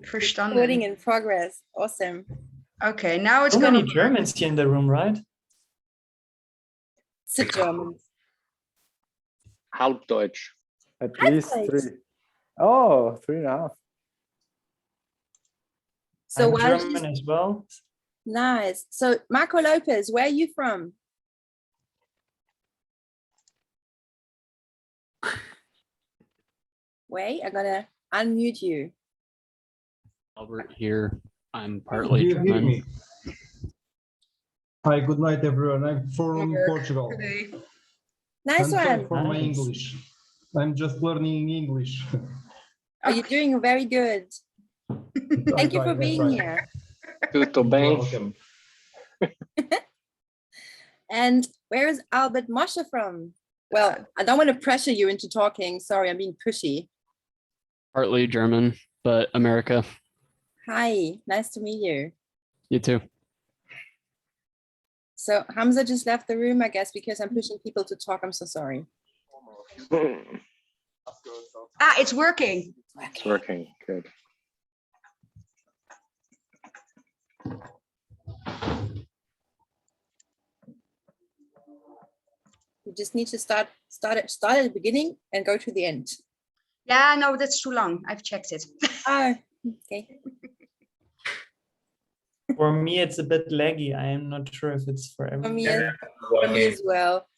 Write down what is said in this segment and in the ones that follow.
Verstanden. Recording in progress. Awesome. Okay, now it's So gonna many Germans here in the room, right? Sit German. Halbdeutsch. At least Halbdeutsch. 3. Oh, 3.5. So I'm while German she's as well. nice. So Marco Lopez, where are you from? Wait, I'm gonna unmute you. Albert here. I'm Do partly you hear German. me? Hi, good night, everyone. I'm from Mark, Portugal. today. Nice I'm sorry one. for my Nice. English. I'm just learning English. Oh, you're doing very good. Thank you for being here. Tudo bem? Welcome. And where is Albert Mosche from? Well, I don't want to pressure you into talking. Sorry, I'm being pushy. Partly German, but America. Hi, nice to meet you. You too. So Hamza just left the room, I guess, because I'm pushing people to talk. I'm so sorry. Ah, it's working. It's working. Good. You just need to start at the beginning and go to the end. Yeah, no, that's too long. I've checked it. Oh, okay. For me, it's a bit laggy. I am not sure if it's for For me, everyone. for me as well.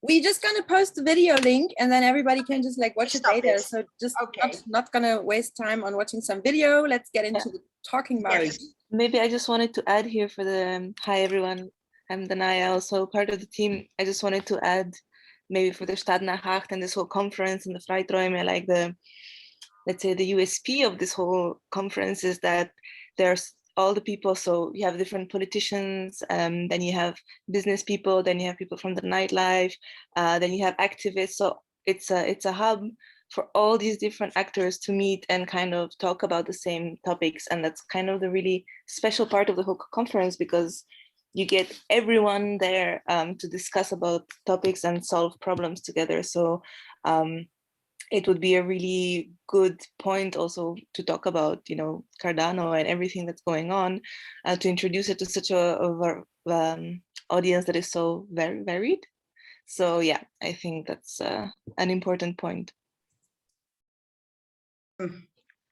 We're just gonna post the video link and then everybody can just like watch it Stop later. it. So just Okay. not gonna waste time on watching some video. Let's get into the talking mode. Yes. Maybe I just wanted to add here for the hi everyone. I'm Danaya, also part of the team. I just wanted to add maybe for the Stadt nach Acht and this whole conference and the Frei râume, like the, let's say the USP of this whole conference is that there's all the people. So you have different politicians, then you have business people, then you have people from the nightlife, then you have activists. So it's a hub for all these different actors to meet and kind of talk about the same topics. And that's kind of the really special part of the whole conference, because you get everyone there to discuss about topics and solve problems together. So it would be a really good point also to talk about, you know, Cardano and everything that's going on, to introduce it to such a audience that is so very varied. So yeah, I think that's an important point.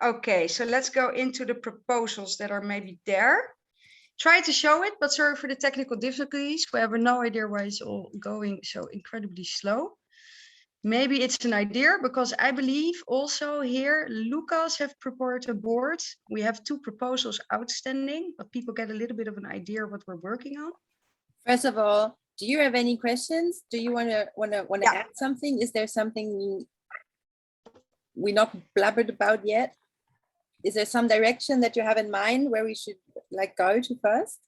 Okay, so let's go into the proposals that are maybe there. Try to show it, but sorry for the technical difficulties. We have no idea why it's all going so incredibly slow. Maybe it's an idea, because I believe also here, Lucas have prepared a board. We have 2 proposals outstanding, but people get a little bit of an idea what we're working on. First of all, do you have any questions? Do you want to Yeah. add something? Is there something we're not blabbered about yet? Is there some direction that you have in mind where we should like go to first?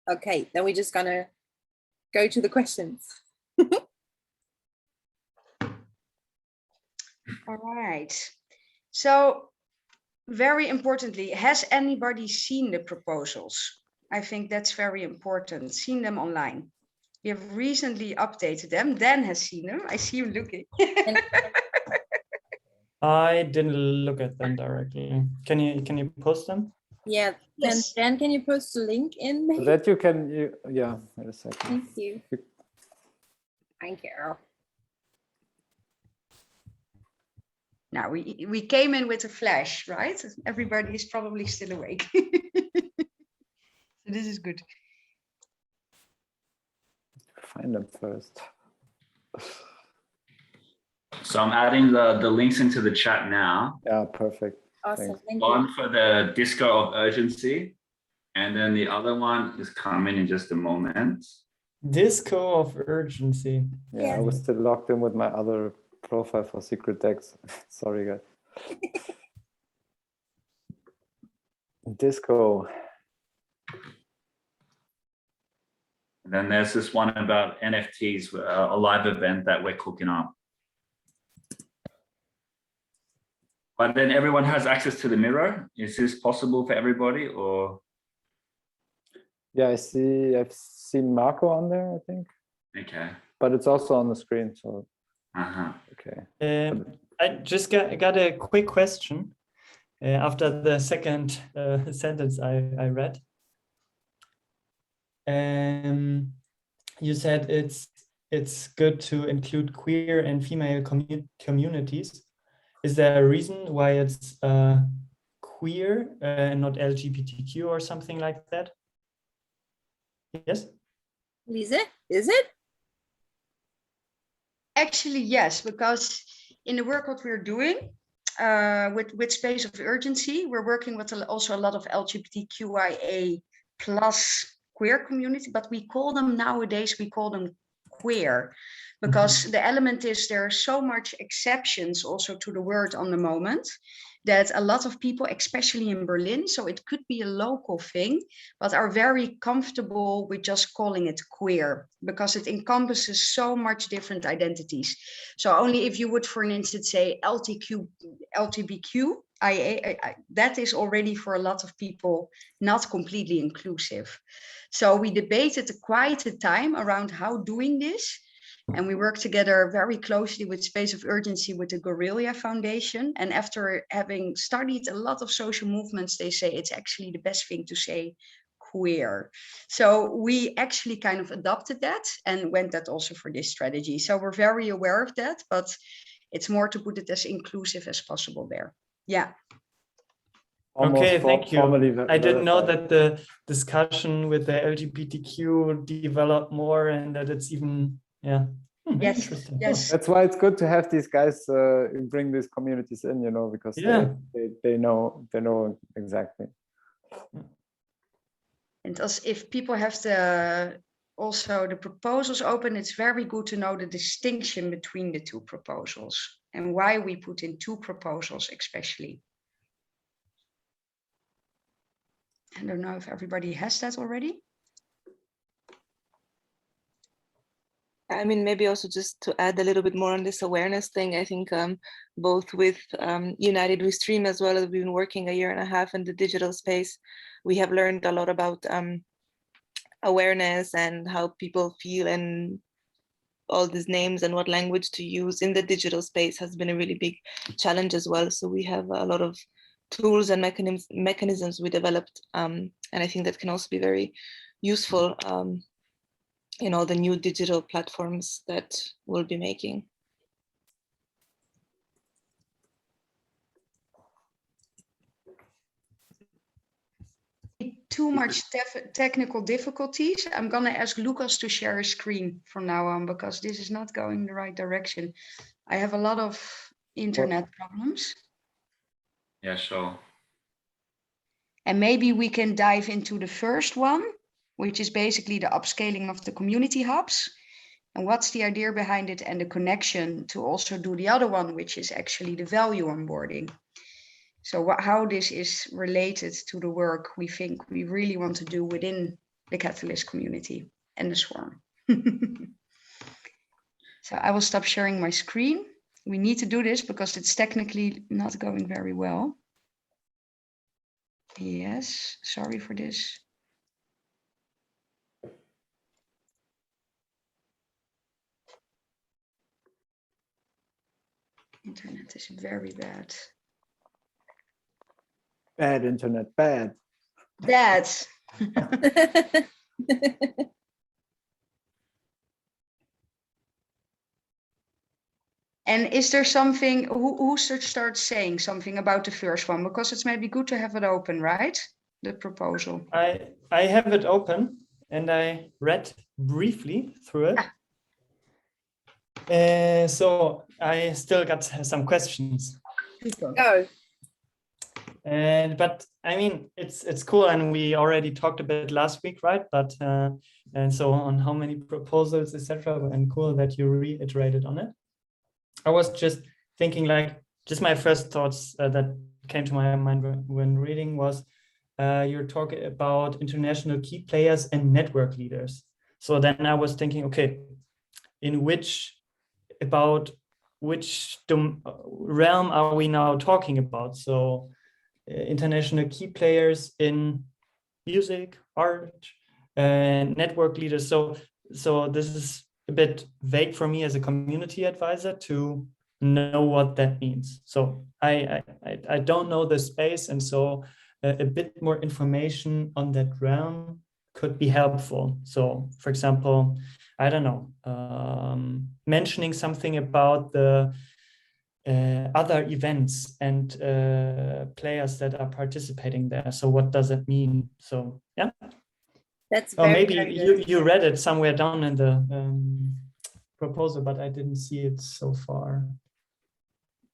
Okay, then we're just gonna go to the questions. All right. So very importantly, has anybody seen the proposals? I think that's very important. Seen them online. We have recently updated them. Dan has seen them. I see him looking. I didn't look at them directly. Can you post them? Yeah, Yes. Dan, can you post the link in? Maybe? That you can, yeah, wait a second. Thank you. Thank you. Now we came in with a flash, right? Everybody is probably still awake. So this is good. Find them first. So I'm adding the links into the chat now. Yeah, perfect. Awesome. Thanks. Thank you. One for the disco of urgency, and then the other one is coming in just a moment. Disco of urgency. Yeah, I was still logged in with my other profile for secret decks. Sorry, guys. Disco. And then there's this one about NFTs, a live event that we're cooking up. But then everyone has access to the mirror. Is this possible for everybody, or? Yeah, I see. I've seen Marco on there, I think. Okay. But it's also on the screen, so Uh-huh. okay. I just got a quick question after the second sentence I read. You said it's good to include queer and female communities. Is there a reason why it's queer and not LGBTQ or something like that? Yes. Lise, is it? Actually, yes, because in the work what we're doing with Space of Urgency, we're working with also a lot of LGBTQIA plus queer community, but we call them nowadays, we call them queer, because the element is there are so much exceptions also to the word on the moment that a lot of people, especially in Berlin, so it could be a local thing, but are very comfortable with just calling it queer because it encompasses so much different identities. So only if you would, for instance, say LGBTQ, that is already for a lot of people not completely inclusive. So we debated quite a time around how doing this. And we work together very closely with Space of Urgency with the Guerrilla Foundation. And after having studied a lot of social movements, they say it's actually the best thing to say queer. So we actually kind of adopted that and went that also for this strategy. So we're very aware of that, but it's more to put it as inclusive as possible there. Yeah. Okay, thank you. Formally I didn't know verified. that the discussion with the LGBTQ developed more and that it's even, yeah. Yes, Interesting. yes. That's why it's good to have these guys bring these communities in, you know, because Yeah. they know exactly. And as if people have also the proposals open, it's very good to know the distinction between the two proposals and why we put in two proposals especially. I don't know if everybody has that already. I mean, maybe also just to add a little bit more on this awareness thing, I think both with United We Stream as well as we've been working 1.5 years in the digital space, we have learned a lot about awareness and how people feel and all these names and what language to use in the digital space has been a really big challenge as well. So we have a lot of tools and mechanisms we developed, and I think that can also be very useful in all the new digital platforms that we'll be making. Too much technical difficulties. I'm gonna ask Lucas to share his screen from now on because this is not going in the right direction. I have a lot of internet problems. Yeah, sure. And maybe we can dive into the first one, which is basically the upscaling of the community hubs. And what's the idea behind it and the connection to also do the other one, which is actually the value onboarding. So how this is related to the work we think we really want to do within the Catalyst community and the Swarm. So I will stop sharing my screen. We need to do this because it's technically not going very well. Yes, sorry for this. Internet is very bad. Bad internet, bad. Bad. And is there something, who should start saying something about the first one? Because it's maybe good to have it open, right? The proposal. I have it open and I read briefly through it. So I still got some questions. Go. But I mean, it's cool, and we already talked a bit last week, right? But and so on how many proposals, etc. And cool that you reiterated on it. I was just thinking, like, just my first thoughts that came to my mind when reading was you're talking about international key players and network leaders. So then I was thinking, okay, in which realm are we now talking about? So international key players in music, art, and network leaders. So this is a bit vague for me as a community advisor to know what that means. So I don't know the space, and so a bit more information on that realm could be helpful. So, for example, I don't know, mentioning something about the other events and players that are participating there. So what does it mean? So yeah. That's Or very, maybe very good. you read it somewhere down in the proposal, but I didn't see it so far.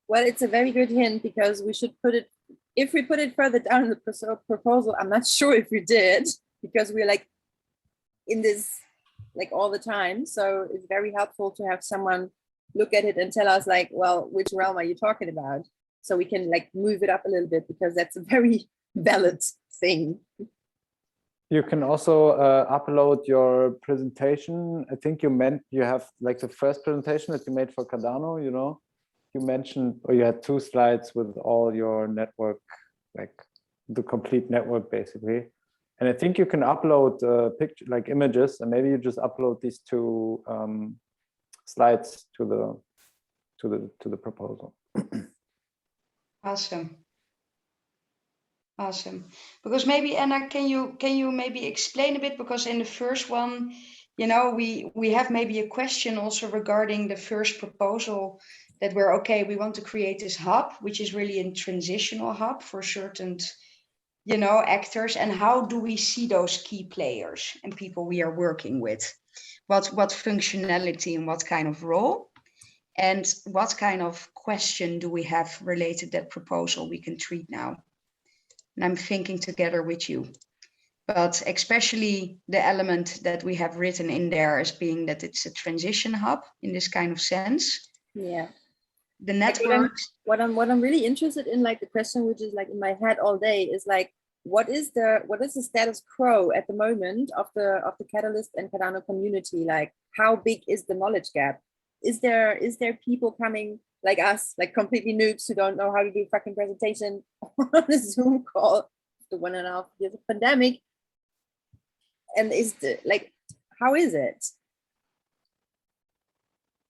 Well, it's a very good hint because we should put it, if we put it further down in the proposal, I'm not sure if we did, because we're like in this like all the time. So it's very helpful to have someone look at it and tell us like, well, which realm are you talking about? So we can like move it up a little bit, because that's a very valid thing. You can also upload your presentation. I think you meant you have like the first presentation that you made for Cardano, you know, you mentioned, or you had 2 slides with all your network, like the complete network basically. And I think you can upload picture, like images, and maybe you just upload these 2 slides to the proposal. Awesome. Awesome. Because maybe, Anna, can you maybe explain a bit, because in the first one, you know, we have maybe a question also regarding the first proposal, that we're okay, we want to create this hub, which is really a transitional hub for certain, you know, actors, and how do we see those key players and people we are working with? What functionality and what kind of role? And what kind of question do we have related to that proposal we can treat now? And I'm thinking together with you, but especially the element that we have written in there as being that it's a transition hub in this kind of sense. Yeah. The Like networks. what I'm really interested in, like the question which is like in my head all day, is like, what is the status quo at the moment of the Catalyst and Cardano community? Like, how big is the knowledge gap? Is there people coming like us, like completely noobs who don't know how to do fucking presentation on a Zoom call after 1.5 years of pandemic? And is the like, how is it?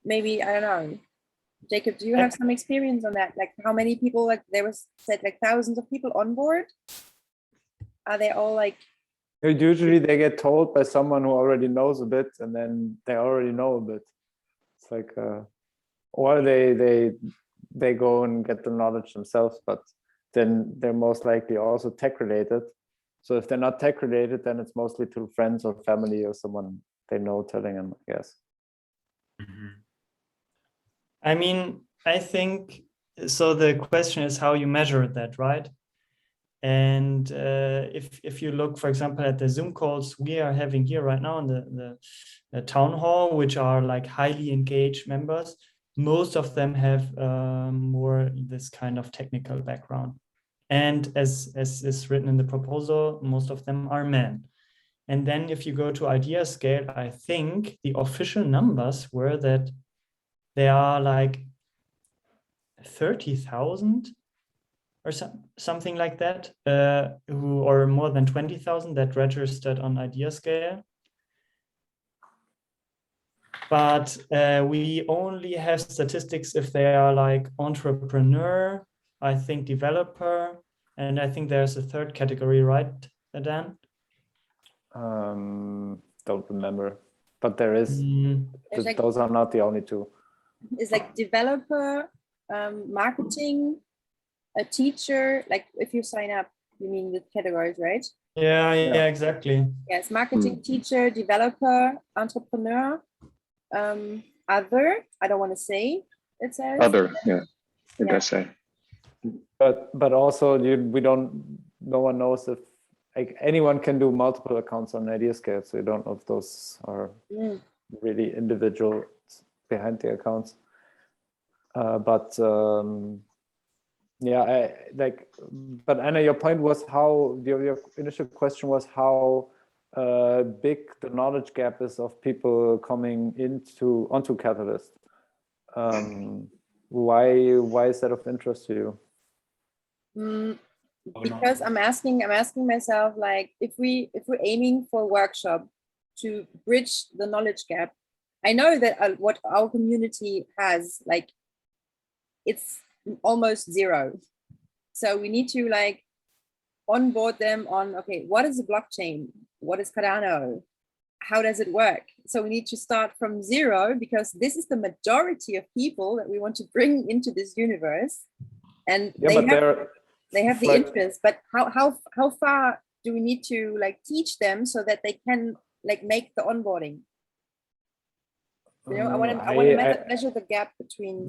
Maybe, I don't know. Jacob, do you have some experience on that? Like how many people, like there was said like thousands of people on board? Are they all like? Usually they get told by someone who already knows a bit, and then they already know a bit. It's like, or they go and get the knowledge themselves, but then they're most likely also tech related. So if they're not tech related, then it's mostly through friends or family or someone they know telling them, I guess. I mean, I think, so the question is how you measure that, right? And if you look, for example, at the Zoom calls we are having here right now in the town hall, which are like highly engaged members, most of them have more this kind of technical background. And as is written in the proposal, most of them are men. And then if you go to idea scale, I think the official numbers were that there are like 30,000 or something like that, or more than 20,000 that registered on idea scale. But we only have statistics if they are like entrepreneur, I think developer, and I think there's a third category, right, Dan? Don't remember, but there is. Like, those are not the only 2. It's like developer, marketing, a teacher. Like if you sign up, you mean the categories, right? Yeah, exactly. Yes, marketing, teacher, developer, entrepreneur, other. I don't want to say. It says Other, yeah, it does say. But also no one knows if like anyone can do multiple accounts on idea scale, so you don't know if those are really individual behind the accounts. Yeah, but Anna, your point was how your initial question was how big the knowledge gap is of people coming onto Catalyst. Why is that of interest to you? Because I'm asking myself, like, if we're aiming for a workshop to bridge the knowledge gap, I know that what our community has, like, it's almost zero. So we need to like onboard them on, okay, what is a blockchain? What is Cardano? How does it work? So we need to start from zero, because this is the majority of people that we want to bring into this universe. And Yeah, they have the interest, but how far do we need to like teach them so that they can like make the onboarding? You know, I want to measure the gap between.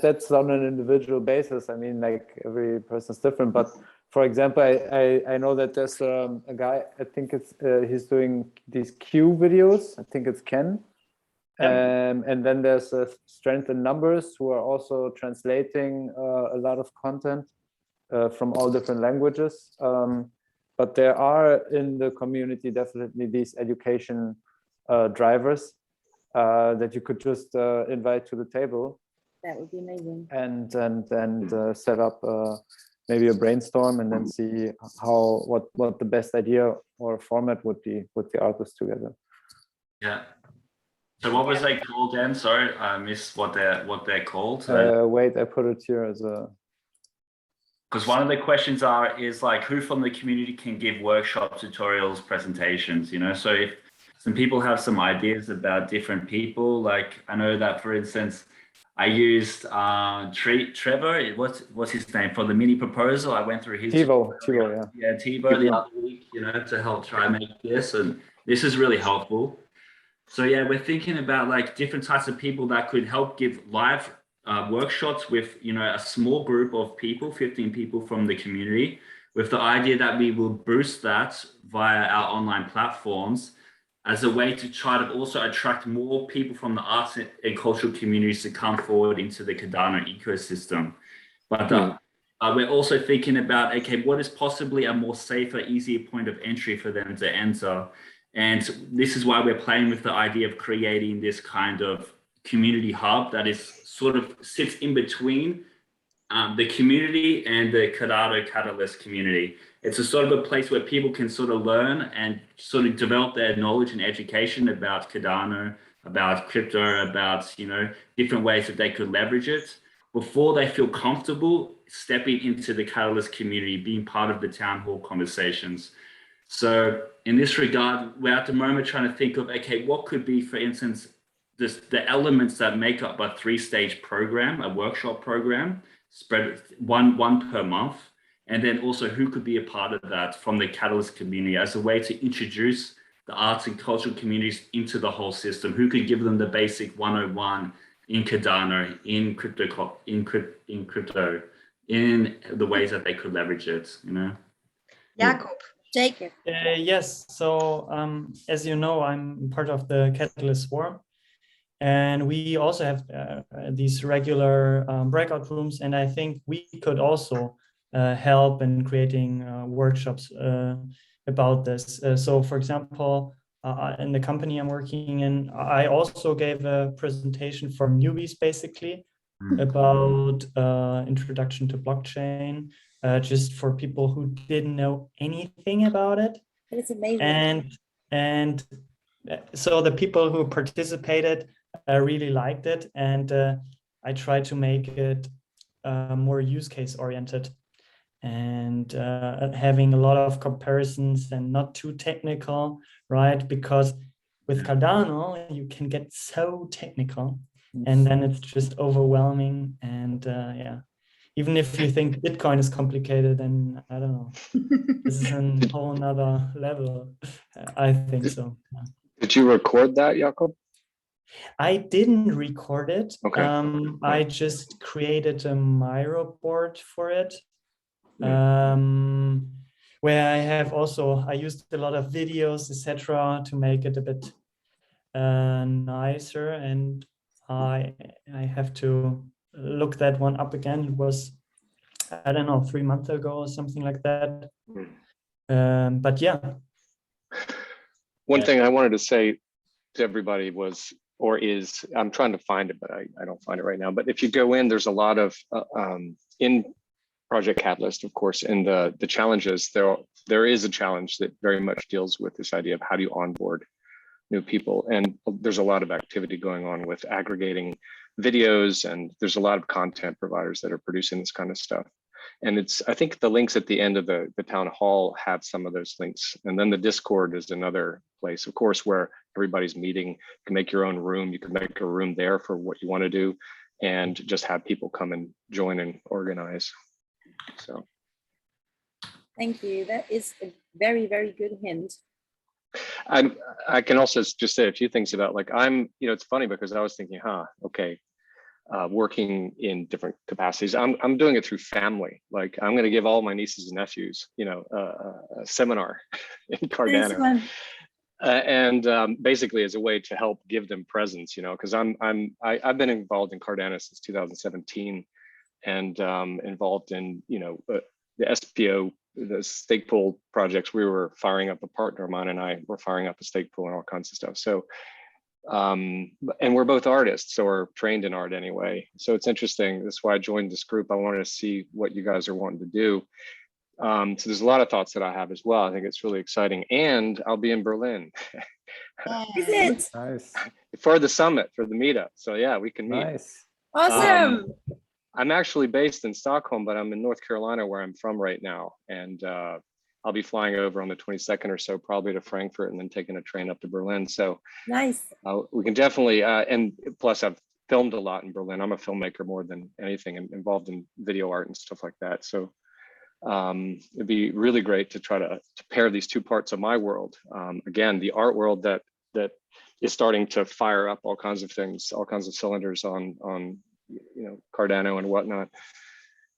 That's on an individual basis. I mean, like every person's different. But for example, I know that there's a guy. I think it's he's doing these Q videos. I think it's Ken. And then there's Strength in Numbers, who are also translating a lot of content from all different languages. But there are in the community definitely these education drivers that you could just invite to the table. That would be amazing. And set up maybe a brainstorm, and then see what the best idea or format would be with the artists together. Yeah. So what was they called then? Sorry, I missed what they're called. Wait, I put it here as a. Because one of the questions is like, who from the community can give workshop tutorials, presentations, you know? So if some people have some ideas about different people, like I know that, for instance, I used Trevor, what's his name, for the mini proposal. I went through his Thibaut, yeah, Thibaut the other week, you know, to help try and make this, and this is really helpful. So yeah, we're thinking about like different types of people that could help give live workshops with, you know, a small group of people, 15 people from the community, with the idea that we will boost that via our online platforms as a way to try to also attract more people from the arts and cultural communities to come forward into the Cardano ecosystem. But we're also thinking about, okay, what is possibly a more safer, easier point of entry for them to enter? And this is why we're playing with the idea of creating this kind of community hub that is sort of sits in between the community and the Cardano Catalyst community. It's a sort of a place where people can sort of learn and sort of develop their knowledge and education about Cardano, about crypto, about, you know, different ways that they could leverage it before they feel comfortable stepping into the Catalyst community, being part of the town hall conversations. So in this regard, we're at the moment trying to think of, okay, what could be, for instance, the elements that make up a 3-stage program, a workshop program, spread one per month, and then also who could be a part of that from the Catalyst community as a way to introduce the arts and cultural communities into the whole system, who could give them the basic 101 in Cardano, in crypto, in the ways that they could leverage it, you know? Jacob. Jacob. Yes, so as you know, I'm part of the Catalyst Forum. And we also have these regular breakout rooms, and I think we could also help in creating workshops about this. So for example, in the company I'm working in, I also gave a presentation for newbies, basically, about introduction to blockchain, just for people who didn't know anything about it. It's amazing. And so the people who participated really liked it, and I tried to make it more use case oriented, and having a lot of comparisons and not too technical, right? Because with Cardano you can get so technical, and then it's just overwhelming. And yeah, even if you think Bitcoin is complicated, then I don't know, this is a whole nother level. I think so. Yeah. Did you record that, Jakob? I didn't record it. Okay. I just created a Miro board for it, where I used a lot of videos, etc., to make it a bit nicer. And I have to look that one up again. It was, I don't know, 3 months ago or something like that. But yeah. One thing I wanted to say to everybody was, or is, I'm trying to find it, but I don't find it right now. But if you go in, there's a lot of, in Project Catalyst, of course, in the challenges, there is a challenge that very much deals with this idea of how do you onboard new people. And there's a lot of activity going on with aggregating videos, and there's a lot of content providers that are producing this kind of stuff. And I think the links at the end of the town hall have some of those links. And then the Discord is another place, of course, where everybody's meeting. You can make your own room. You can make a room there for what you want to do, and just have people come and join and organize. So. Thank you. That is a very, very good hint. I can also just say a few things about, like, it's funny because I was thinking, okay, working in different capacities. I'm doing it through family. Like, I'm going to give all my nieces and nephews, a seminar in Cardano, and basically as a way to help give them presents, because I've been involved in Cardano since 2017, and involved in the SPO, the stake pool projects. We were firing up, a partner of mine and I were firing up a stake pool and all kinds of stuff. So and we're both artists, or trained in art anyway. So it's interesting. That's why I joined this group. I wanted to see what you guys are wanting to do. So there's a lot of thoughts that I have as well. I think it's really exciting. And I'll be in Berlin. Is it? Nice. For the summit, for the meetup. So yeah, we can meet. Nice. Awesome. I'm actually based in Stockholm, but I'm in North Carolina, where I'm from right now. And I'll be flying over on the 22nd or so, probably to Frankfurt, and then taking a train up to Berlin. So nice. We can definitely, and plus I've filmed a lot in Berlin. I'm a filmmaker more than anything, and involved in video art and stuff like that. So it'd be really great to try to pair these two parts of my world. Again, the art world that is starting to fire up all kinds of things, all kinds of cylinders on Cardano and whatnot.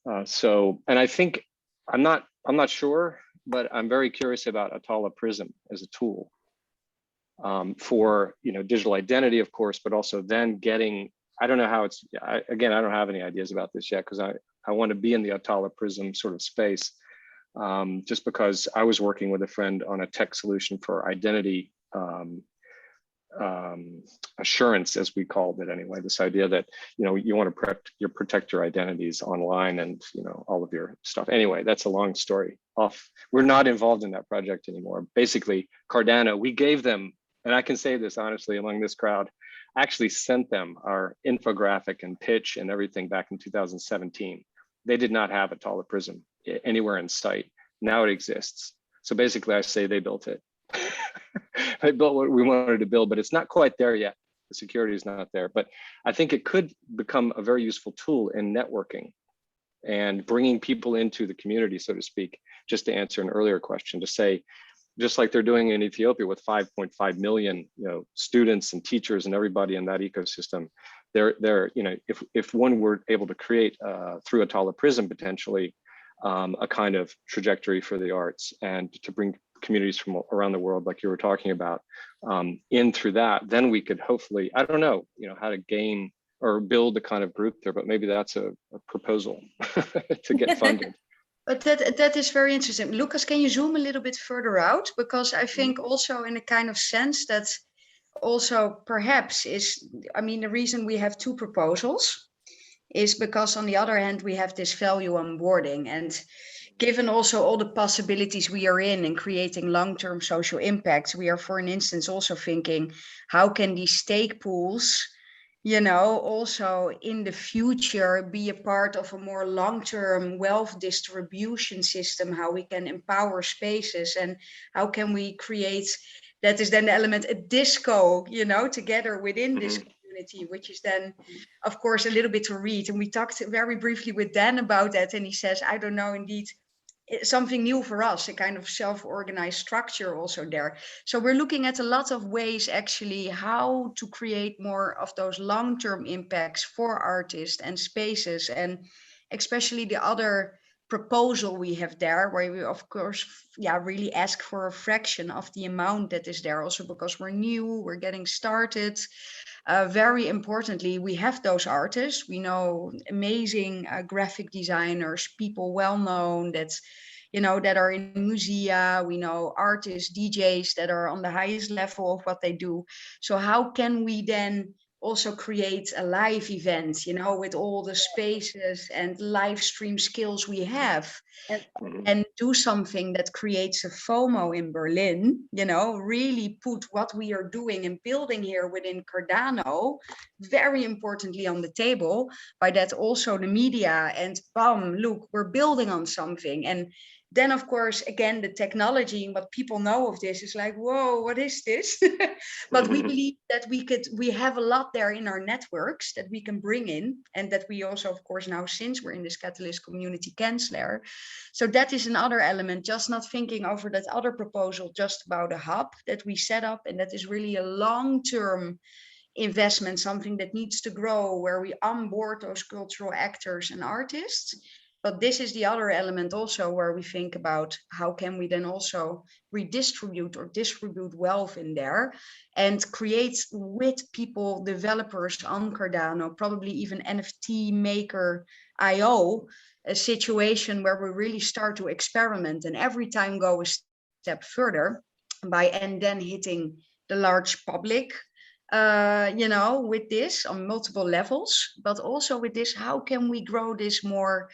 And I think I'm not sure, but I'm very curious about Atala Prism as a tool for digital identity, of course, but also then getting, I don't know how it's, I don't have any ideas about this yet, because I want to be in the Atala Prism sort of space, just because I was working with a friend on a tech solution for identity assurance, as we called it anyway. This idea that you want to protect your identities online, and all of your stuff. Anyway, that's a long story. We're not involved in that project anymore. Basically, Cardano, we gave them, and I can say this honestly among this crowd, actually sent them our infographic and pitch and everything back in 2017. They did not have Atala Prism anywhere in sight. Now it exists. So basically, I say they built it. I built what we wanted to build, but it's not quite there yet. The security is not there, but I think it could become a very useful tool in networking and bringing people into the community, so to speak. Just to answer an earlier question, to say, just like they're doing in Ethiopia with 5.5 million, students and teachers and everybody in that ecosystem, if one were able to create through Atala Prism potentially a kind of trajectory for the arts, and to bring communities from around the world, like you were talking about, in through that, then we could hopefully, I don't know, how to gain or build a kind of group there, but maybe that's a proposal to get funded. But that is very interesting. Lucas, can you zoom a little bit further out? Because I think also in a kind of sense that also perhaps is, the reason we have two proposals is because on the other hand, we have this value onboarding, and given also all the possibilities we are in creating long-term social impacts, we are, for an instance, also thinking, how can these stake pools, also in the future be a part of a more long-term wealth distribution system, how we can empower spaces, and how can we create, that is then the element, a disco, together within this community, which is then, of course, a little bit to read. And we talked very briefly with Dan about that, and he says, I don't know, indeed, something new for us, a kind of self-organized structure also there. So we're looking at a lot of ways actually how to create more of those long-term impacts for artists and spaces, and especially the other proposal we have there, where we of course really ask for a fraction of the amount that is there, also because we're new, we're getting started. Very importantly, we have those artists. We know amazing graphic designers, people well known that are in musea. We know artists, DJs that are on the highest level of what they do. So how can we then also create a live event, you know, with all the spaces and live stream skills we have, and do something that creates a FOMO in Berlin, you know, really put what we are doing and building here within Cardano very importantly on the table. By that also the media, and bam, look, we're building on something. And then of course, again, the technology and what people know of this is like, whoa, what is this? But we believe that we have a lot there in our networks that we can bring in, and that we also, of course, now, since we're in this Catalyst community, can share. So that is another element, just not thinking over that other proposal just about a hub that we set up, and that is really a long-term investment, something that needs to grow, where we onboard those cultural actors and artists. But this is the other element also, where we think about how can we then also redistribute or distribute wealth in there, and create with people, developers on Cardano, probably even NFT maker IO, a situation where we really start to experiment and every time go a step further and then hitting the large public, you know, with this on multiple levels. But also with this, how can we grow this more,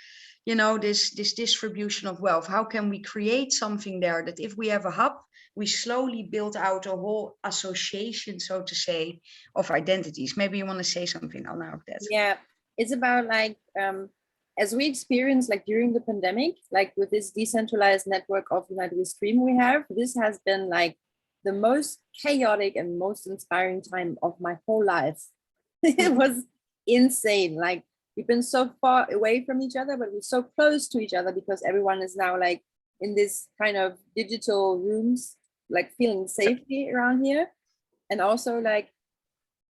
you know, this distribution of wealth? How can we create something there that if we have a hub, we slowly build out a whole association, so to say, of identities? Maybe you want to say something, Anna, of that. Yeah, it's about like, as we experienced like during the pandemic, like with this decentralized network of United We Stream we have, this has been like the most chaotic and most inspiring time of my whole life. It was insane. Like, we've been so far away from each other, but we're so close to each other because everyone is now like in this kind of digital rooms, like feeling safety around here. And also like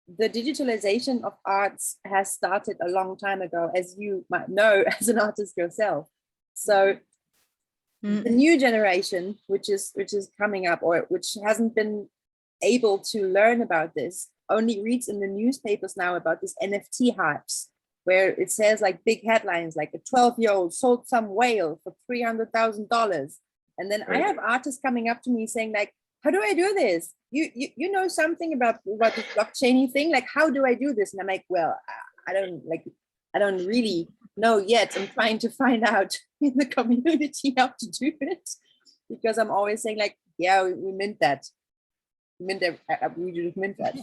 the digitalization of arts has started a long time ago, as you might know as an artist yourself. So the new generation, which is coming up, or which hasn't been able to learn about this, only reads in the newspapers now about this NFT hypes, where it says like big headlines, like a 12-year-old sold some whale for $300,000. And then I have artists coming up to me saying like, how do I do this? You know something about this blockchainy thing? Like, how do I do this? And I'm like, well, I don't really know yet. I'm trying to find out in the community how to do it, because I'm always saying like, yeah, we mint that. We just mint that.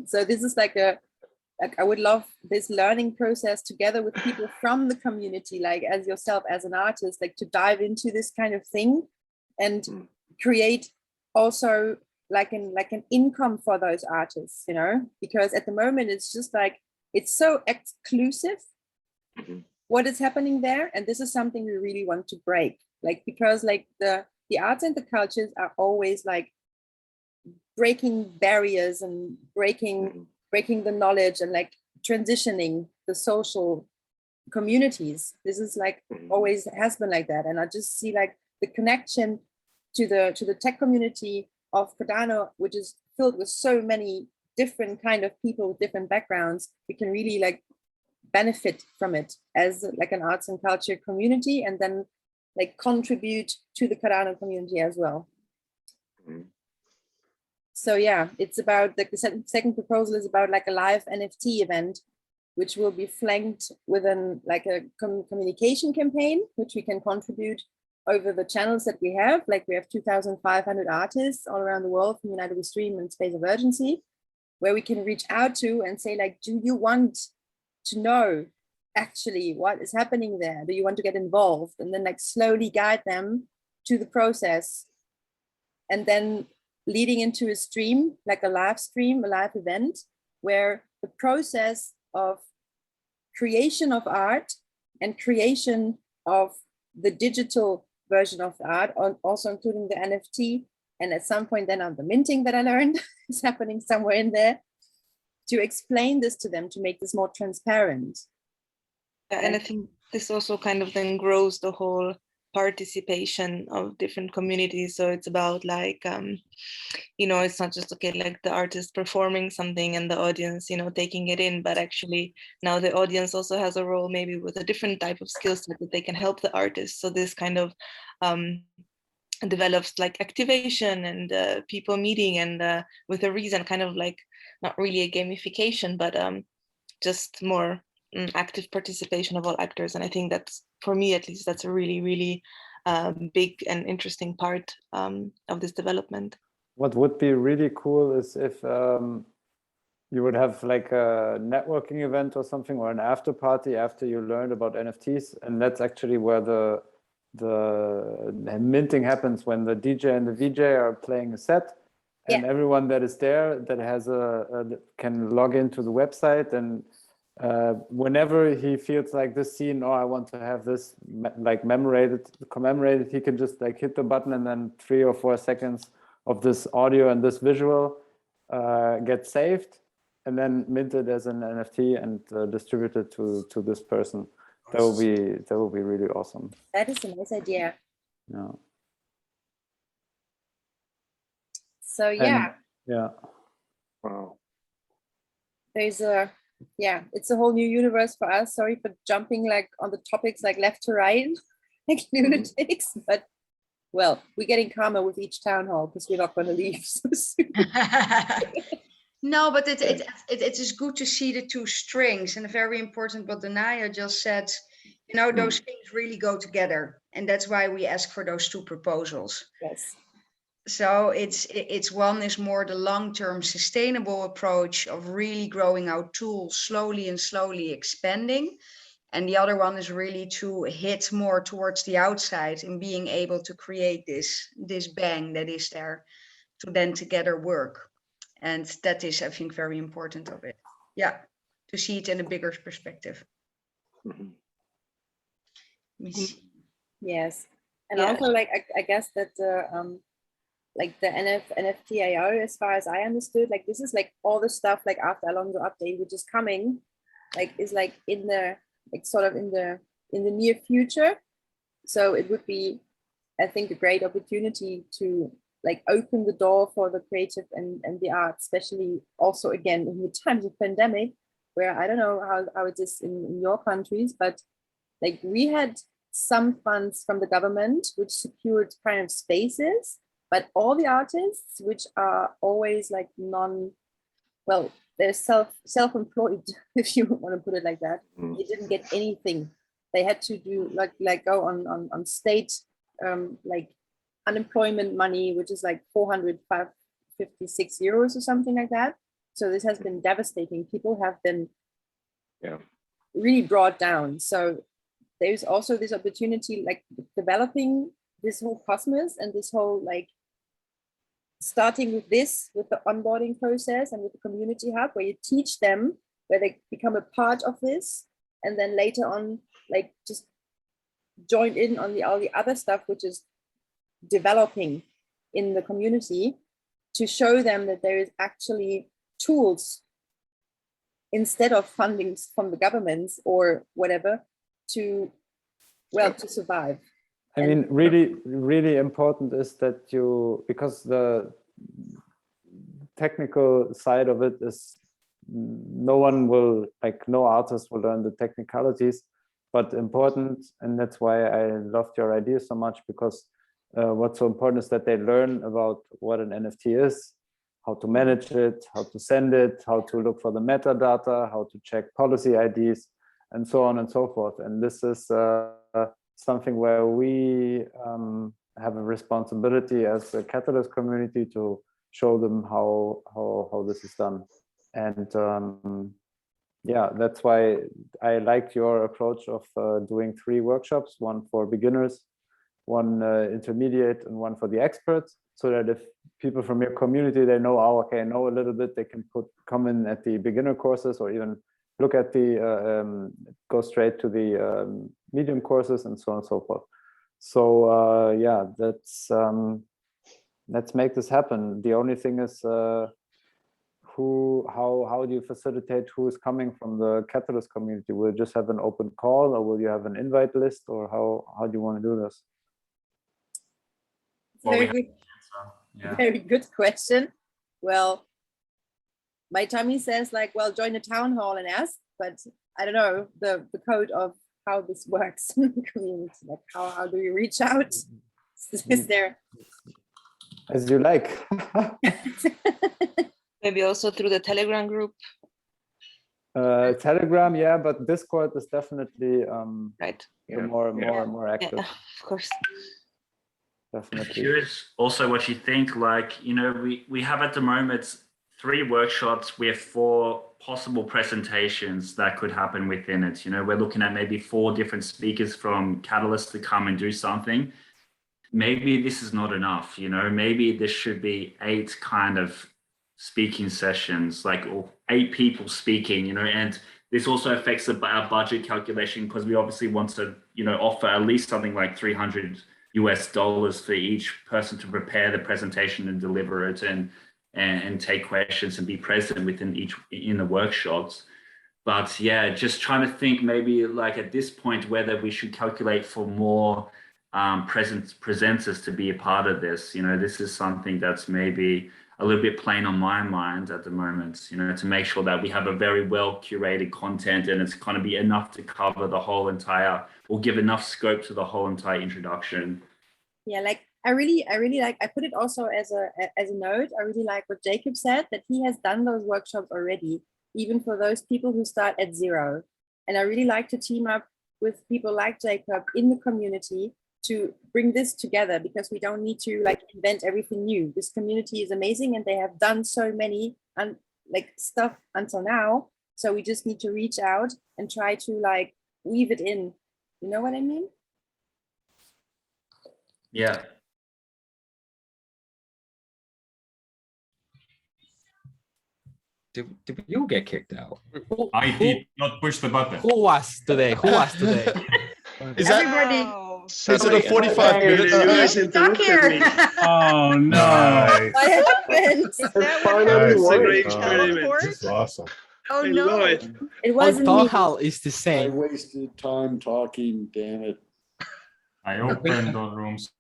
So this is like I would love this learning process together with people from the community, like as yourself, as an artist, like to dive into this kind of thing and create also like an income for those artists, you know, because at the moment it's just like, it's so exclusive what is happening there. And this is something we really want to break, like, because like the arts and the cultures are always like breaking barriers and breaking the knowledge and like transitioning the social communities. This is like always has been like that. And I just see like the connection to the tech community of Cardano, which is filled with so many different kind of people with different backgrounds. We can really like benefit from it as like an arts and culture community, and then like contribute to the Cardano community as well. So yeah, it's about like the second proposal is about like a live NFT event, which will be flanked with like a communication campaign, which we can contribute over the channels that we have. Like we have 2,500 artists all around the world from United We Stream and Space of Urgency, where we can reach out to and say like, do you want to know actually what is happening there? Do you want to get involved? And then like slowly guide them to the process, and then leading into a stream, like a live stream, a live event, where the process of creation of art and creation of the digital version of the art, also including the NFT, and at some point then on the minting that I learned is happening somewhere in there, to explain this to them, to make this more transparent. And I think this also kind of then grows the whole participation of different communities. So it's about like, you know, it's not just, okay, like the artist performing something and the audience, you know, taking it in, but actually now the audience also has a role maybe with a different type of skill set that they can help the artist. So this kind of develops like activation and people meeting and with a reason, kind of like not really a gamification, but just more active participation of all actors. And I think that's, for me at least, that's a really, really big and interesting part of this development. What would be really cool is if you would have like a networking event or something, or an after party after you learned about NFTs, and that's actually where the minting happens, when the DJ and the VJ are playing a set, and everyone that is there that has can log into the website, and whenever he feels like this scene, I want to have this like commemorated, he can just like hit the button, and then 3 or 4 seconds of this audio and this visual get saved and then minted as an NFT and distributed to this person. That will be really awesome. That is a nice idea. Yeah. So yeah. Yeah. Wow. There's it's a whole new universe for us. Sorry for jumping like on the topics like left to right, like lunatics, but well, we're getting calmer with each town hall because we're not going to leave so soon. No, but it is good to see the two strings, and very important what Danaya just said, you know, those things really go together, and that's why we ask for those 2 proposals. Yes. So it's one is more the long-term sustainable approach of really growing out tools slowly and slowly expanding. And the other one is really to hit more towards the outside and being able to create this bang that is there to then together work. And that is, I think, very important of it. Yeah, to see it in a bigger perspective. Yes. And also like, I guess that like the NFTIO, as far as I understood, like this is like all the stuff like after Alonso update, which is coming, like is like in the like sort of in the near future. So it would be, I think, a great opportunity to like open the door for the creative and the art, especially also again in the times of pandemic, where I don't know how it is in your countries, but like we had some funds from the government which secured kind of spaces, but all the artists which are always like they're self-employed, if you want to put it like that. They didn't get anything. They had to do like go on state like unemployment money, which is like 456 euros or something like that. So this has been devastating. People have been really brought down. So there's also this opportunity, like developing this whole cosmos and this whole like starting with the onboarding process and with the community hub, where you teach them, where they become a part of this, and then later on like just join in on all the other stuff which is developing in the community, to show them that there is actually tools instead of funding from the governments or whatever to survive. I mean, really, really important is that because the technical side of it is no artist will learn the technicalities, but important, and that's why I loved your idea so much, because what's so important is that they learn about what an NFT is, how to manage it, how to send it, how to look for the metadata, how to check policy IDs, and so on and so forth. And this is something where we have a responsibility as a Catalyst community to show them how this is done. And that's why I liked your approach of doing 3 workshops, one for beginners, one intermediate, and one for the experts, so that if people from your community, they know, I know a little bit, they can come in at the beginner courses, or even look at go straight to the medium courses, and so on and so forth. So let's make this happen. The only thing is how do you facilitate who is coming from the Catalyst community? Will you just have an open call, or will you have an invite list, or how do you want to do this? Very good question. Well, my tummy says like, well, join a town hall and ask, but I don't know the code of how this works in the community. Like how do you reach out? Is there? As you like. Maybe also through the Telegram group. Telegram, yeah, but Discord is definitely Right. the more active. Yeah, of course. Definitely. Curious also what you think, like, you know, we have at the moment 3 workshops. We have 4 possible presentations that could happen within it. You know, we're looking at maybe 4 different speakers from Catalyst to come and do something. Maybe this is not enough, you know, maybe this should be 8 kind of speaking sessions, like, or 8 people speaking, you know, and this also affects our budget calculation, because we obviously want to, you know, offer at least something like $300 for each person to prepare the presentation and deliver it and take questions and be present in the workshops. But yeah, just trying to think maybe like at this point whether we should calculate for more presenters to be a part of this. You know, this is something that's maybe a little bit plain on my mind at the moment, you know, to make sure that we have a very well curated content and it's going to be enough to cover the whole entire, or give enough scope to the whole entire introduction. Yeah, like I really like, I put it also as a note. I really like what Jacob said, that he has done those workshops already, even for those people who start at 0. And I really like to team up with people like Jacob in the community to bring this together, because we don't need to like invent everything new. This community is amazing and they have done so many like stuff until now. So we just need to reach out and try to like weave it in. You know what I mean? Yeah. Did you get kicked out? I did not push the button. Who was today? Is everybody? Is it a 45 minutes? You guys stuck here. Oh no! What happened? It's a great experiment. That's awesome. Oh I no! love it. It wasn't me. Is the I same. wasted time talking, damn it. I opened the rooms.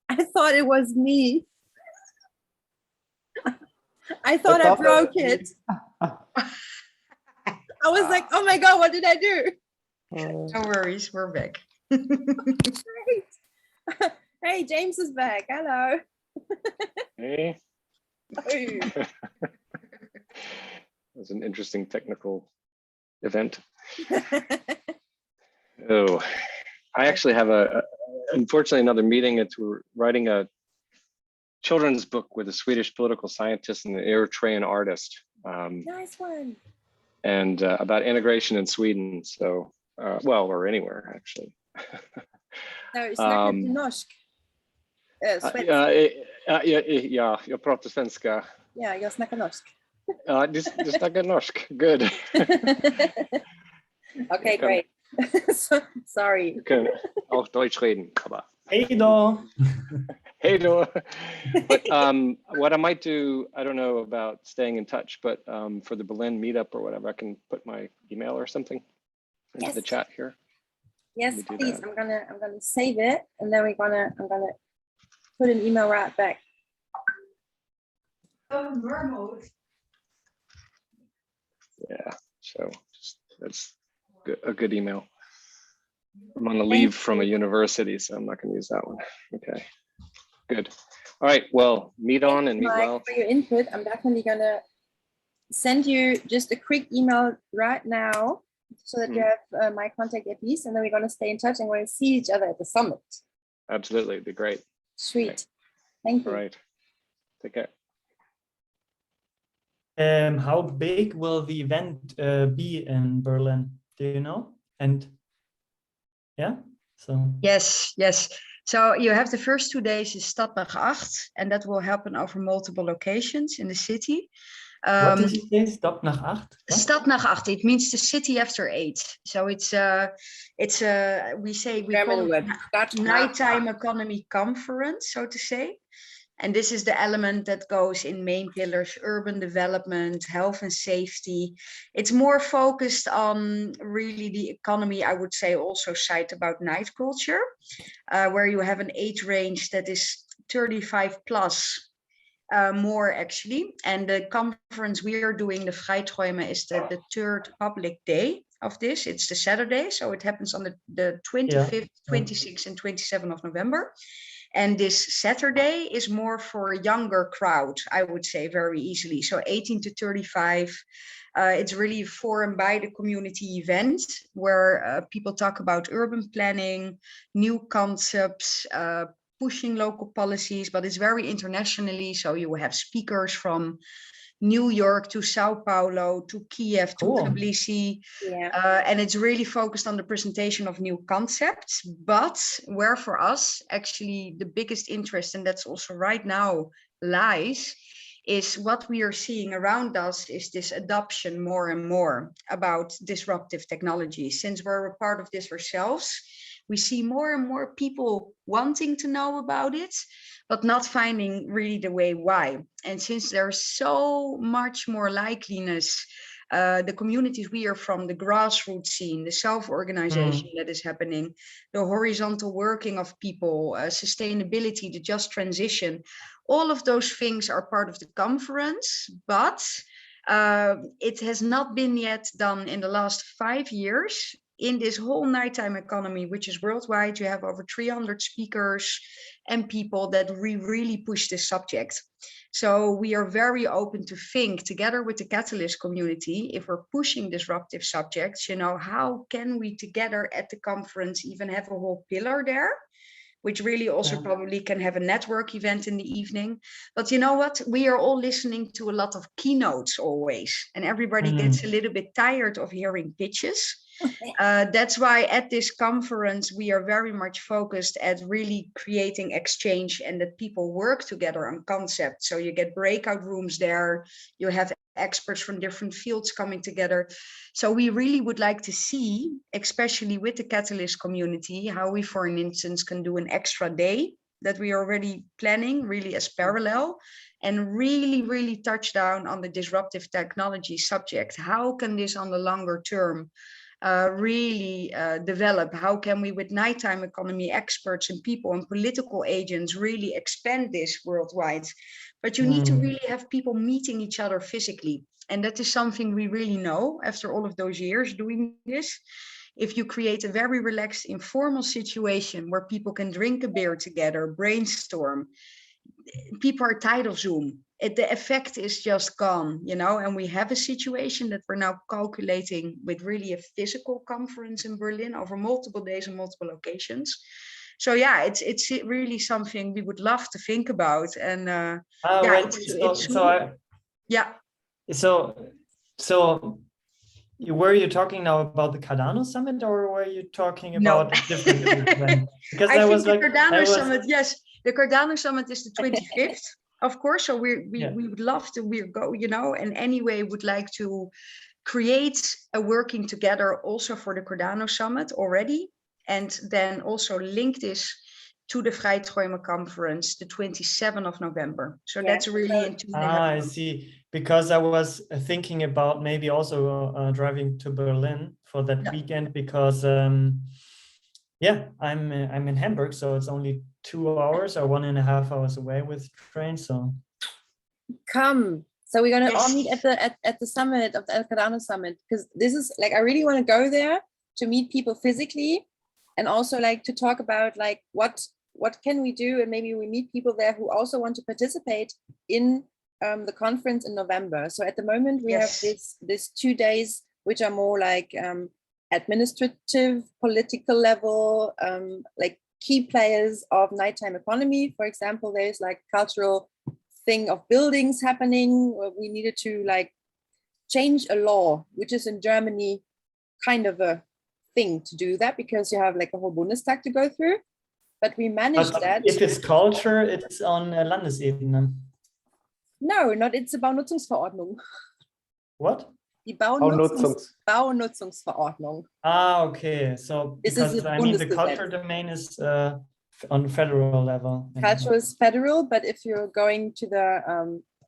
I thought it was me. I thought I broke it. I was like, oh my God, what did I do? No worries, we're back. Great. Hey, James is back. Hello. Hey. Hey. It was an interesting technical event. Oh, I actually have unfortunately another meeting. We're writing a children's book with a Swedish political scientist and an Eritrean artist. Nice one. And about integration in Sweden. So, well, or anywhere actually. No, snackar du norsk? Ja, jag pratar svenska. Ja, jag snackar norsk. Ja, du snackar norsk. Good. Okay, great. Sorry. Wir können auch Deutsch reden, aber. Hey do. Hey do. But what I might do, I don't know about staying in touch, but for the Berlin meetup or whatever, I can put my email or something into the chat here. Yes, please. I'm gonna save it, and then I'm gonna put an email right back. Yeah, so that's a good email. I'm on the leave from a university, so I'm not going to use that one. Okay, good. All right, well, meet on and meet well. For your input, I'm definitely gonna send you just a quick email right now, so that you have my contact at least, and then we're gonna stay in touch and we're gonna see each other at the summit. Absolutely, it'd be great. Sweet. Okay. Thank you. All right, take care. How big will the event be in Berlin? Do you know? And yeah, so Yes. So you have the first 2 days is Stadt nach Acht, and that will happen over multiple locations in the city. what did you say? Stadt nach Acht? What? Stadt nach Acht. It means the city after 8. So we call it nighttime economy conference, so to say. And this is the element that goes in main pillars: urban development, health and safety. It's more focused on really the economy, I would say, also side about night culture, where you have an age range that is 35 plus, more actually. And the conference we are doing, the Frei, is the third public day of this. It's the Saturday, so it happens on the 25th, 26th, and 27th of November. And this Saturday is more for a younger crowd, I would say, very easily. So 18 to 35. It's really a forum by the community event where people talk about urban planning, new concepts, pushing local policies, but it's very internationally. So you have speakers from New York to Sao Paulo to Kiev to Tbilisi. And it's really focused on the presentation of new concepts, but where for us actually the biggest interest, and that's also right now lies, is what we are seeing around us is this adoption more and more about disruptive technology. Since we're a part of this ourselves, we see more and more people wanting to know about it, but not finding really the way why. And since there's so much more likeliness, the communities we are from, the grassroots scene, the self-organization that is happening, the horizontal working of people, sustainability, the just transition, all of those things are part of the conference, but it has not been yet done in the last 5 years. In this whole nighttime economy, which is worldwide, you have over 300 speakers and people that really push this subject. So we are very open to think together with the Catalyst community, if we're pushing disruptive subjects, you know, how can we together at the conference even have a whole pillar there, which really also probably can have a network event in the evening. But you know what? We are all listening to a lot of keynotes always, and everybody gets a little bit tired of hearing pitches. That's why at this conference, we are very much focused at really creating exchange and that people work together on concepts. So you get breakout rooms there, you have experts from different fields coming together. So we really would like to see, especially with the Catalyst community, how we, for instance, can do an extra day that we are already planning really as parallel, and really touch down on the disruptive technology subject. How can this on the longer term really develop? How can we, with nighttime economy experts and people and political agents, really expand this worldwide? But you need to really have people meeting each other physically. And that is something we really know after all of those years doing this. If you create a very relaxed, informal situation where people can drink a beer together, brainstorm, people are tired of Zoom. The effect is just gone, you know, and we have a situation that we're now calculating with really a physical conference in Berlin over multiple days and multiple locations. So yeah, it's really something we would love to think about. And So were you talking now about the Cardano summit, or were you talking about a different event? Because I think the Cardano summit, yes, the Cardano summit is the 25th, of course. So we would love to go, you know, and anyway would like to create a working together also for the Cardano summit already, and then also link this to the Frei conference, the 27th of November. So that's really in 2.5 months. I see. Because I was thinking about maybe also driving to Berlin for that weekend, because I'm in Hamburg, so it's only 2 hours or 1.5 hours away with train. So come. So we're gonna all meet at the summit of the Cardano summit, because this is like, I really want to go there to meet people physically, and also like to talk about like what can we do, and maybe we meet people there who also want to participate in the conference in November. So at the moment we have this 2 days which are more like administrative, political level, like key players of nighttime economy. For example, there's like cultural thing of buildings happening where we needed to like change a law, which is in Germany kind of a thing to do that, because you have like a whole Bundestag to go through. But we managed that. If it's culture, it's on Landesebene. No, not, it's a Baunutzungsverordnung. What? Die Baunutzungsverordnung. Okay. So because I mean the culture domain is on federal level. Culture is federal, but if you're going to the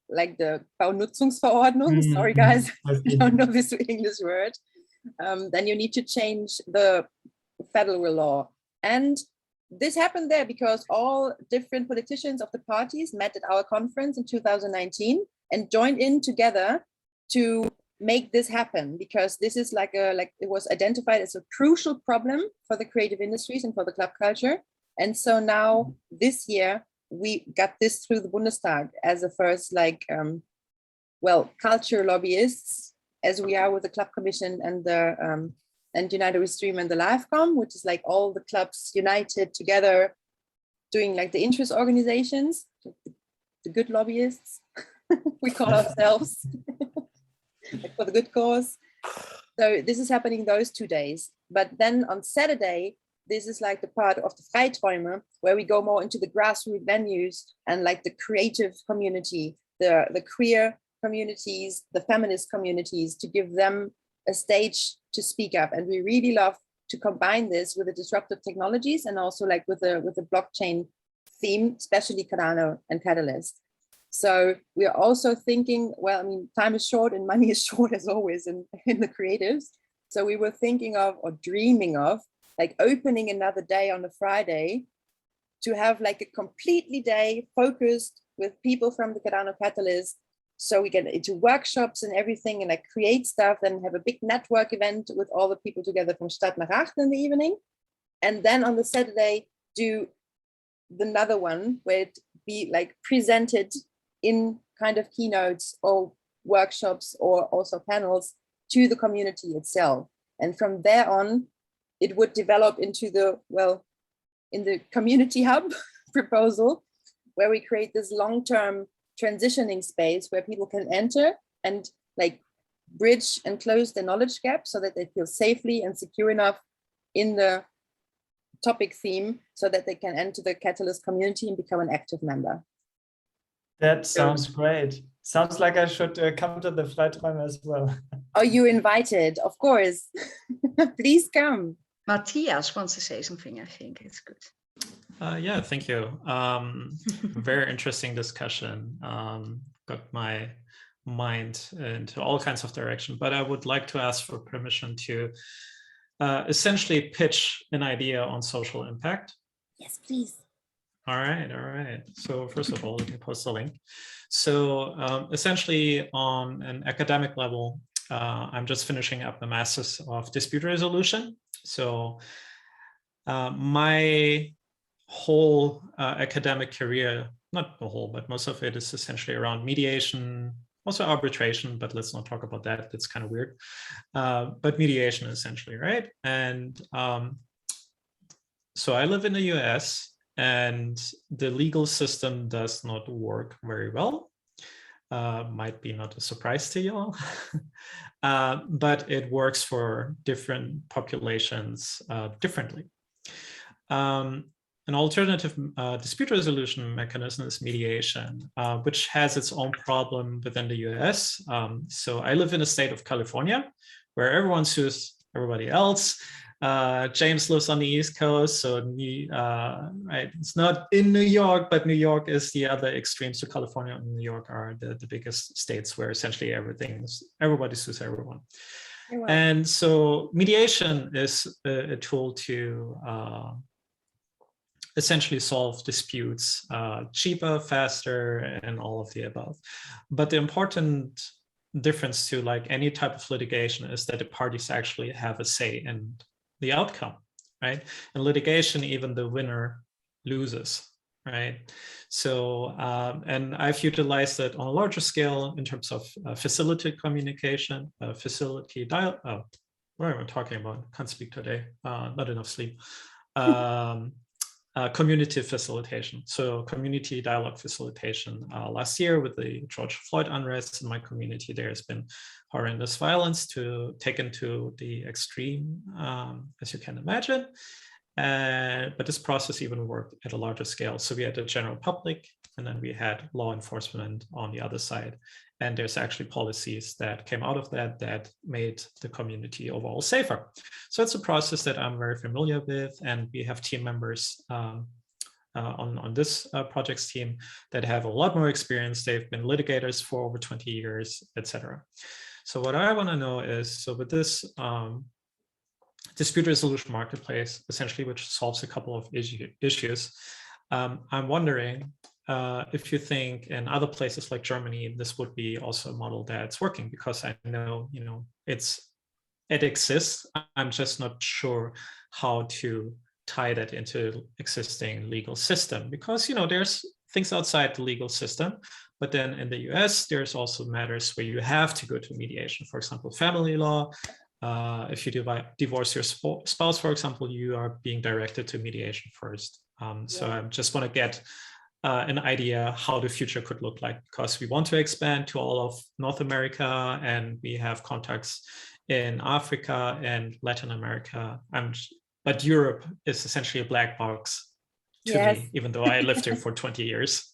like the Baunutzungsverordnung, sorry guys, I don't know this English word, then you need to change the federal law. And this happened there because all different politicians of the parties met at our conference in 2019 and joined in together to make this happen, because this is like it was identified as a crucial problem for the creative industries and for the club culture. And so now this year we got this through the Bundestag as a first culture lobbyists, as we are with the Club Commission and the and United We Stream and the LiveCom, which is like all the clubs united together doing like the interest organizations, the good lobbyists, we call ourselves, like for the good cause. So this is happening those 2 days. But then on Saturday, this is like the part of the Freiträume, where we go more into the grassroots venues and like the creative community, the queer communities, the feminist communities, to give them a stage to speak up. And we really love to combine this with the disruptive technologies and also like with the blockchain theme, especially Cardano and Catalyst. So we are also thinking, well, I mean, time is short and money is short as always in the creatives. So we were thinking of, or dreaming of, like opening another day on a Friday to have like a completely day focused with people from the Cardano Catalyst. So we get into workshops and everything and like create stuff and have a big network event with all the people together from Stadt, nach Acht in the evening. And then on the Saturday, do another one where it be like presented in kind of keynotes or workshops or also panels to the community itself. And from there on, it would develop into in the community hub proposal, where we create this long-term transitioning space where people can enter and like bridge and close the knowledge gap so that they feel safely and secure enough in the topic theme so that they can enter the Catalyst community and become an active member. That sounds great. Sounds like I should come to the Freiträume as well. Are you invited? Of course. Please come. Matthias wants to say something, I think. It's good. Yeah, thank you. Very interesting discussion. Got my mind into all kinds of direction, but I would like to ask for permission to essentially pitch an idea on social impact. Yes, please. All right. So first of all, let me post the link. So essentially on an academic level, I'm just finishing up the Masters of Dispute Resolution. So my whole academic career, not the whole, but most of it is essentially around mediation, also arbitration, but let's not talk about that. That's kind of weird. But mediation essentially, right? And so I live in the US, and the legal system does not work very well. Might be not a surprise to you all, but it works for different populations differently. An alternative dispute resolution mechanism is mediation, which has its own problem within the US. So I live in the state of California, where everyone sues everybody else. James lives on the East Coast, so right, it's not in New York, but New York is the other extreme. So California and New York are the biggest states where essentially everybody sues everyone. Wow. And so mediation is a tool to essentially solve disputes cheaper, faster, and all of the above. But the important difference to like any type of litigation is that the parties actually have a say in the outcome, right? In litigation, even the winner loses, right? So, and I've utilized it on a larger scale in terms of facility communication, facility dialogue. Oh, what am I talking about? Can't speak today. Not enough sleep. Community facilitation. So community dialogue facilitation. Last year with the George Floyd unrest in my community, there has been horrendous violence taken to the extreme, as you can imagine. But this process even worked at a larger scale. So we had the general public, and then we had law enforcement on the other side. And there's actually policies that came out of that made the community overall safer. So it's a process that I'm very familiar with, and we have team members on this project's team that have a lot more experience. They've been litigators for over 20 years, etc. So what I want to know is, so with this dispute resolution marketplace, essentially, which solves a couple of issues, I'm wondering if you think in other places like Germany, this would be also a model that's working, because I know, it exists. I'm just not sure how to tie that into existing legal system, because there's things outside the legal system, but then in the US there's also matters where you have to go to mediation. For example, family law. If you divorce your spouse, for example, you are being directed to mediation first. So I just want to get an idea how the future could look like, because we want to expand to all of North America, and we have contacts in Africa and Latin America. But Europe is essentially a black box to me, even though I lived here for 20 years,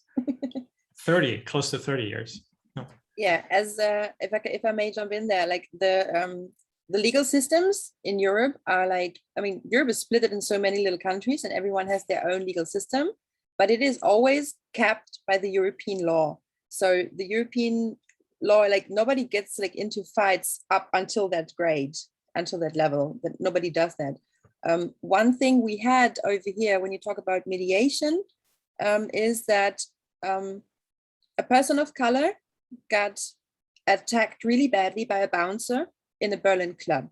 30, close to 30 years. No. Yeah, as if I may jump in there, like the legal systems in Europe are like, Europe is split in so many little countries, and everyone has their own legal system, but it is always capped by the European law. So the European law, like nobody gets like into fights up until that grade, until that level, that nobody does that. One thing we had over here when you talk about mediation is that a person of color got attacked really badly by a bouncer in a Berlin club,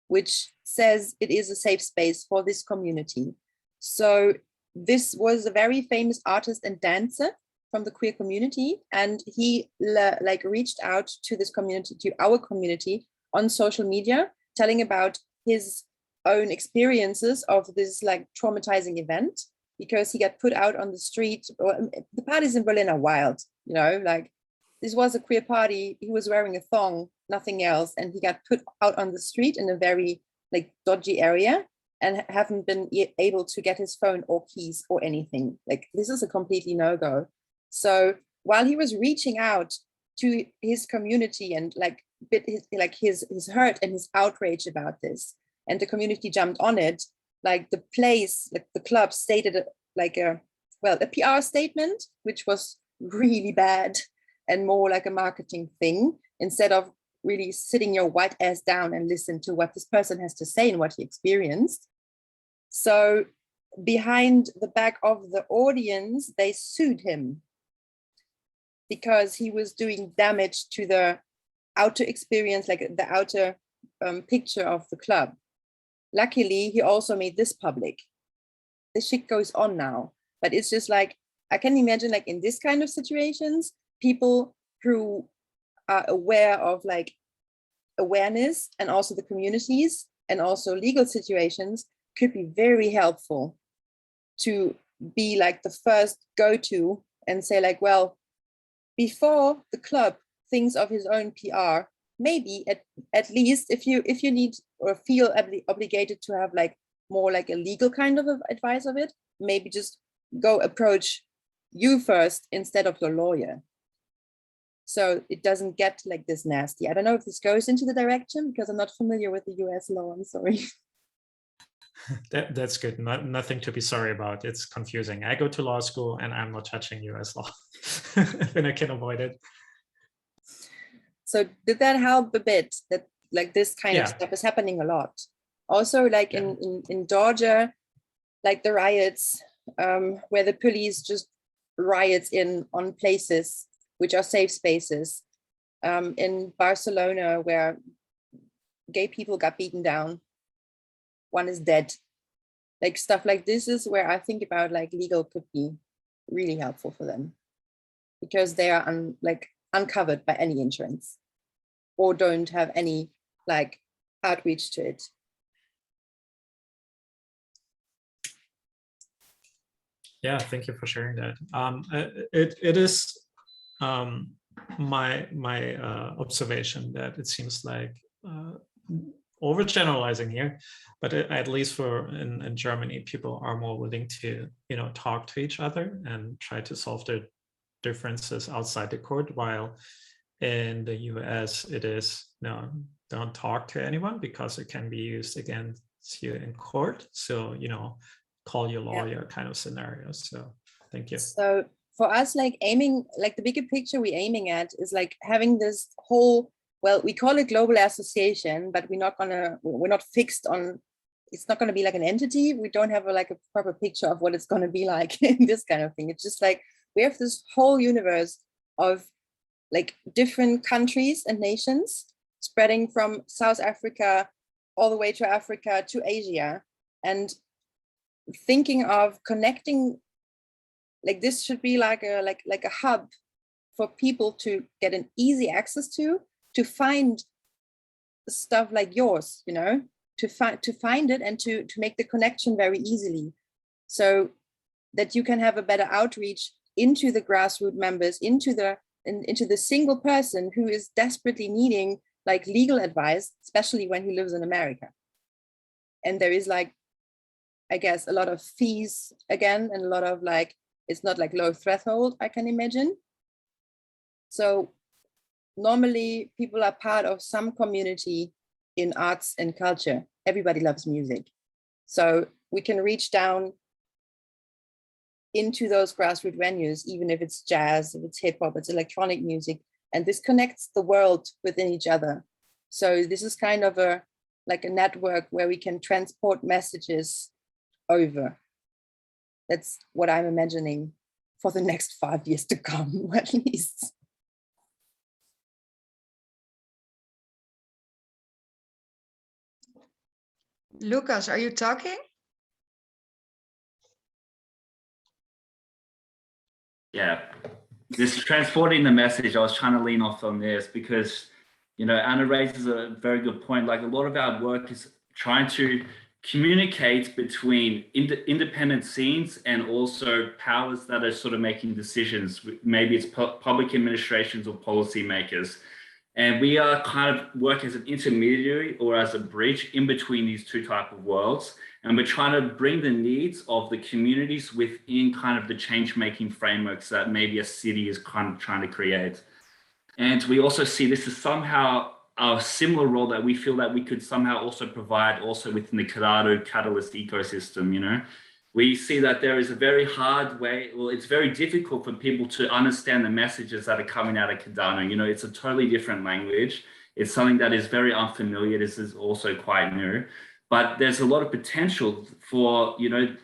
which says it is a safe space for this community. So this was a very famous artist and dancer from the queer community, and he reached out to this community, to our community on social media, telling about his own experiences of this like traumatizing event, because he got put out on the street. The parties in Berlin are wild, like this was a queer party. He was wearing a thong, nothing else, and he got put out on the street in a very like dodgy area, and haven't been able to get his phone or keys or anything. Like this is a completely no-go. So while he was reaching out to his community and his hurt and his outrage about this, and the community jumped on it, like the place, like the club stated a PR statement, which was really bad and more like a marketing thing, instead of really sitting your white ass down and listen to what this person has to say and what he experienced. So behind the back of the audience, they sued him because he was doing damage to the outer experience, like the outer picture of the club. Luckily, he also made this public. This shit goes on now, but it's just like, I can imagine like in this kind of situations, people who are aware of like awareness and also the communities and also legal situations could be very helpful to be like the first go-to and say like, well, before the club thinks of his own PR, maybe at least if you need or feel obligated to have like more like a legal kind of advice of it, maybe just go approach you first instead of your lawyer. So it doesn't get like this nasty. I don't know if this goes into the direction because I'm not familiar with the US law, I'm sorry. That's good. Nothing to be sorry about. It's confusing. I go to law school and I'm not touching US law when I can avoid it. So did that help a bit that like this kind of stuff is happening a lot? Also like in Georgia, like the riots where the police just riots on places which are safe spaces. In Barcelona where gay people got beaten down, one is dead. Like stuff like this is where I think about like legal could be really helpful for them because they are uncovered by any insurance or don't have any like outreach to it. Yeah, thank you for sharing that. It is my observation that it seems like overgeneralizing here, but at least in Germany, people are more willing to talk to each other and try to solve their differences outside the court, while in the US it is no, don't talk to anyone because it can be used against you in court. So call your lawyer kind of scenario. So thank you. So for us, like aiming, like the bigger picture we're aiming at is like having this whole, well, we call it global association, but we're not fixed on, it's not going to be like an entity. We don't have a proper picture of what it's going to be like in this kind of thing. It's just like, we have this whole universe of like different countries and nations spreading from South Africa all the way to Africa to Asia, and thinking of connecting, like this should be like a hub for people to get an easy access to find stuff like yours, you know, to find it and to make the connection very easily, so that you can have a better outreach into the grassroots members, into the single person who is desperately needing like legal advice, especially when he lives in America. And there is like, I guess, a lot of fees again, and a lot of like, it's not like low threshold, I can imagine. So normally people are part of some community in arts and culture. Everybody loves music. So we can reach down into those grassroots venues, even if it's jazz, if it's hip hop, it's electronic music, and this connects the world within each other. So this is kind of a network where we can transport messages over. That's what I'm imagining for the next 5 years to come, at least. Lucas, are you talking? Yeah, this transporting the message, I was trying to lean off on this because, you know, Anna raises a very good point. Like a lot of our work is trying to communicate between independent scenes and also powers that are sort of making decisions. Maybe it's public administrations or policymakers. And we are kind of work as an intermediary or as a bridge in between these two type of worlds. And we're trying to bring the needs of the communities within kind of the change-making frameworks that maybe a city is kind of trying to create. And we also see this as somehow a similar role that we feel that we could somehow also provide also within the Cardano Catalyst ecosystem, you know. We see that there is a very hard way, well, it's very difficult for people to understand the messages that are coming out of Cardano. You know, it's a totally different language. It's something that is very unfamiliar. This is also quite new, but there's a lot of potential for, you know,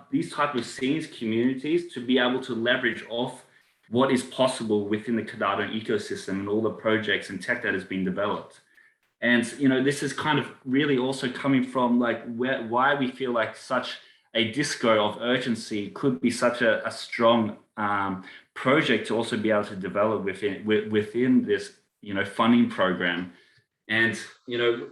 these type of scenes, communities to be able to leverage off what is possible within the Cardano ecosystem and all the projects and tech that has been developed. And, you know, this is kind of really also coming from like why we feel like such a disco of urgency could be such a strong project to also be able to develop within this, you know, funding program. And, you know,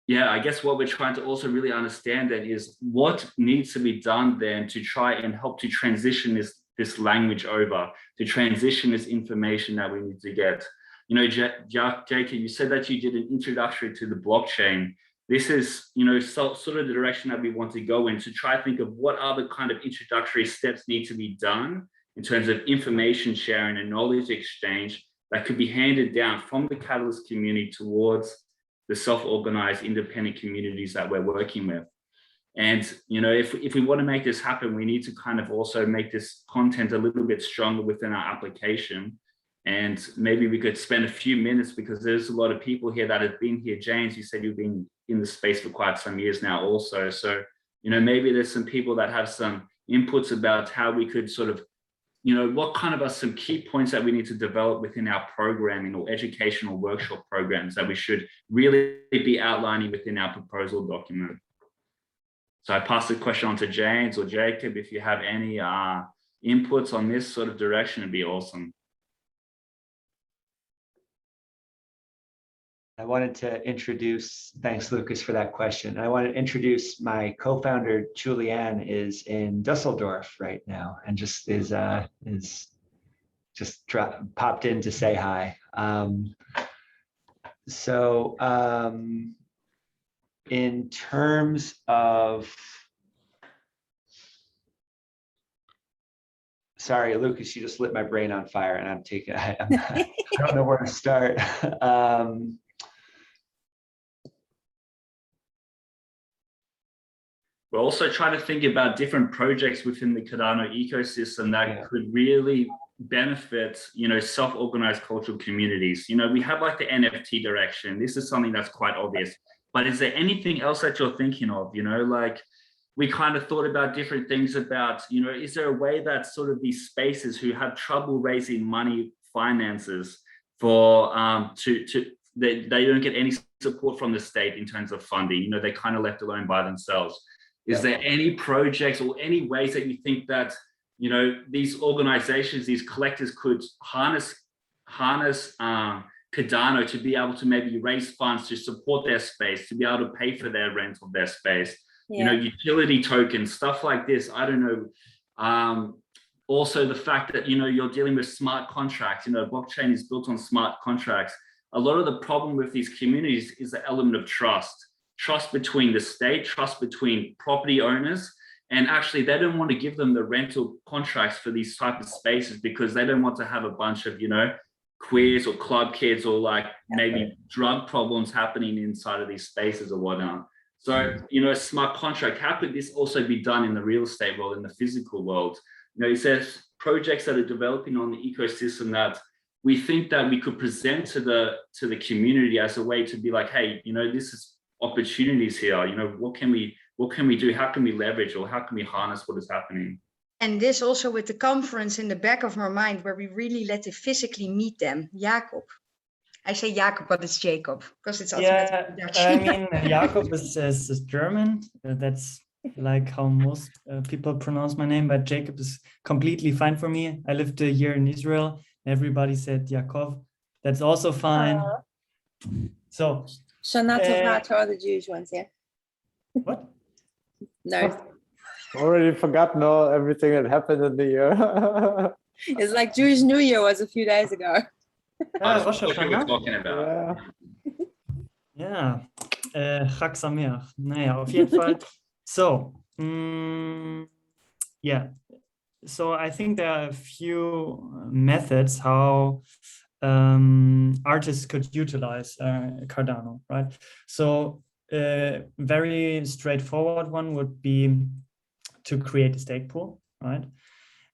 yeah, I guess what we're trying to also really understand then is what needs to be done then to try and help to transition this language over, to transition this information that we need to get. You know, Jacob, you said that you did an introductory to the blockchain. This is, you know, sort of the direction that we want to go in, to try to think of what other kind of introductory steps need to be done in terms of information sharing and knowledge exchange that could be handed down from the Catalyst community towards the self-organized independent communities that we're working with. And, you know, if we want to make this happen, we need to kind of also make this content a little bit stronger within our application. And maybe we could spend a few minutes, because there's a lot of people here that have been here. James, you said you've been in the space for quite some years now also. So, you know, maybe there's some people that have some inputs about how we could sort of, you know, what kind of are some key points that we need to develop within our programming or educational workshop programs that we should really be outlining within our proposal document. So I pass the question on to James or Jacob. If you have any inputs on this sort of direction, it'd be awesome. I wanted to introduce, thanks Lucas for that question. I want to introduce my co-founder, Julianne, is in Dusseldorf right now and just popped in to say hi. In terms of, sorry, Lucas, you just lit my brain on fire and I don't know where to start. We're also trying to think about different projects within the Cardano ecosystem that could really benefit, you know, self-organized cultural communities. You know, we have like the NFT direction. This is something that's quite obvious, but is there anything else that you're thinking of? You know, like we kind of thought about different things about, you know, is there a way that sort of these spaces who have trouble raising money, finances for, they don't get any support from the state in terms of funding, you know, they're kind of left alone by themselves. Is there any projects or any ways that you think that, you know, these organizations, these collectors could harness Cardano to be able to maybe raise funds to support their space, to be able to pay for their rent of their space, you know, utility tokens, stuff like this. I don't know. Also the fact that, you know, you're dealing with smart contracts, you know, blockchain is built on smart contracts. A lot of the problem with these communities is the element of trust between the state, trust between property owners. And actually they don't want to give them the rental contracts for these type of spaces because they don't want to have a bunch of, you know, queers or club kids or like maybe drug problems happening inside of these spaces or whatnot. So, you know, a smart contract, how could this also be done in the real estate world, in the physical world? You know, it says projects that are developing on the ecosystem that we think that we could present to the community as a way to be like, hey, you know, this is opportunities here. You know, what can we do? How can we leverage or how can we harness what is happening? And this also with the conference in the back of our mind where we really let it physically meet them. Jacob. I say Jacob, but it's Jacob because it's automatically Dutch. I mean, Jacob is German. That's like how most people pronounce my name, but Jacob is completely fine for me. I lived a year in Israel. Everybody said Jacob. That's also fine. So Shana Tova to all the Jewish ones, yeah? What? No. Already forgotten everything that happened in the year. It's like Jewish New Year was a few days ago. That's what we were talking about. Ja, Chag Sameach. Naja, auf jeden Fall. So, yeah. So I think there are a few methods how artists could utilize Cardano, right? So a very straightforward one would be to create a stake pool, right?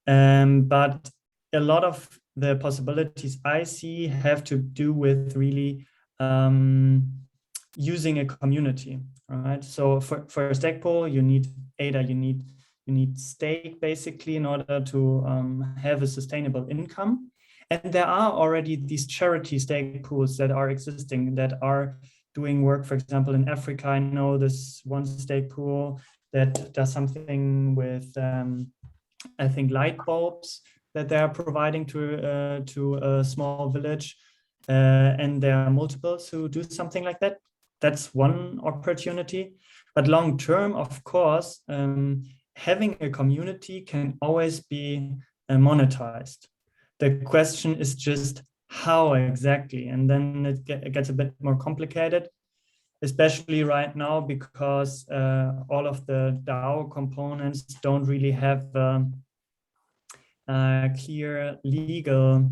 But a lot of the possibilities I see have to do with really using a community, right? So for a stake pool, you need ADA, you need stake basically in order to have a sustainable income. And there are already these charity stake pools that are existing that are doing work. For example, in Africa, I know this one stake pool that does something with, I think, light bulbs that they are providing to a small village. And there are multiples who do something like that. That's one opportunity. But long term, of course, having a community can always be monetized. The question is just how exactly, and then it gets a bit more complicated, especially right now because all of the DAO components don't really have a clear legal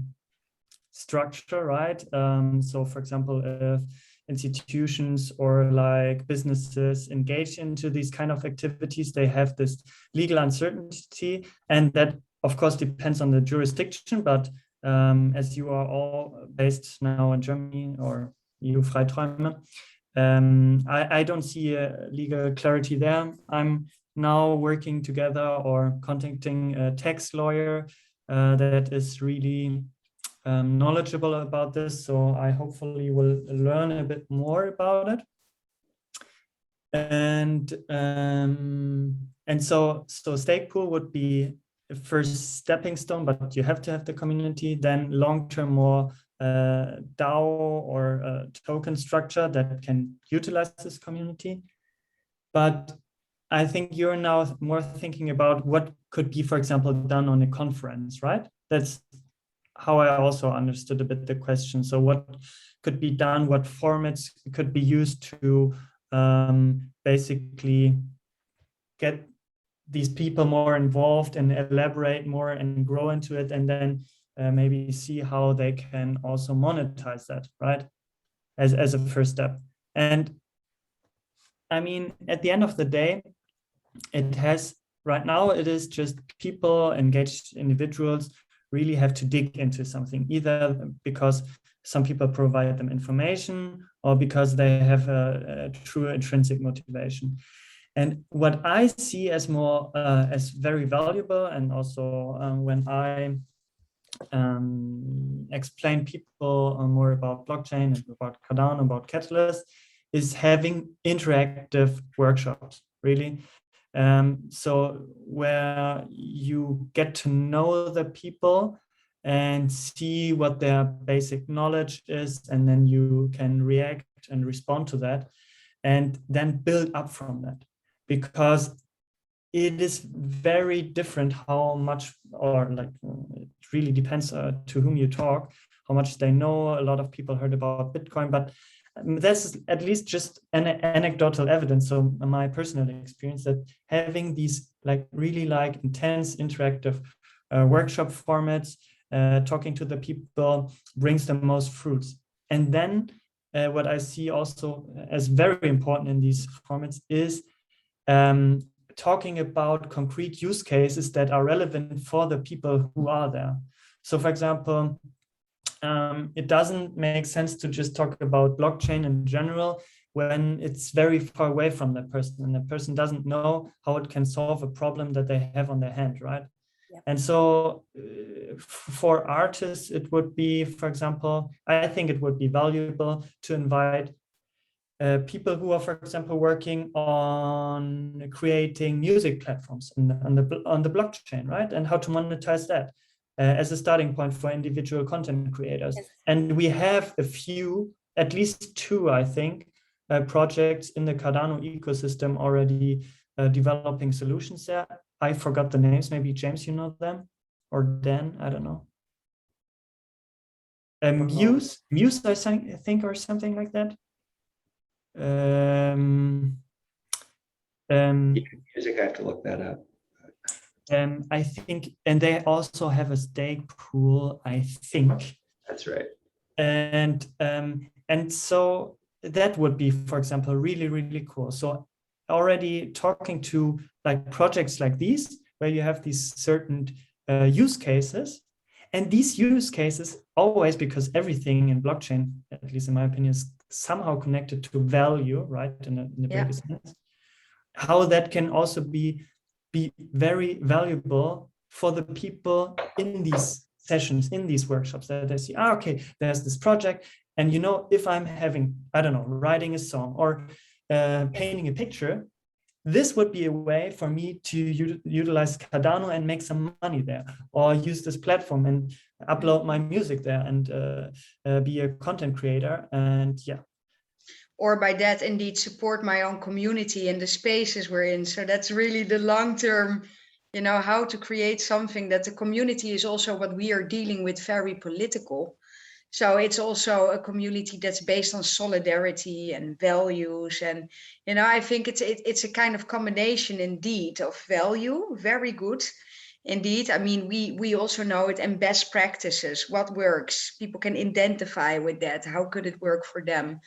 structure, right? So for example, if institutions or like businesses engage into these kind of activities, they have this legal uncertainty, and that of course depends on the jurisdiction, but as you are all based now in Germany or EU Freiträume, I don't see a legal clarity there. I'm now working together or contacting a tax lawyer that is really knowledgeable about this, so I hopefully will learn a bit more about it. And so stake pool would be the first stepping stone, but you have to have the community. Then long-term more DAO or token structure that can utilize this community. But I think you're now more thinking about what could be, for example, done on a conference, right? That's how I also understood a bit the question. So what could be done, what formats could be used to basically get these people more involved and elaborate more and grow into it, and then maybe see how they can also monetize that, right? As a first step. And I mean, at the end of the day, right now it is just people, engaged individuals really have to dig into something, either because some people provide them information or because they have a true intrinsic motivation. And what I see as more as very valuable, and also when I explain people more about blockchain and about Cardano, about Catalyst, is having interactive workshops, really. So where you get to know the people and see what their basic knowledge is, and then you can react and respond to that, and then build up from that. Because it is very different how much, or like, it really depends to whom you talk, how much they know. A lot of people heard about Bitcoin, but that's at least just an anecdotal evidence. So my personal experience that having these like really like intense interactive workshop formats, talking to the people brings the most fruits. And then what I see also as very important in these formats is talking about concrete use cases that are relevant for the people who are there. So for example, it doesn't make sense to just talk about blockchain in general when it's very far away from the person, and the person doesn't know how it can solve a problem that they have on their hand, right? Yeah. And so for artists, it would be, for example, I think it would be valuable to invite people who are, for example, working on creating music platforms on the blockchain, right? And how to monetize that as a starting point for individual content creators. Yes. And we have a few, at least two, I think, projects in the Cardano ecosystem already developing solutions there. I forgot the names. Maybe James, you know them, or Dan, I don't know. Muse, I think, or something like that. Music, I have to look that up. I think, and they also have a stake pool, I think. That's right. And so that would be, for example, really, really cool. So already talking to like projects like these, where you have these certain use cases, and these use cases always, because everything in blockchain, at least in my opinion, is somehow connected to value, right? In the biggest sense, how that can also be very valuable for the people in these sessions, in these workshops, that they see, okay, there's this project, and you know, if I'm having, I don't know, writing a song or painting a picture, this would be a way for me to utilize Cardano and make some money there, or use this platform and upload my music there and be a content creator. And yeah. Or by that, indeed, support my own community and the spaces we're in. So that's really the long-term, you know, how to create something that the community is also what we are dealing with, very political. So it's also a community that's based on solidarity and values. And, you know, I think it's a kind of combination indeed of value, very good. Indeed, I mean, we also know it, and best practices, what works. People can identify with that. How could it work for them?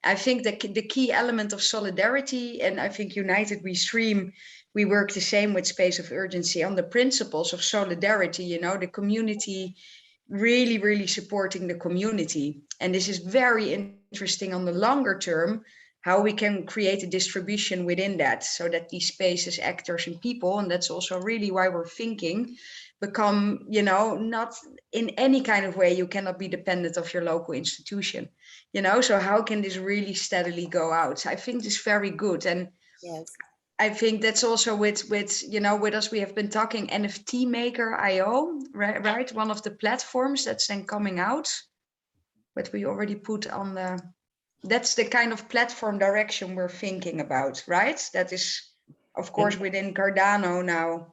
I think that the key element of solidarity, and I think United We Stream, we work the same with Space of Urgency on the principles of solidarity, you know, the community really, really supporting the community. And this is very interesting on the longer term, how we can create a distribution within that, so that these spaces, actors and people, and that's also really why we're thinking, become, you know, not in any kind of way, you cannot be dependent of your local institution, you know, so how can this really steadily go out? I think this is very good. And yes, I think that's also with you know, with us, we have been talking NFT Maker IO, right? One of the platforms that's then coming out, but we already put on the, that's the kind of platform direction we're thinking about, right? That is, of course, within Cardano now.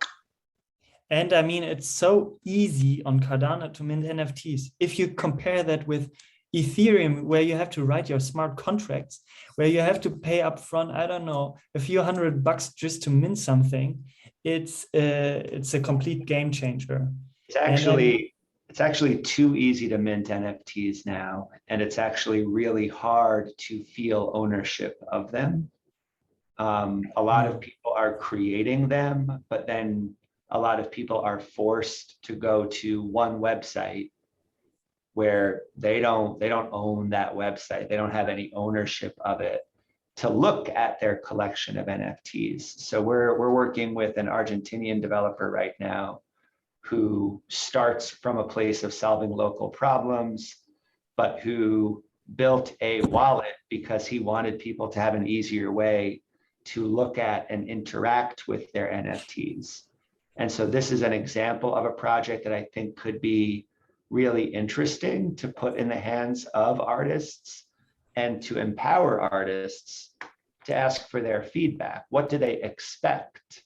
And I mean, it's so easy on Cardano to mint NFTs. If you compare that with Ethereum, where you have to write your smart contracts, where you have to pay upfront, I don't know, a few $100 just to mint something, it's a complete game changer. It's actually too easy to mint NFTs now, and it's actually really hard to feel ownership of them. A lot of people are creating them, but then a lot of people are forced to go to one website where they don't own that website. They don't have any ownership of it. to look at their collection of NFTs. So we're working with an Argentinian developer right now who starts from a place of solving local problems, but who built a wallet because he wanted people to have an easier way to look at and interact with their NFTs. And so this is an example of a project that I think could be really interesting to put in the hands of artists and to empower artists to ask for their feedback. What do they expect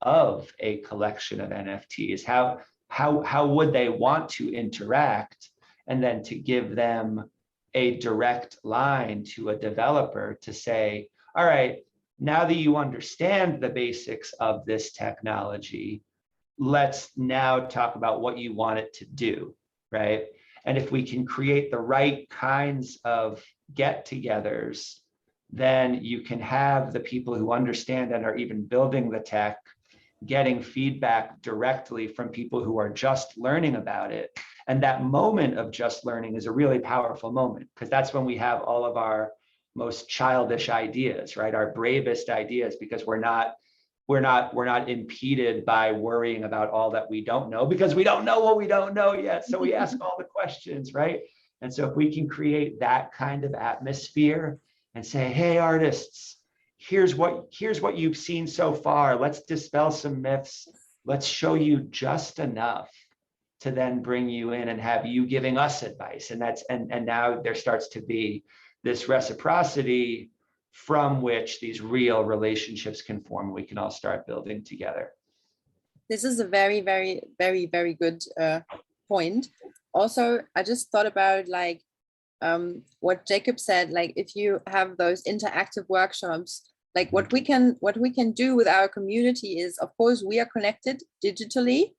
of a collection of NFTs? How would they want to interact? And then to give them a direct line to a developer to say, all right, now that you understand the basics of this technology, let's now talk about what you want it to do, right? And if we can create the right kinds of get-togethers, then you can have the people who understand and are even building the tech getting feedback directly from people who are just learning about it. And that moment of just learning is a really powerful moment, because that's when we have all of our most childish ideas, right? Our bravest ideas, because we're not impeded by worrying about all that we don't know, because we don't know what we don't know yet. So we ask all the questions, right? And so if we can create that kind of atmosphere and say, hey, artists, here's what you've seen so far. Let's dispel some myths. Let's show you just enough to then bring you in and have you giving us advice. And now there starts to be this reciprocity from which these real relationships can form. We can all start building together. This is a very, very, very, very good point. Also, I just thought about like what Jacob said, like if you have those interactive workshops, like what we can do with our community is, of course, we are connected digitally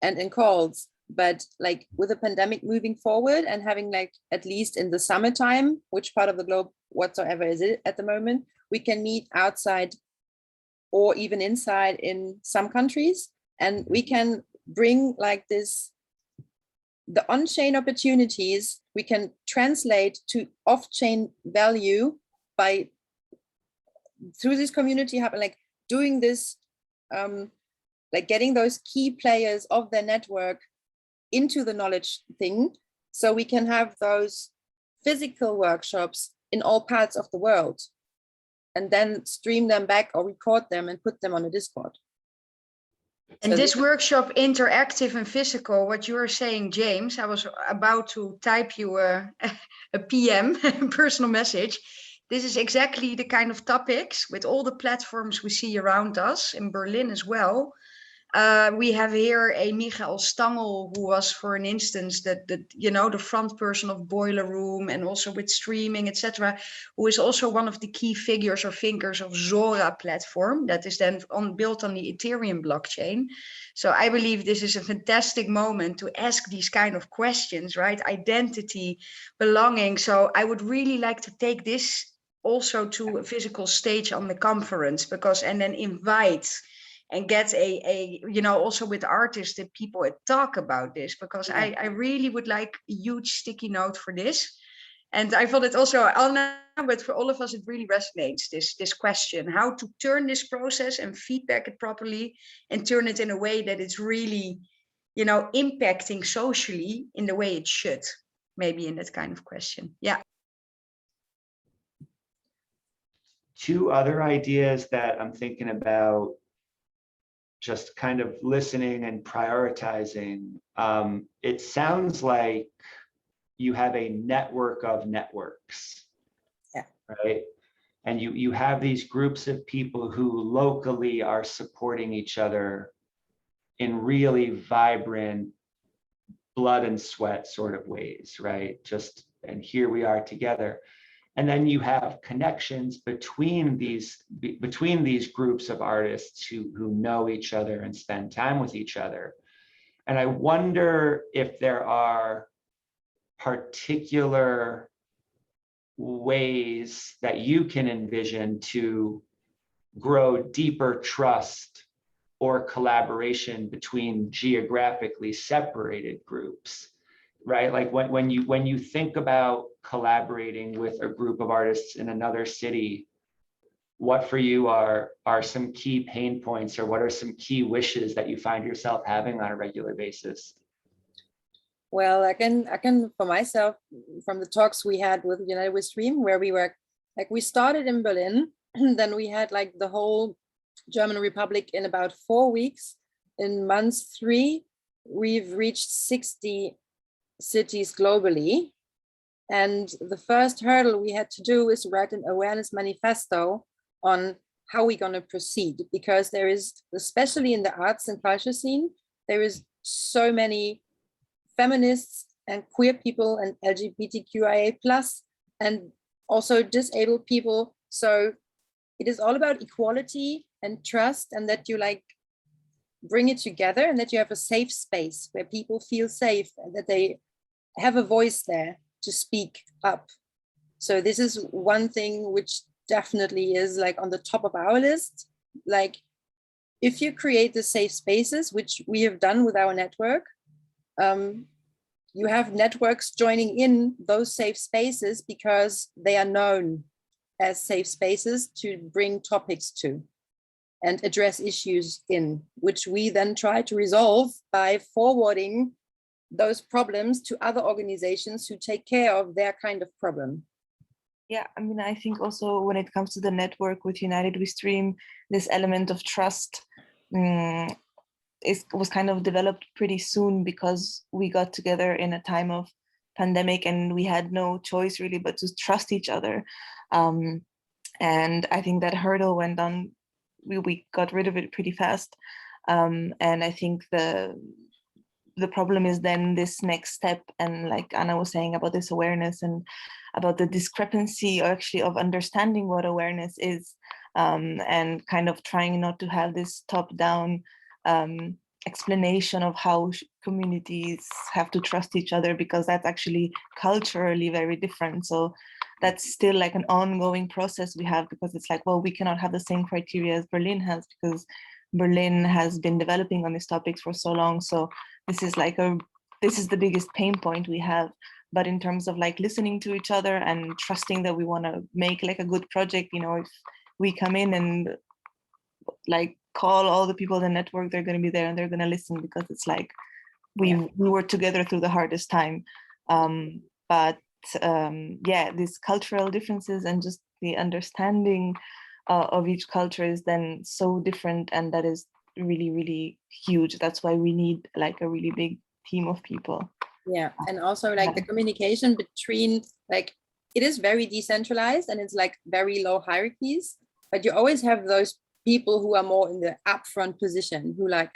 and in calls, but like with the pandemic moving forward and having like, at least in the summertime, which part of the globe whatsoever is it at the moment, we can meet outside or even inside in some countries, and we can bring like this, the on-chain opportunities we can translate to off-chain value by through this community hub, like doing this, like getting those key players of their network into the knowledge thing, so we can have those physical workshops in all parts of the world and then stream them back or record them and put them on a Discord. And So this workshop, interactive and physical, what you are saying, James, I was about to type you a PM, personal message. This is exactly the kind of topics with all the platforms we see around us in Berlin as well. We have here a Michael Stangl, who was, for an instance, the front person of Boiler Room and also with streaming, etc., who is also one of the key figures or thinkers of Zora platform that is then built on the Ethereum blockchain. So I believe this is a fantastic moment to ask these kind of questions, right? Identity, belonging. So I would really like to take this also to a physical stage on the conference, and then invite and get also with artists that people talk about this, because I really would like a huge sticky note for this. And I thought it also, Anna, but for all of us, it really resonates, this question, how to turn this process and feedback it properly and turn it in a way that it's really, impacting socially in the way it should, maybe in that kind of question. Yeah. Two other ideas that I'm thinking about, just kind of listening and prioritizing. It sounds like you have a network of networks, right? And you have these groups of people who locally are supporting each other in really vibrant blood and sweat sort of ways, right? And here we are together. And then you have connections between these groups of artists who know each other and spend time with each other. And I wonder if there are particular ways that you can envision to grow deeper trust or collaboration between geographically separated groups, right? Like when you think about collaborating with a group of artists in another city, what for you are some key pain points, or what are some key wishes that you find yourself having on a regular basis? Well, I can for myself, from the talks we had with United We Stream, where we were like, we started in Berlin, then we had like the whole German Republic in about 4 weeks. In month 3, we've reached 60 cities globally. And the first hurdle we had to do is write an awareness manifesto on how we're going to proceed, because there is, especially in the arts and culture scene, there is so many feminists and queer people and LGBTQIA+, and also disabled people. So it is all about equality and trust, and that you like bring it together, and that you have a safe space where people feel safe and that they have a voice there to speak up. So this is one thing which definitely is like on the top of our list. Like, if you create the safe spaces, which we have done with our network, you have networks joining in those safe spaces because they are known as safe spaces to bring topics to and address issues in, which we then try to resolve by forwarding those problems to other organizations who take care of their kind of problem. Yeah, I mean, I think also when it comes to the network with United We Stream, this element of trust was kind of developed pretty soon, because we got together in a time of pandemic and we had no choice really but to trust each other. And I think that hurdle went on, we got rid of it pretty fast. And I think the problem is then this next step, and like Anna was saying about this awareness and about the discrepancy actually of understanding what awareness is, and kind of trying not to have this top-down explanation of how communities have to trust each other, because that's actually culturally very different. So that's still like an ongoing process we have, because it's like, well, we cannot have the same criteria as Berlin has, because Berlin has been developing on these topics for so long. So this is like this is the biggest pain point we have. But in terms of like listening to each other and trusting that we want to make like a good project, you know, if we come in and like call all the people in the network, they're going to be there and they're going to listen, because it's like we were together through the hardest time. But yeah, these cultural differences and just the understanding of each culture is then so different, and that is really, really huge. That's why we need like a really big team of people. Yeah, and also like the communication between, like, it is very decentralized and it's like very low hierarchies, but you always have those people who are more in the upfront position, who like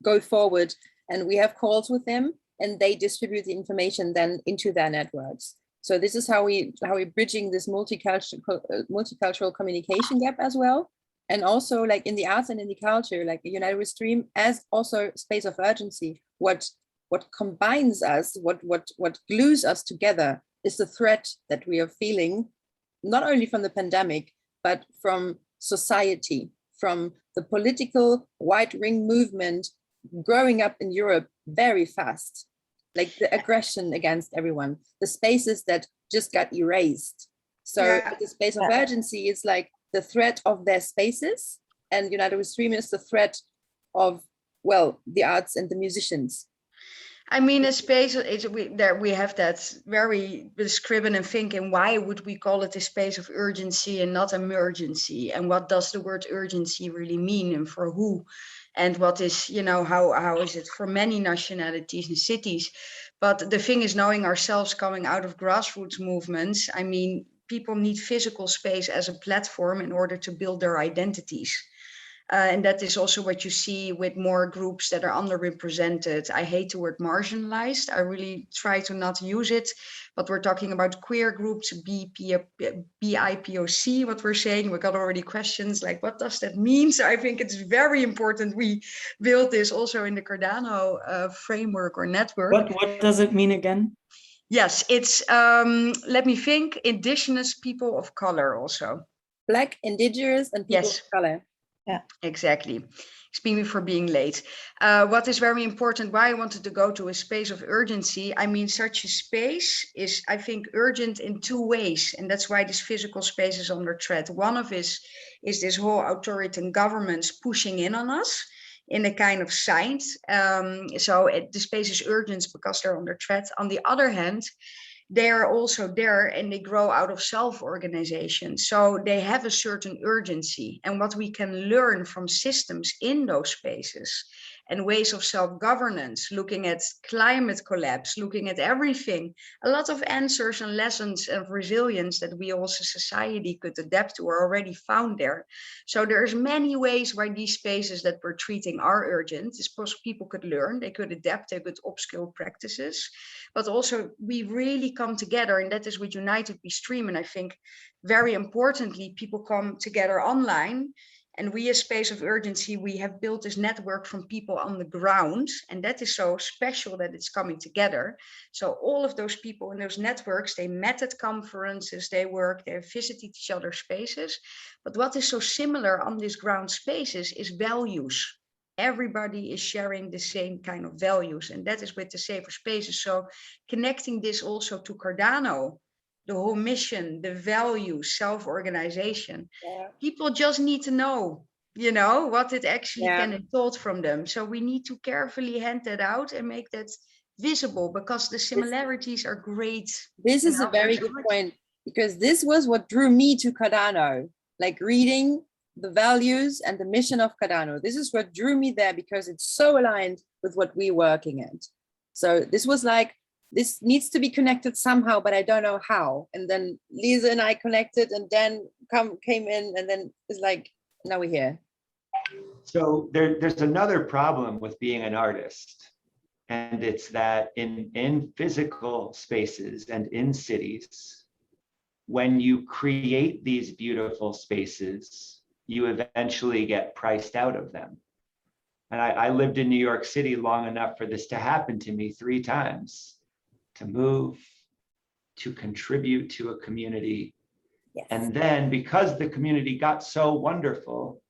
go forward, and we have calls with them and they distribute the information then into their networks. So this is how we're bridging this multicultural communication gap as well. And also like in the arts and in the culture, like United We Stream as also space of urgency. What combines us, what glues us together is the threat that we are feeling, not only from the pandemic, but from society, from the political white ring movement growing up in Europe very fast. Like the aggression against everyone, the spaces that just got erased. So the space of urgency is like the threat of their spaces, and United We Stream is the threat of, well, the arts and the musicians. I mean, a space we have that very scribbling and thinking, why would we call it a space of urgency and not emergency? And what does the word urgency really mean, and for who? And what is, you know, how is it for many nationalities and cities? But the thing is, knowing ourselves coming out of grassroots movements, I mean, people need physical space as a platform in order to build their identities. And that is also what you see with more groups that are underrepresented. I hate the word marginalized. I really try to not use it, but we're talking about queer groups, BIPOC, what we're saying. We got already questions like, what does that mean? So I think it's very important we build this also in the Cardano framework or network. What does it mean again? Yes, it's, let me think, indigenous people of color also. Black, indigenous, and people of color. Yeah, exactly. Excuse me for being late. What is very important, why I wanted to go to a space of urgency. I mean, such a space is, I think, urgent in two ways. And that's why this physical space is under threat. One of is this whole authority and governments pushing in on us in a kind of sign. The space is urgent because they're under threat. On the other hand, they are also there and they grow out of self-organization. So they have a certain urgency. And what we can learn from systems in those spaces and ways of self-governance, looking at climate collapse, looking at everything, a lot of answers and lessons of resilience that we as a society could adapt to are already found there. So there's many ways why these spaces that we're treating are urgent. It's possible people could learn, they could adapt, they could upskill practices, but also we really come together, and that is with United We Stream. And I think very importantly, people come together online. And we, as Space of Urgency, we have built this network from people on the ground. And that is so special that it's coming together. So all of those people in those networks, they met at conferences, they work, they visited each other's spaces. But what is so similar on these ground spaces is values. Everybody is sharing the same kind of values. And that is with the safer spaces. So connecting this also to Cardano, the whole mission, the values, self-organization. Yeah. People just need to know, what it actually can be taught from them. So we need to carefully hand that out and make that visible, because the similarities are great. This is a very good point, because this was what drew me to Cardano, like reading the values and the mission of Cardano. This is what drew me there, because it's so aligned with what we're working at. So this was like, this needs to be connected somehow, but I don't know how. And then Lisa and I connected, and Dan came in, and then it's like, now we're here. So there's another problem with being an artist. And it's that in physical spaces and in cities, when you create these beautiful spaces, you eventually get priced out of them. And I lived in New York City long enough for this to happen to me 3 times. To move, to contribute to a community. Yes. And then because the community got so wonderful,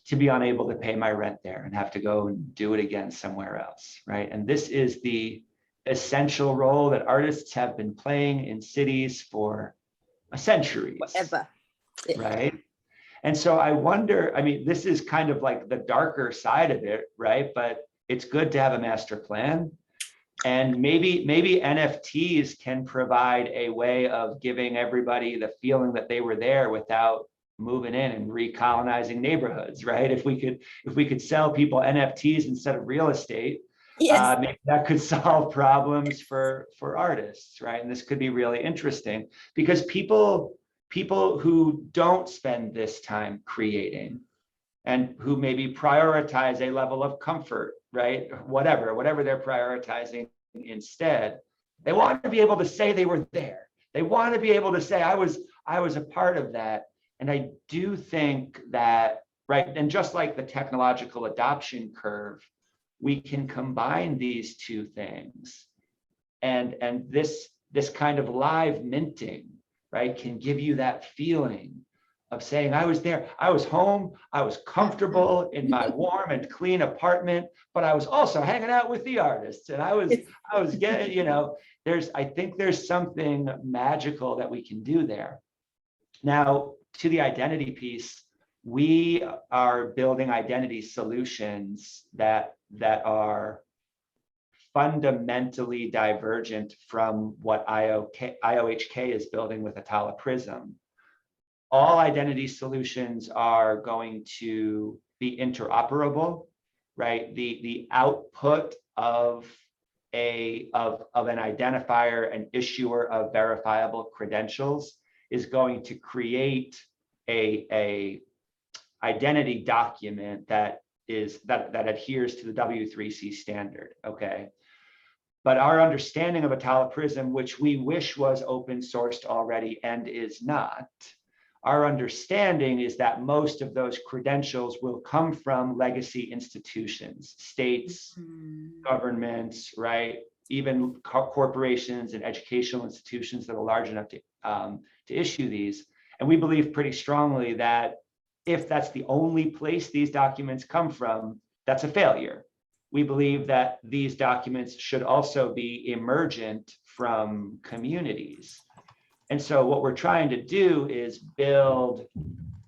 to be unable to pay my rent there and have to go and do it again somewhere else, right? And this is the essential role that artists have been playing in cities for a century. Forever. Right? And so I wonder, I mean, this is kind of like the darker side of it, right? But it's good to have a master plan. And maybe NFTs can provide a way of giving everybody the feeling that they were there without moving in and recolonizing neighborhoods, right? If we could sell people NFTs instead of real estate, yes. Maybe that could solve problems for artists, right? And this could be really interesting, because people who don't spend this time creating and who maybe prioritize a level of comfort, right? Whatever they're prioritizing instead, they want to be able to say they were there. They want to be able to say, I was a part of that. And I do think that, right, and just like the technological adoption curve, we can combine these two things. And this kind of live minting, right, can give you that feeling of saying, I was there, I was home, I was comfortable in my warm and clean apartment, but I was also hanging out with the artists, and I was getting, I think there's something magical that we can do there. Now, to the identity piece, we are building identity solutions that are fundamentally divergent from what IOHK is building with Atala Prism. All identity solutions are going to be interoperable, right? The output of an identifier, an issuer of verifiable credentials, is going to create a identity document that adheres to the W3C standard, okay? But our understanding of Atala Prism, which we wish was open sourced already and is not, our understanding is that most of those credentials will come from legacy institutions, states, governments, right? Even corporations and educational institutions that are large enough to issue these. And we believe pretty strongly that if that's the only place these documents come from, that's a failure. We believe that these documents should also be emergent from communities. And so what we're trying to do is build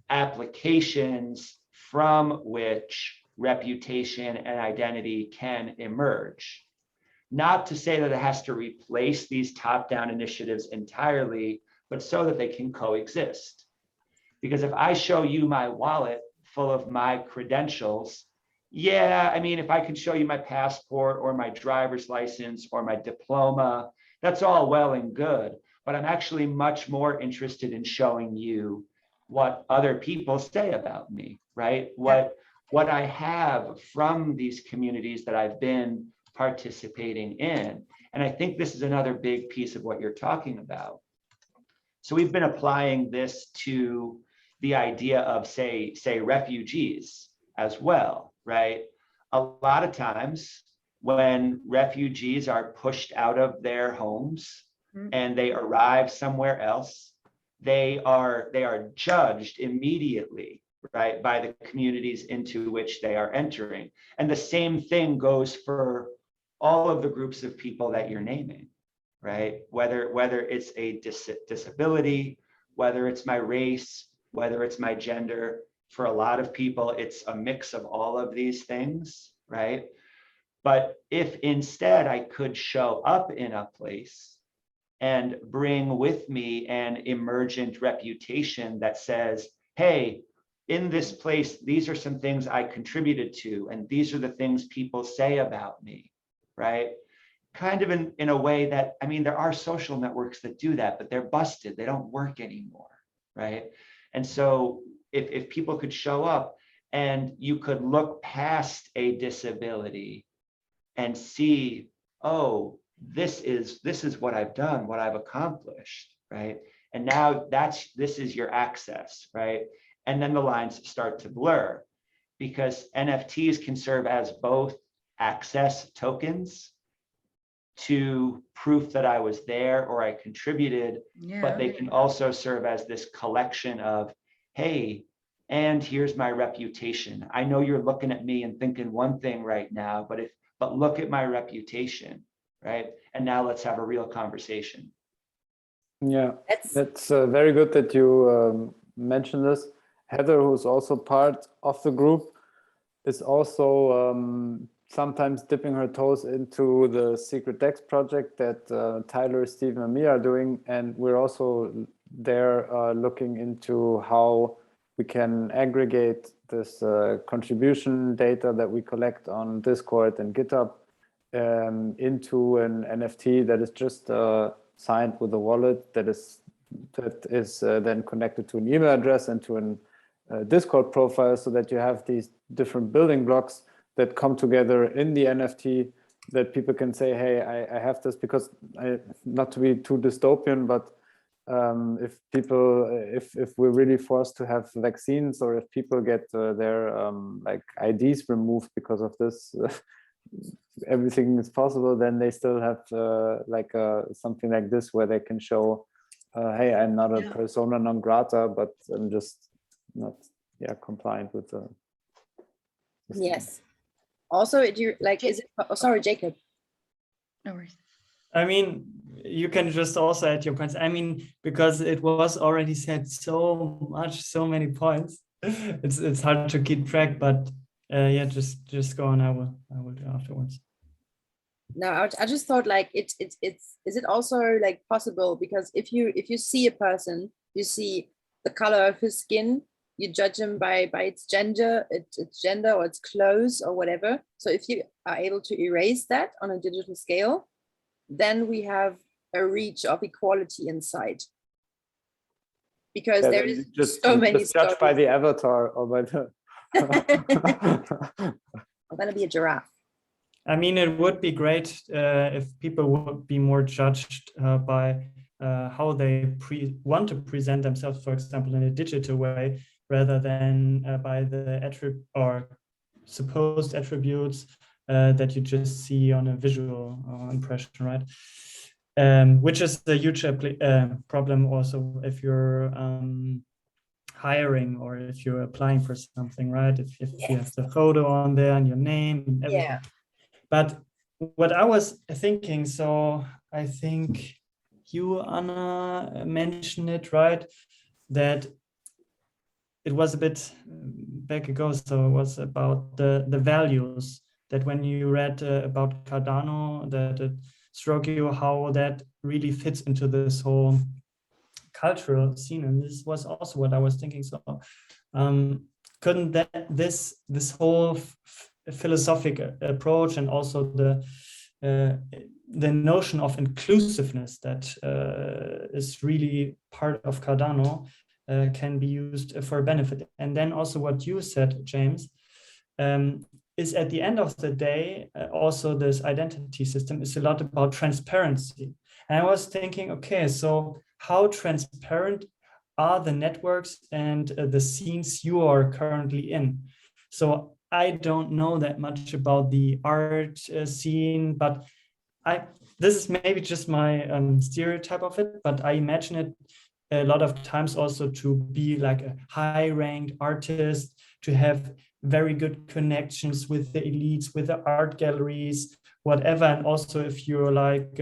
applications from which reputation and identity can emerge. Not to say that it has to replace these top-down initiatives entirely, but so that they can coexist. Because if I show you my wallet full of my credentials, yeah, I mean, if I can show you my passport or my driver's license or my diploma, that's all well and good. But I'm actually much more interested in showing you what other people say about me, right? What I have from these communities that I've been participating in. And I think this is another big piece of what you're talking about. So we've been applying this to the idea of, say refugees as well, right? A lot of times when refugees are pushed out of their homes and they arrive somewhere else, they are judged immediately, right, by the communities into which they are entering. And the same thing goes for all of the groups of people that you're naming, right? Whether it's a disability, whether it's my race, whether it's my gender. For a lot of people, it's a mix of all of these things, right? But if instead I could show up in a place and bring with me an emergent reputation that says, hey, in this place, these are some things I contributed to, and these are the things people say about me, right? Kind of in a way that, I mean, there are social networks that do that, but they're busted. They don't work anymore, right? And so if people could show up and you could look past a disability and see, oh, this is what I've done, what I've accomplished, right? And now this is your access, right? And then the lines start to blur, because NFTs can serve as both access tokens to proof that I was there or I contributed, but they can also serve as this collection of, hey, and here's my reputation. I know you're looking at me and thinking one thing right now, but look at my reputation, right? And now let's have a real conversation. Yeah, that's very good that you mentioned this. Heather, who's also part of the group, is also sometimes dipping her toes into the Secret Dex project that Tyler, Stephen, and me are doing. And we're also there looking into how we can aggregate this contribution data that we collect on Discord and GitHub into an NFT that is just signed with a wallet that is then connected to an email address and to a Discord profile, so that you have these different building blocks that come together in the NFT that people can say, hey, I have this, because not to be too dystopian, but if we're really forced to have vaccines, or if people get their like IDs removed because of this, everything is possible, then they still have like something like this where they can show, hey, I'm not a persona non grata, but I'm just not compliant with the Yes. Also, do you like, is it, oh, sorry, Jacob. No worries. I mean, you can just also add your points. I mean, because it was already said so many points, it's hard to keep track, but yeah, just go on. I will do afterwards. No, I just thought like is it also like possible, because if you see a person, you see the color of his skin, you judge him by its gender or its clothes or whatever. So if you are able to erase that on a digital scale, then we have a reach of equality inside. Because there is just so many just judged by the avatar or by the I'm gonna be a giraffe. I mean, it would be great if people would be more judged by how they want to present themselves, for example, in a digital way, rather than by the supposed attributes that you just see on a visual impression, right? Which is a huge problem also if you're hiring or if you're applying for something, right? If you have the photo on there and your name and everything. Yeah. But what I was thinking, so I think you, Anna, mentioned it, right? That it was a bit back ago, so it was about the values that when you read about Cardano, that it struck you how that really fits into this whole cultural scene. And this was also what I was thinking. So couldn't that this whole philosophic approach and also the notion of inclusiveness that is really part of Cardano can be used for benefit. And then also what you said, James, is at the end of the day, also this identity system is a lot about transparency. And I was thinking, okay, so how transparent are the networks and the scenes you are currently in? So I don't know that much about the art scene, but this is maybe just my stereotype of it, but I imagine it a lot of times also to be like a high-ranked artist, to have very good connections with the elites, with the art galleries, whatever. And also if you're like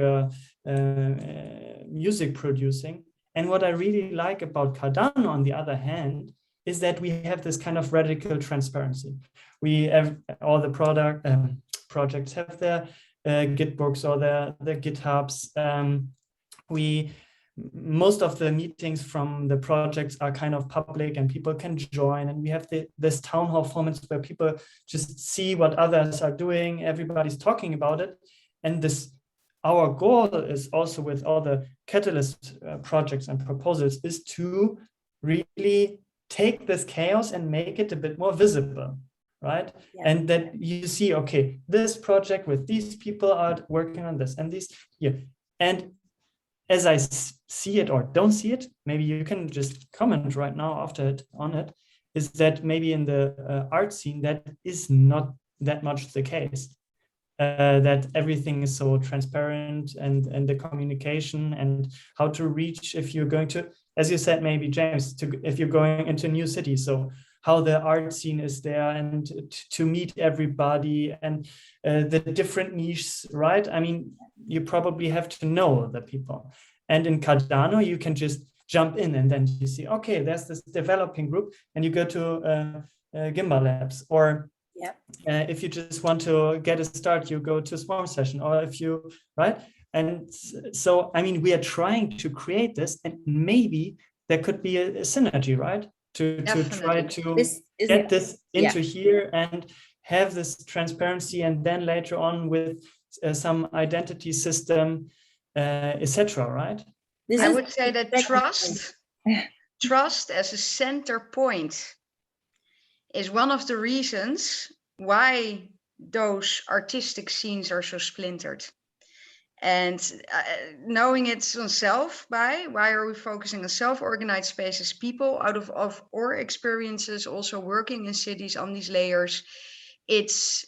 music producing. And what I really like about Cardano, on the other hand, is that we have this kind of radical transparency. We have all the projects have their Gitbooks or their GitHubs. Most of the meetings from the projects are kind of public and people can join, and we have this town hall formats where people just see what others are doing, everybody's talking about it. And our goal is also with all the Catalyst projects and proposals is to really take this chaos and make it a bit more visible, right? Yeah. And that you see, okay, this project with these people are working on this and this here. And as I see it or don't see it, maybe you can just comment right now on it, is that maybe in the art scene, that is not that much the case. That everything is so transparent and the communication and how to reach if you're going to, as you said, maybe James, if you're going into a new city. So how the art scene is there and to meet everybody and the different niches, right? I mean, you probably have to know the people. And in Cardano, you can just jump in and then you see, okay, there's this developing group and you go to Gimbal Labs, or if you just want to get a start, you go to Swarm Session, or if you, right? And so, I mean, we are trying to create this, and maybe there could be a synergy, right? To try to get this into here and have this transparency, and then later on with some identity system, etc. Right? I would say that trust as a center point is one of the reasons why those artistic scenes are so splintered. And knowing it oneself, why are we focusing on self-organized spaces? People out of our experiences, also working in cities on these layers, it's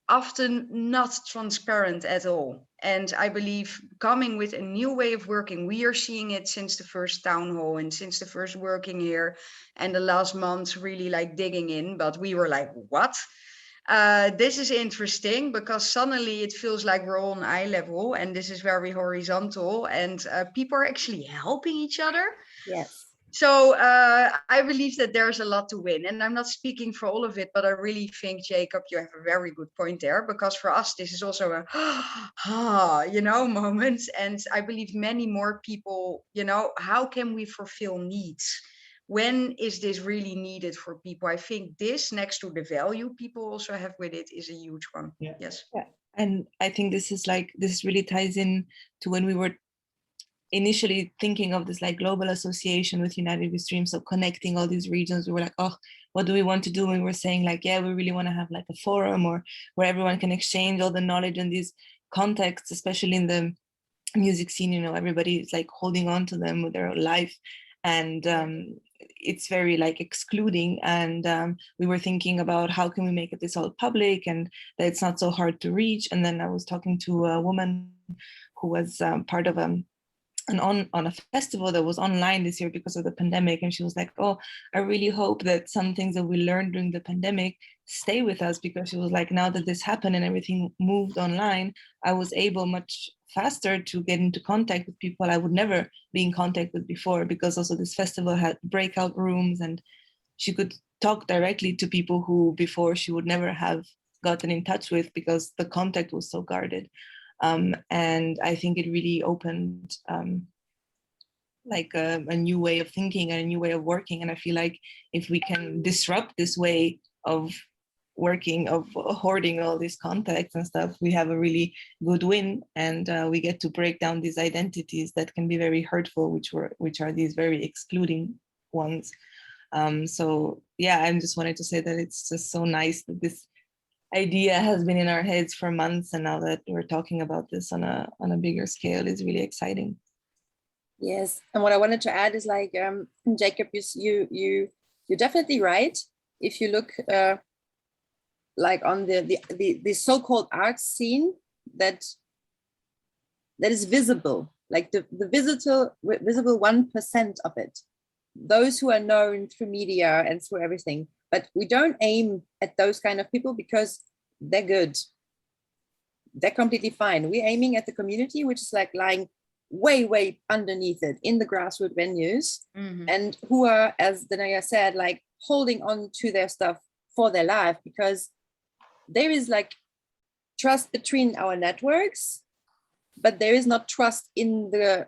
often not transparent at all. And I believe coming with a new way of working, we are seeing it since the first town hall and since the first working here, and the last months really like digging in, but we were like, what? This is interesting because suddenly it feels like we're all on eye level, and this is very horizontal, and people are actually helping each other. Yes. So I believe that there's a lot to win, and I'm not speaking for all of it, but I really think, Jacob, you have a very good point there, because for us, this is also a, moment. And I believe many more people, how can we fulfill needs? When is this really needed for people? I think this, next to the value people also have with it, is a huge one. Yeah. Yes. Yeah. And I think this really ties in to when we were initially thinking of this like global association with United We Stream, so connecting all these regions. We were like, oh, what do we want to do? And we were saying like, yeah, we really want to have like a forum or where everyone can exchange all the knowledge in these contexts, especially in the music scene. Everybody is like holding on to them with their life, and it's very like excluding. And we were thinking about how can we make this all public and that it's not so hard to reach. And then I was talking to a woman who was part of on a festival that was online this year because of the pandemic, and she was like, oh, I really hope that some things that we learned during the pandemic stay with us, because she was like, now that this happened and everything moved online, I was able much faster to get into contact with people I would never be in contact with before, because also this festival had breakout rooms and she could talk directly to people who before she would never have gotten in touch with because the contact was so guarded. And I think it really opened like a new way of thinking and a new way of working. And I feel like if we can disrupt this way of working, of hoarding all these contacts and stuff, we have a really good win, and we get to break down these identities that can be very hurtful, which are these very excluding ones. So yeah, I just wanted to say that it's just so nice that this idea has been in our heads for months, and now that we're talking about this on a bigger scale is really exciting. Yes, and what I wanted to add is like, Jacob, you're definitely right. If you look like on the so-called art scene that is visible, like the visible 1% of it, those who are known through media and through everything. But we don't aim at those kind of people because they're good. They're completely fine. We're aiming at the community, which is like lying way underneath it in the grassroots venues, and who are, as Danaya said, like holding on to their stuff for their life, because there is like trust between our networks, but there is not trust in the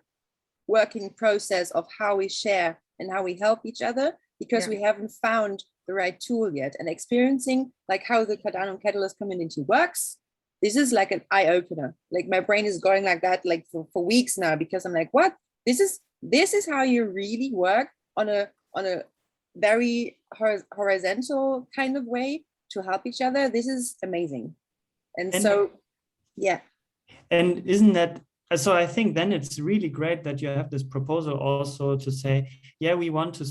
working process of how we share and how we help each other, because we haven't found the right tool yet. And experiencing like how the Cardano Catalyst community works, this is like an eye-opener. Like my brain is going like that like for weeks now, because I'm like, what? This is how you really work on a very horizontal kind of way to help each other. This is amazing. And so yeah. And isn't that so? I think then it's really great that you have this proposal also to say, yeah, we want to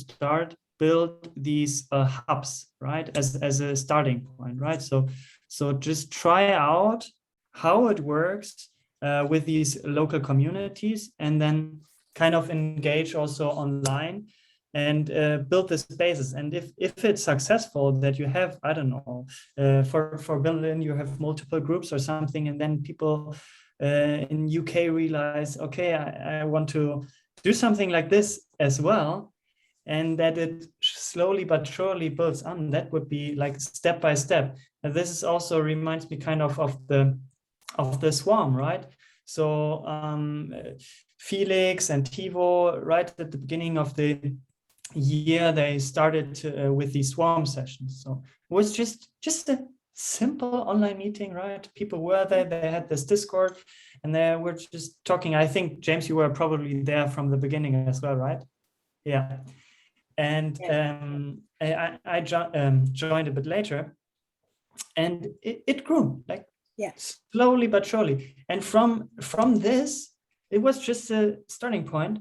build these hubs, right, as a starting point, right? So just try out how it works with these local communities, and then kind of engage also online and build the spaces. And if it's successful, that you have, I don't know, for Berlin, you have multiple groups or something, and then people in UK realize, okay, I want to do something like this as well, and that it slowly but surely builds on. That would be like step by step. And this is also reminds me kind of the swarm, right? So Felix and Tivo, right at the beginning of the year, they started with these swarm sessions. So it was just a simple online meeting, right? People were there, they had this Discord, and they were just talking. I think, James, you were probably there from the beginning as well, right? Yeah. And I joined a bit later, and it grew like slowly but surely. And from this, it was just a starting point.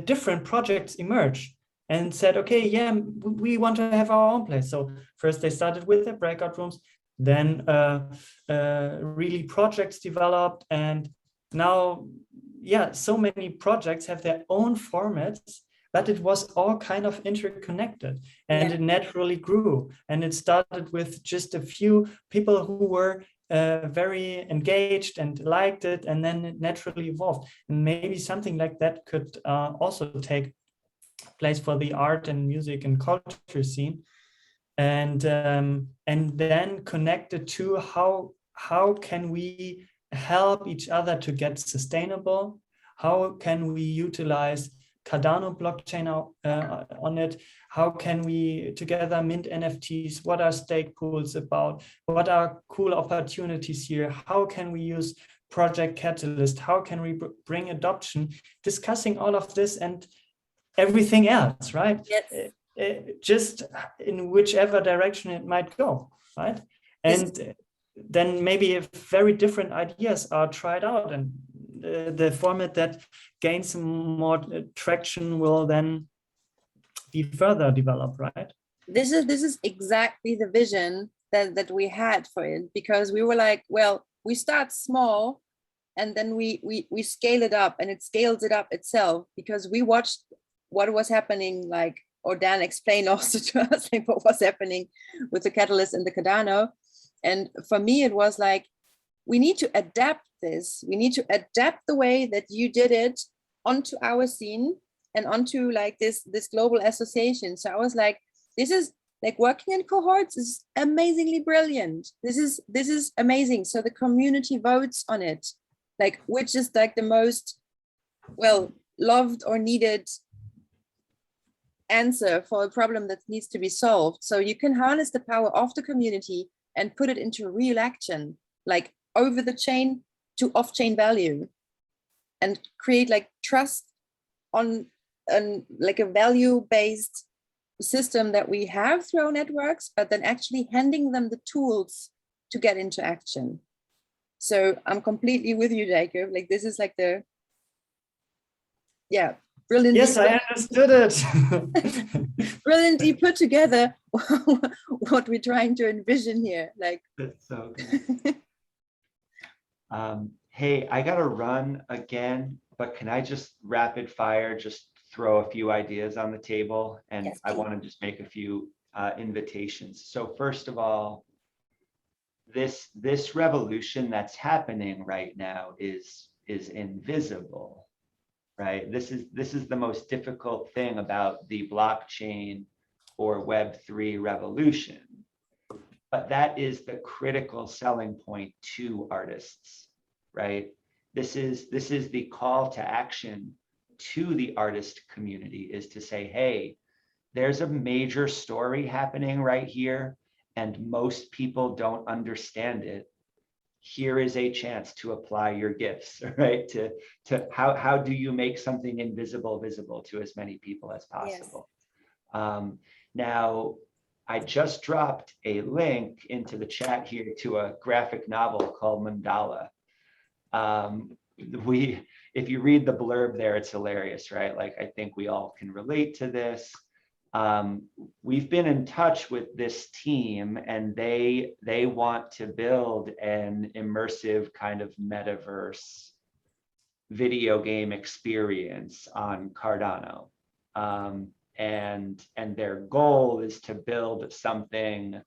Different projects emerged and said, okay, yeah, we want to have our own place. So first they started with the breakout rooms, then really projects developed, and now, yeah, so many projects have their own formats, but it was all kind of interconnected, and it naturally grew. And it started with just a few people who were very engaged and liked it, and then it naturally evolved. And maybe something like that could also take place for the art and music and culture scene, and then connected to how can we help each other to get sustainable? How can we utilize Cardano blockchain on it? How can we together mint NFTs? What are stake pools about? What are cool opportunities here? How can we use Project Catalyst? How can we bring adoption? Discussing all of this and everything else, right? Yes. Just in whichever direction it might go, right? And then maybe if very different ideas are tried out, and the format that gains more traction will then be further developed, right? This is exactly the vision that we had for it, because we were like, well, we start small and then we scale it up, and it scales it up itself, because we watched what was happening, like, or Dan explained also to us like what was happening with the Catalyst and the Cardano. And for me, it was like, we need to adapt this. We need to adapt the way that you did it onto our scene and onto like this global association. So I was like, this is like working in cohorts is amazingly brilliant. This is amazing. So the community votes on it, like, which is like the most, well, loved or needed answer for a problem that needs to be solved. So you can harness the power of the community and put it into real action, like over the chain to off-chain value, and create like trust on like a value-based system that we have through our networks, but then actually handing them the tools to get into action. So I'm completely with you, Jacob. Like, this is like the, yeah, brilliant. Yes, I understood it. Brilliantly put together what we're trying to envision here. Like, that's so good. Hey, I gotta run again, but can I just rapid fire, just throw a few ideas on the table? And yes, I want to just make a few invitations. So first of all, this revolution that's happening right now is invisible, right? This is the most difficult thing about the blockchain or Web3 revolution. But that is the critical selling point to artists, right? This is the call to action to the artist community, is to say, hey, there's a major story happening right here, and most people don't understand it. Here is a chance to apply your gifts, right? To how do you make something invisible visible to as many people as possible? Yes. Now, I just dropped a link into the chat here to a graphic novel called Mandala. If you read the blurb there, it's hilarious, right? Like, I think we all can relate to this. We've been in touch with this team, and they want to build an immersive kind of metaverse video game experience on Cardano. And their goal is to build something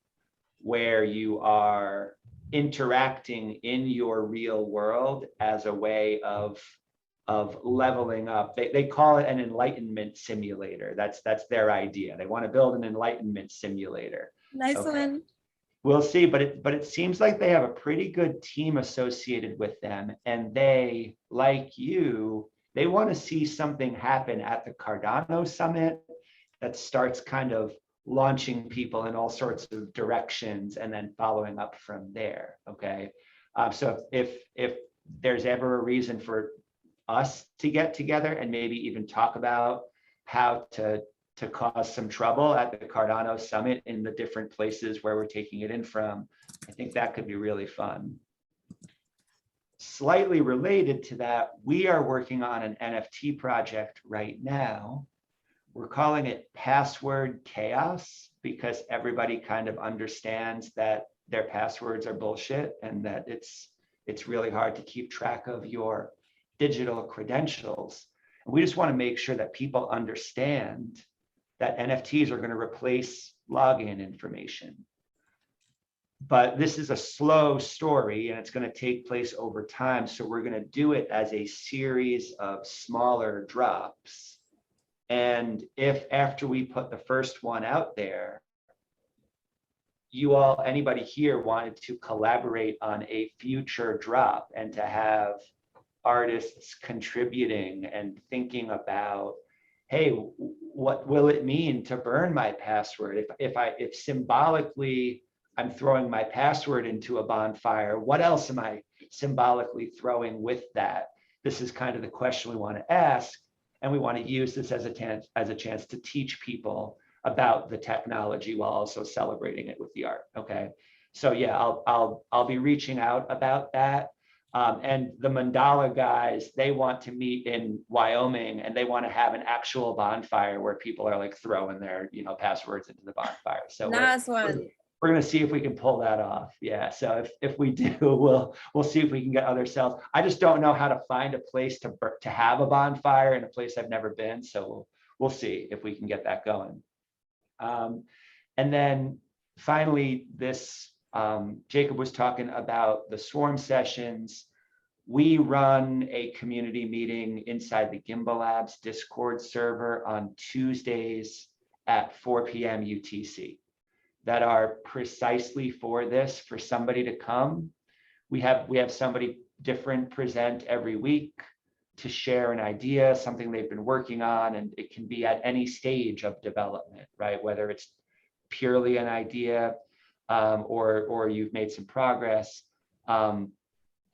where you are interacting in your real world as a way of leveling up. They call it an enlightenment simulator. That's their idea. They want to build an enlightenment simulator. Nice one. We'll see, but it seems like they have a pretty good team associated with them, and they, like you, they want to see something happen at the Cardano summit that starts kind of launching people in all sorts of directions and then following up from there. Okay, so if there's ever a reason for us to get together and maybe even talk about how to cause some trouble at the Cardano summit in the different places where we're taking it in from, I think that could be really fun. Slightly related to that, we are working on an NFT project right now. We're calling it Password Chaos, because everybody kind of understands that their passwords are bullshit, and that it's really hard to keep track of your digital credentials. And we just want to make sure that people understand that NFTs are going to replace login information. But this is a slow story, and it's going to take place over time. So we're going to do it as a series of smaller drops. And if after we put the first one out there, anybody here wanted to collaborate on a future drop and to have artists contributing and thinking about, hey, what will it mean to burn my password? If symbolically I'm throwing my password into a bonfire, what else am I symbolically throwing with that? This is kind of the question we want to ask, and we want to use this as a chance to teach people about the technology while also celebrating it with the art. Okay, so yeah, I'll be reaching out about that. And the Mandala guys, they want to meet in Wyoming, and they want to have an actual bonfire where people are like throwing their passwords into the bonfire. So nice one. we're going to see if we can pull that off. Yeah. So if we do, we'll see if we can get other cells. I just don't know how to find a place to have a bonfire in a place I've never been. So we'll see if we can get that going. And then finally, this Jacob was talking about the swarm sessions. We run a community meeting inside the Gimbal Labs Discord server on Tuesdays at 4 p.m. UTC that are precisely for this, for somebody to come. We have somebody different present every week to share an idea, something they've been working on, and it can be at any stage of development, right? Whether it's purely an idea or you've made some progress.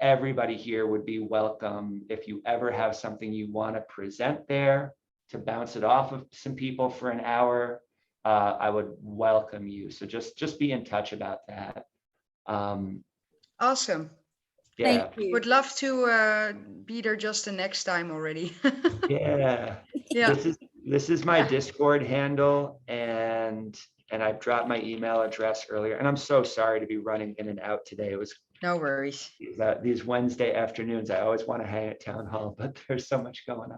Everybody here would be welcome. If you ever have something you want to present there, to bounce it off of some people for an hour, I would welcome you. So just be in touch about that. Awesome. Yeah. Thank you. Would love to be there just the next time already. Yeah. Yeah. This is my Discord handle, and I've dropped my email address earlier. And I'm so sorry to be running in and out today. It was No worries. these Wednesday afternoons. I always want to hang at town hall, but there's so much going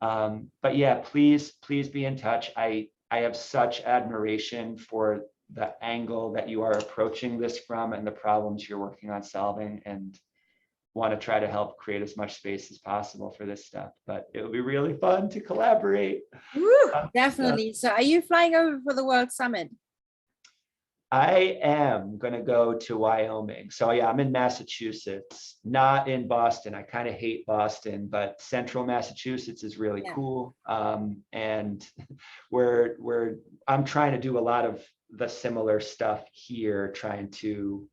on. But yeah, please be in touch. I have such admiration for the angle that you are approaching this from and the problems you're working on solving, and want to try to help create as much space as possible for this stuff. But it would be really fun to collaborate. Definitely. So are you flying over for the World Summit? I am going to go to Wyoming. So yeah, I'm in Massachusetts, not in Boston. I kind of hate Boston, but central Massachusetts is really cool. And I'm trying to do a lot of the similar stuff here, trying to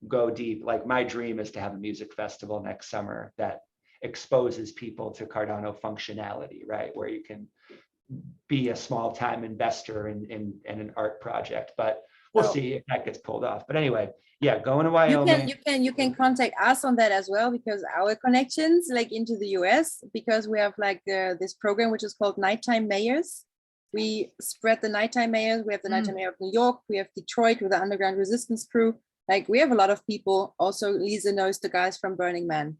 go deep. Like my dream is to have a music festival next summer that exposes people to Cardano functionality, right? Where you can be a small time investor in an art project, but we'll see if that gets pulled off. But anyway, yeah, going to Wyoming. You can contact us on that as well, because our connections like into the US, because we have like this program which is called Nighttime Mayors. We spread the Nighttime Mayors. We have the Nighttime Mayor of New York. We have Detroit with the Underground Resistance crew. Like we have a lot of people. Also, Lisa knows the guys from Burning Man.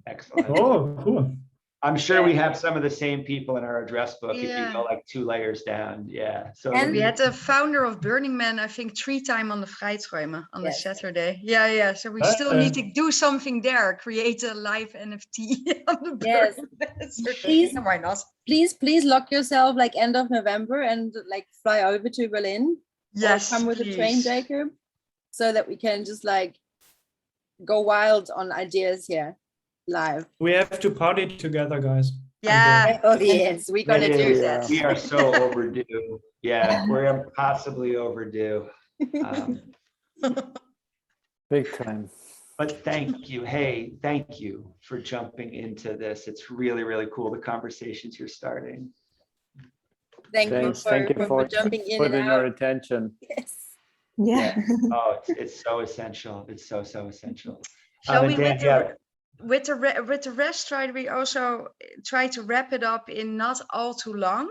Excellent. Oh, cool. I'm sure we have some of the same people in our address book if you go like 2 layers down. Yeah. So we had the founder of Burning Man, I think 3 times on the Vrijtruime on the Saturday. Yeah. So we still need to do something there, create a live NFT on the Burning Man. Why not? Please lock yourself like end of November and like fly over to Berlin. Yes, or come with a train, Jacob, so that we can just like go wild on ideas here. Live. We have to party together, guys. Yeah. Oh yes, we're gonna do that. We are so overdue. Yeah, we're impossibly overdue. Big time. But thank you. Hey, thank you for jumping into this. It's really, really cool, the conversations you're starting. Thank you for jumping in and out. Your attention. Yes. Yeah. Oh, it's so essential. It's so essential. Shall we with the rest we also try to wrap it up in not all too long,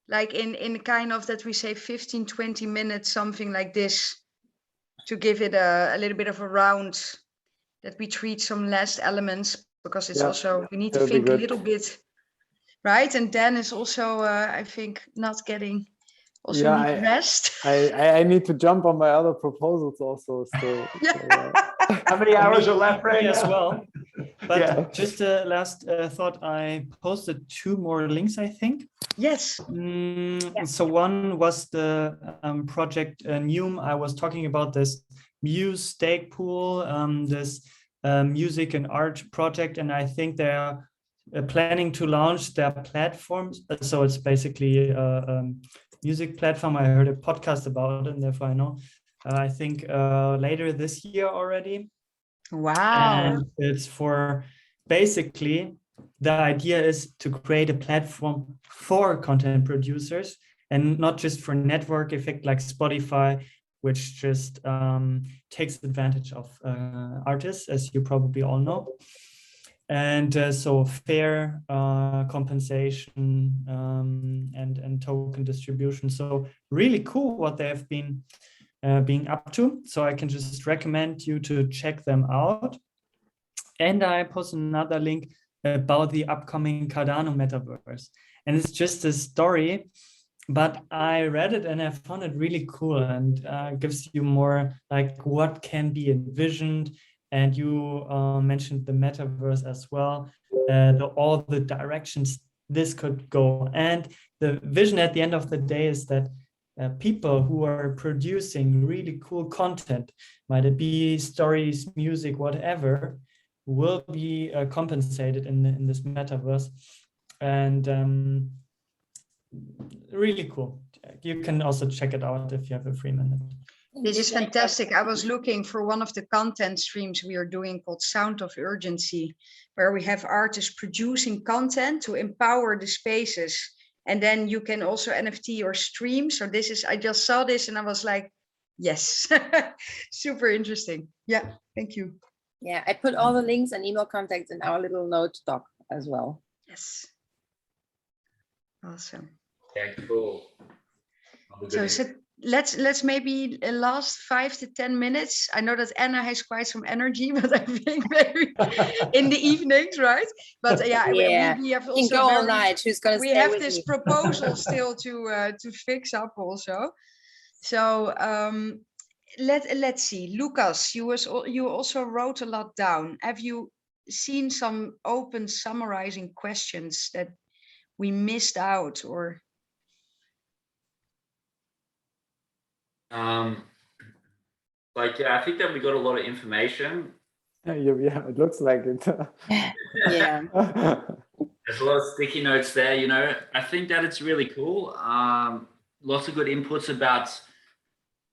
like in kind of that we say 15-20 minutes, something like this, to give it a little bit of a round, that we treat some last elements, because it's also we need to think a little bit, right? And Dan is also I think not getting need rest. I need to jump on my other proposals also. So, how many hours are left right now? As well. But just a last thought, I posted 2 more links, I think. Yes. So one was the project Neum. I was talking about this Muse stake pool, this music and art project, and I think they are planning to launch their platforms. So it's basically a music platform. I heard a podcast about it, and therefore I know. I think later this year already. Wow. And it's for basically the idea is to create a platform for content producers and not just for network effect like Spotify, which just takes advantage of artists, as you probably all know. And so fair compensation and token distribution. So really cool what they have been being up to. So I can just recommend you to check them out. And I post another link about the upcoming Cardano metaverse. And it's just a story, but I read it and I found it really cool, and gives you more like what can be envisioned. And you mentioned the metaverse as well, all the directions this could go. And the vision at the end of the day is that people who are producing really cool content, might it be stories, music, whatever, will be compensated in this metaverse. And really cool. You can also check it out if you have a free minute. This is fantastic. I was looking for one of the content streams we are doing called Sound of Urgency, where we have artists producing content to empower the spaces. And then you can also NFT or stream. So this is, I just saw this and I was like, yes, super interesting. Yeah, thank you. Yeah, I put all the links and email contacts in our little note doc as well. Yes. Awesome. Yeah, cool. So let's maybe last 5 to 10 minutes. I know that Anna has quite some energy, but I think maybe in the evenings, right? But yeah, we have also go all night. Who's gonna we stay have with this me? proposal still to fix up also. So let's see, Lucas, you also wrote a lot down. Have you seen some open summarizing questions that we missed out, or? Like, yeah, I think that we got a lot of information. Yeah, it looks like it. Yeah. There's a lot of sticky notes there, you know. I think that it's really cool. Lots of good inputs about,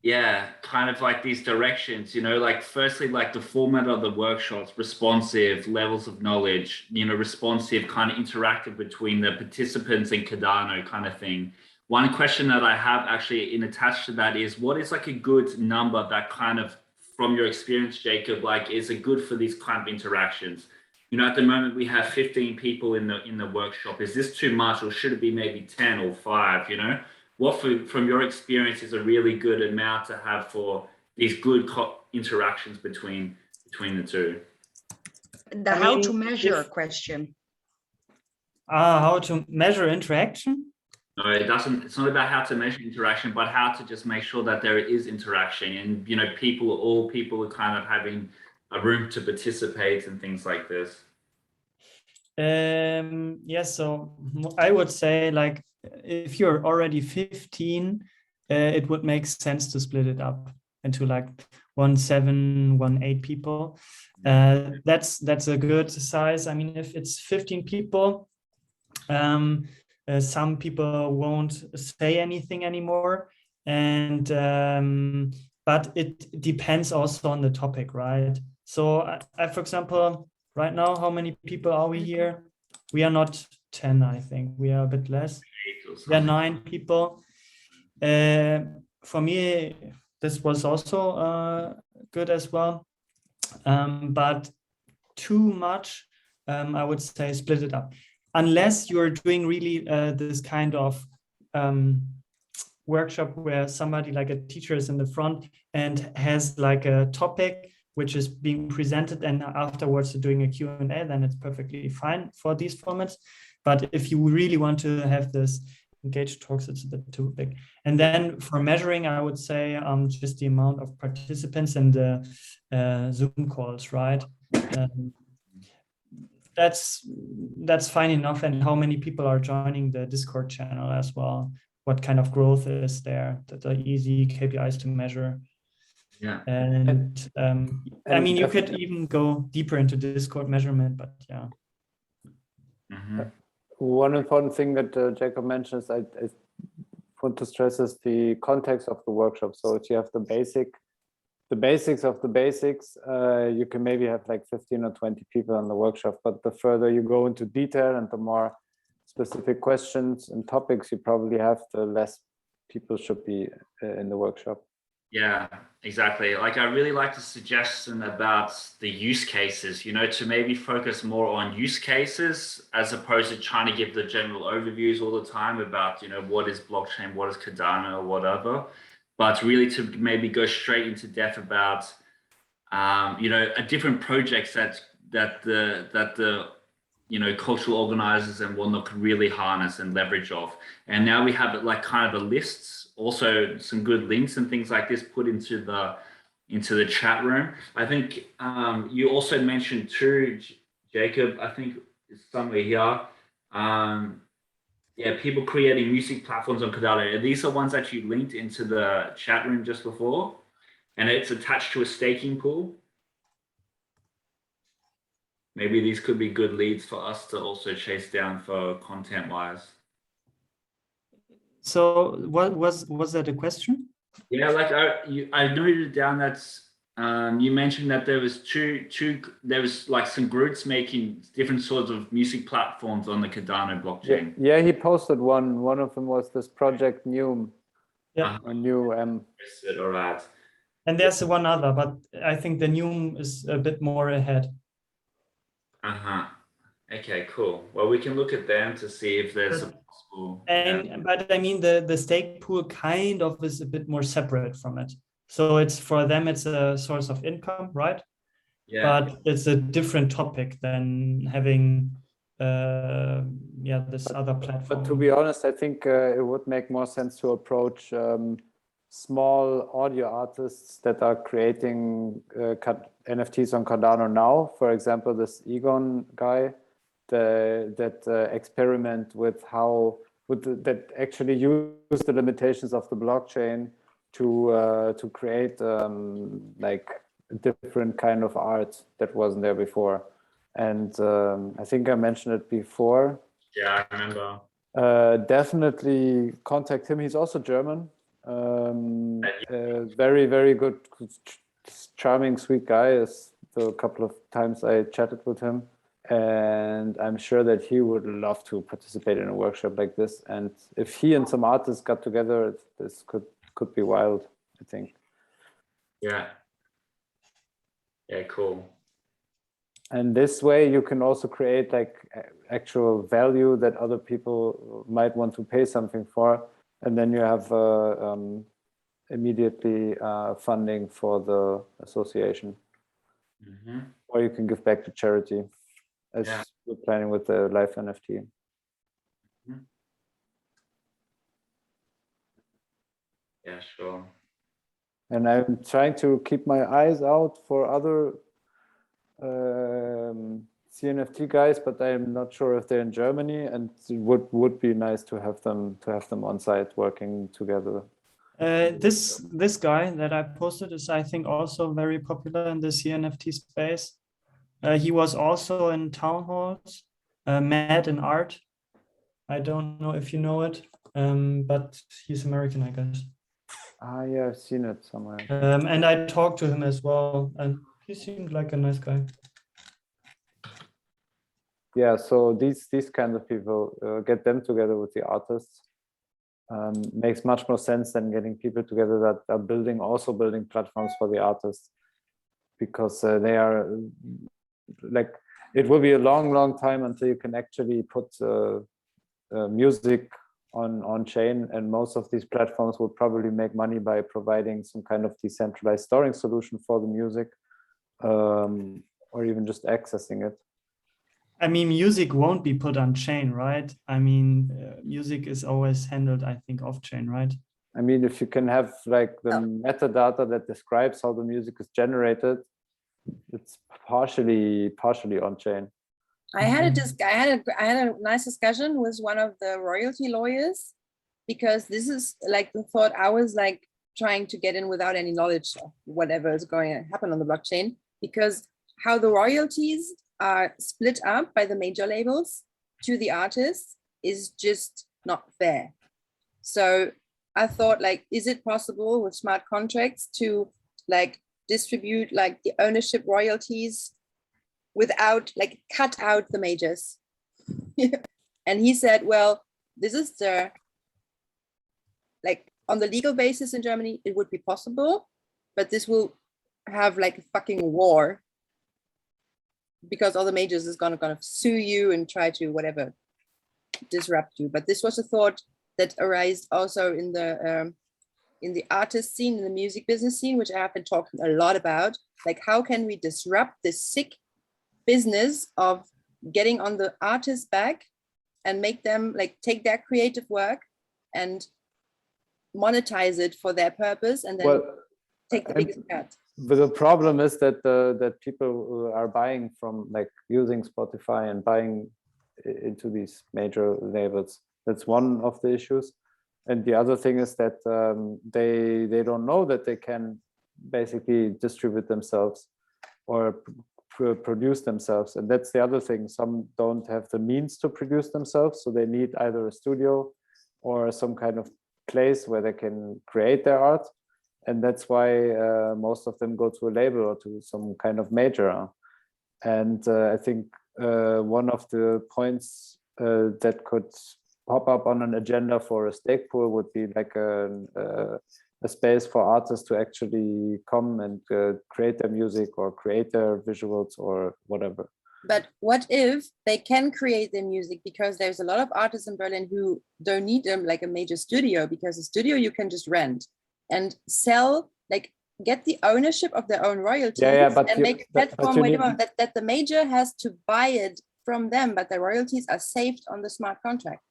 yeah, kind of like these directions, you know, like firstly, like the format of the workshops, responsive, levels of knowledge, you know, responsive, kind of interactive between the participants and Cardano kind of thing. One question that I have actually attached to that is, what is like a good number that kind of, from your experience, Jacob, like is it good for these kind of interactions? You know, at the moment we have 15 people in the workshop. Is this too much, or should it be maybe 10 or 5, you know? What from your experience is a really good amount to have for these good interactions between the two? The how to measure question. How to measure interaction? No, it doesn't. It's not about how to measure interaction, but how to just make sure that there is interaction, and you know, all people are kind of having a room to participate and things like this. Yes, so I would say, like, if you're already 15, it would make sense to split it up into like 1-7, 1-8 people. That's a good size. I mean, if it's 15 people, some people won't say anything anymore, and but it depends also on the topic, right? So I for example, right now, how many people are we here? We are not 10, I think. We are a bit less. We are 9 people. For me, this was also good as well. But too much, I would say split it up. Unless you're doing really this kind of workshop where somebody like a teacher is in the front and has like a topic which is being presented, and afterwards doing a Q&A, then it's perfectly fine for these formats. But if you really want to have this engaged talks, it's a bit too big. And then for measuring, I would say just the amount of participants and the Zoom calls, right? That's fine enough. And how many people are joining the Discord channel as well? What kind of growth is there? That are easy KPIs to measure. Yeah. And I mean, you could even go deeper into Discord measurement, but yeah. One important thing that Jacob mentions, I want to stress, is the context of the workshop. So if you have the basics of the basics, you can maybe have like 15 or 20 people in the workshop, but the further you go into detail and the more specific questions and topics you probably have, the less people should be in the workshop. Yeah, exactly. Like I really like the suggestion about the use cases, you know, to maybe focus more on use cases as opposed to trying to give the general overviews all the time about, you know, what is blockchain, what is Cardano or whatever, but really to maybe go straight into depth about, you know, different projects that the you know, cultural organizers and whatnot could really harness and leverage off. And now we have it like kind of a lists, also some good links and things like this put into the chat room. I think you also mentioned too, Jacob, I think it's somewhere here. Yeah, people creating music platforms on Cardano. These are ones that you linked into the chat room just before, and it's attached to a staking pool. Maybe these could be good leads for us to also chase down for content wise. So what was that a question? Yeah, like I noted down that you mentioned that there was there was like some groups making different sorts of music platforms on the Cardano blockchain. Yeah, he posted one. One of them was this project Neume. Yeah. All right. And there's one other, but I think the Neume is a bit more ahead. Okay, cool. Well, we can look at them to see if there's a possible. But I mean, the stake pool kind of is a bit more separate from it. So it's for them, it's a source of income, right? Yeah. But it's a different topic than having, this other platform. But to be honest, I think it would make more sense to approach small audio artists that are creating NFTs on Cardano now. For example, this Egon guy that experiment with that actually use the limitations of the blockchain to create like a different kind of art that wasn't there before. And I think I mentioned it before. Yeah, I remember. Definitely contact him. He's also German. Very, very good, charming, sweet guy. So a couple of times I chatted with him, and I'm sure that he would love to participate in a workshop like this. And if he and some artists got together, this could be wild, I think. Yeah. Yeah, cool. And this way you can also create like actual value that other people might want to pay something for. And then you have immediately funding for the association. Mm-hmm. Or you can give back to charity, as we're planning with the live NFT. Mm-hmm. Yeah, sure. And I'm trying to keep my eyes out for other CNFT guys, but I'm not sure if they're in Germany, and it would be nice to have them on site working together. This guy that I posted is, I think, also very popular in the CNFT space. He was also in town halls, Mad in Art. I don't know if you know it, but he's American, I guess. Yeah, I've seen it somewhere. And I talked to him as well, and he seemed like a nice guy. Yeah, so these kinds of people, get them together with the artists. Makes much more sense than getting people together that are also building platforms for the artists, because they are like, it will be a long time until you can actually put music on chain, and most of these platforms will probably make money by providing some kind of decentralized storing solution for the music, or even just accessing it. I mean, music won't be put on chain, right? I mean, music is always handled, I think, off chain, right? I mean, if you can have like the metadata that describes how the music is generated, it's partially on chain. I had a nice discussion with one of the royalty lawyers, because this is like the thought I was like trying to get in without any knowledge of whatever is going to happen on the blockchain, because how the royalties are split up by the major labels to the artists is just not fair. So I thought, like, is it possible with smart contracts to like distribute like the ownership royalties without like cut out the majors? And he said, well, this is the like on the legal basis in Germany, it would be possible, but this will have like a fucking war because all the majors is gonna sue you and try to whatever disrupt you. But this was a thought that arose also in the artist scene, in the music business scene, which I have been talking a lot about. Like, how can we disrupt this sick business of getting on the artist's back and make them like take their creative work and monetize it for their purpose, and then take the biggest cut. But the problem is that that people are buying from, like, using Spotify and buying into these major labels. That's one of the issues. And the other thing is that they don't know that they can basically distribute themselves or produce themselves. And that's the other thing. Some don't have the means to produce themselves, so they need either a studio or some kind of place where they can create their art. And that's why most of them go to a label or to some kind of major. And I think one of the points that could pop up on an agenda for a stake pool would be like a space for artists to actually come and create their music or create their visuals or whatever. But what if they can create their music? Because there's a lot of artists in Berlin who don't need them like a major studio, because a studio you can just rent and sell, like get the ownership of their own royalties, and make a platform that the major has to buy it from them, but the royalties are saved on the smart contract.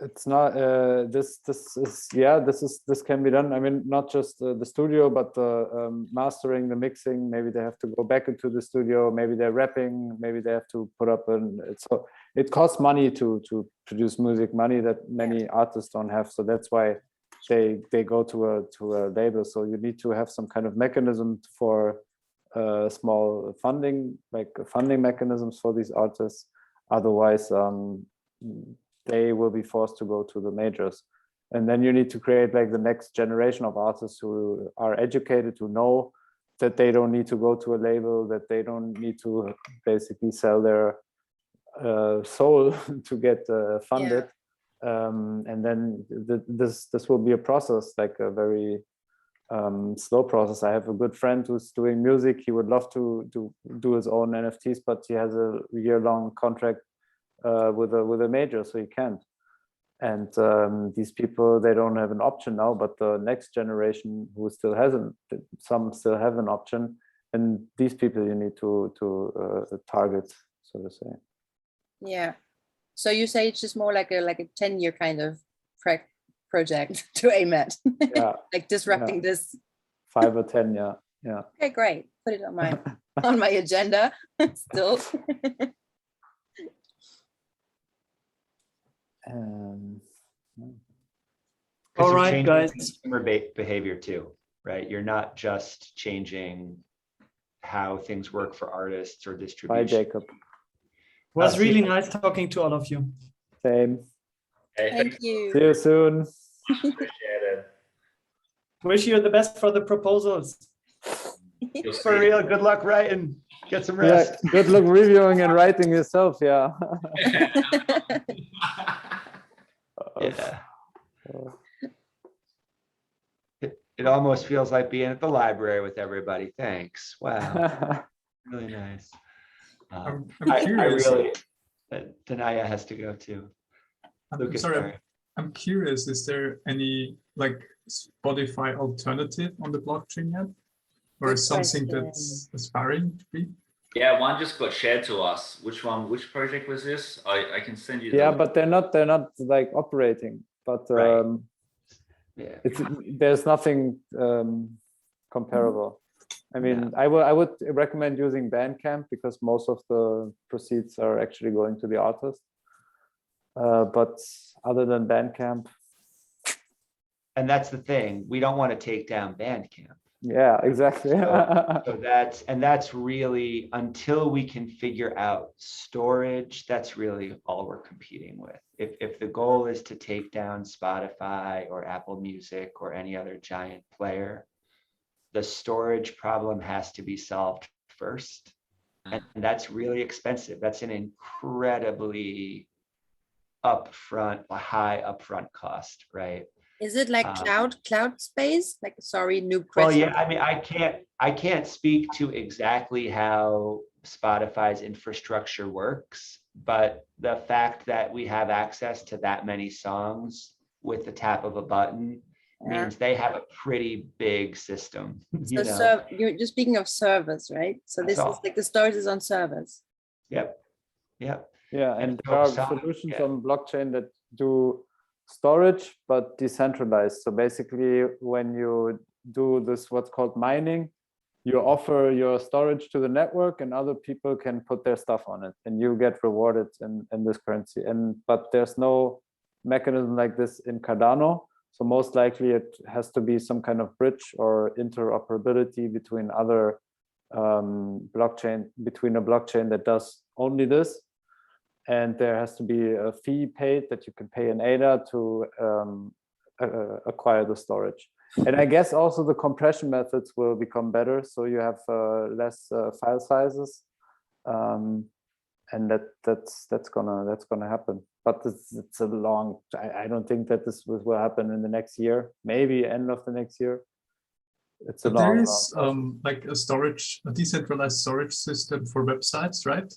It's not this can be done. I mean, not just the studio, but the mastering, the mixing. Maybe they have to go back into the studio. Maybe they're rapping. Maybe they have to put up so it costs money to produce music, money that many artists don't have. So that's why they go to a label. So you need to have some kind of mechanism for small funding, like funding mechanisms for these artists. Otherwise, they will be forced to go to the majors. And then you need to create like the next generation of artists who are educated, to know that they don't need to go to a label, that they don't need to basically sell their soul to get funded. And then this will be a process, like a very slow process. I have a good friend who's doing music. He would love to do his own NFTs, but he has a year-long contract with a major, so he can't. And these people, they don't have an option now, but the next generation who still hasn't, some still have an option, and these people you need to target, so to say. Yeah. So you say it's just more like a 10-year kind of project to aim at, like disrupting this. 5 or 10, yeah. Okay, great. Put it on my on my agenda still. All right, guys. Consumer behavior too, right? You're not just changing how things work for artists or distribution. Bye, Jacob. It was really nice talking to all of you. Same. Thank you. See you soon. Appreciate it. Wish you the best for the proposals. For real, good luck writing. Get some rest. Yeah, good luck reviewing and writing yourself, yeah. Yeah. It almost feels like being at the library with everybody. Thanks. Wow. Really nice. I'm I curious. really, Danaya has to go too. Lucas, sorry, I'm curious, is there any like Spotify alternative on the blockchain yet? Or is something that's aspiring to be? Yeah, one just got shared to us. Which project was this? I can send you. Yeah, but they're not like operating. But there's nothing comparable. I mean, I would recommend using Bandcamp because most of the proceeds are actually going to the artist. But other than Bandcamp, and that's the thing, we don't want to take down Bandcamp. Yeah, exactly. So that's really, until we can figure out storage, that's really all we're competing with. If the goal is to take down Spotify or Apple Music or any other giant player, the storage problem has to be solved first. And that's really expensive. That's an incredibly high upfront cost, right? Is it like cloud space? Like, sorry, noob Well, question. yeah, I mean, I can't speak to exactly how Spotify's infrastructure works, but the fact that we have access to that many songs with the tap of a button means they have a pretty big system. So you're just speaking of servers, right? So this is like the storage is on servers. Yep. Yep. Yeah, and there are solutions on blockchain that do storage but decentralized. So basically, when you do this, what's called mining, you offer your storage to the network, and other people can put their stuff on it, and you get rewarded in this currency. But there's no mechanism like this in Cardano. So most likely, it has to be some kind of bridge or interoperability between other between a blockchain that does only this. And there has to be a fee paid that you can pay in ADA to acquire the storage. And I guess also the compression methods will become better, so you have less file sizes, and that's gonna happen. But it's a long. I don't think that this will happen in the next year. Maybe end of the next year. It's a long. There is like a decentralized storage system for websites, right?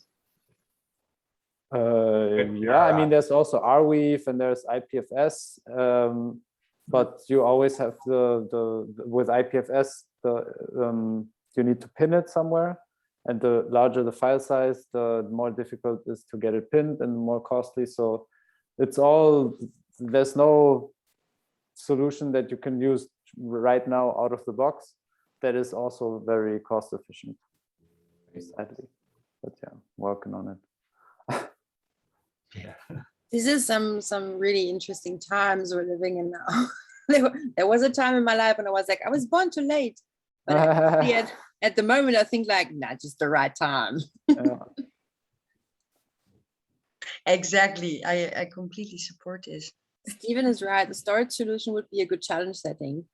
Yeah, I mean, there's also Arweave and there's IPFS, but you always have with IPFS you need to pin it somewhere, and the larger the file size, the more difficult it is to get it pinned and more costly. So there's no solution that you can use right now out of the box that is also very cost efficient, sadly. But yeah, working on it. Yeah. This is some really interesting times we're living in now. There was a time in my life when I was like, I was born too late. But at the moment, I think like, nah, just the right time. Yeah. Exactly. I completely support this. Steven is right. The storage solution would be a good challenge setting.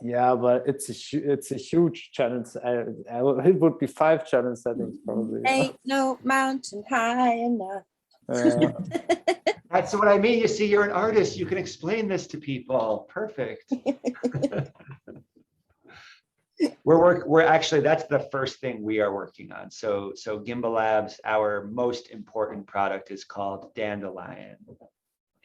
Yeah, but it's a huge challenge. It would be 5 challenge settings probably. Ain't no mountain high enough. That's what I mean. You see, you're an artist. You can explain this to people. Perfect. We're actually, that's the first thing we are working on. So Gimbal Labs, our most important product is called Dandelion.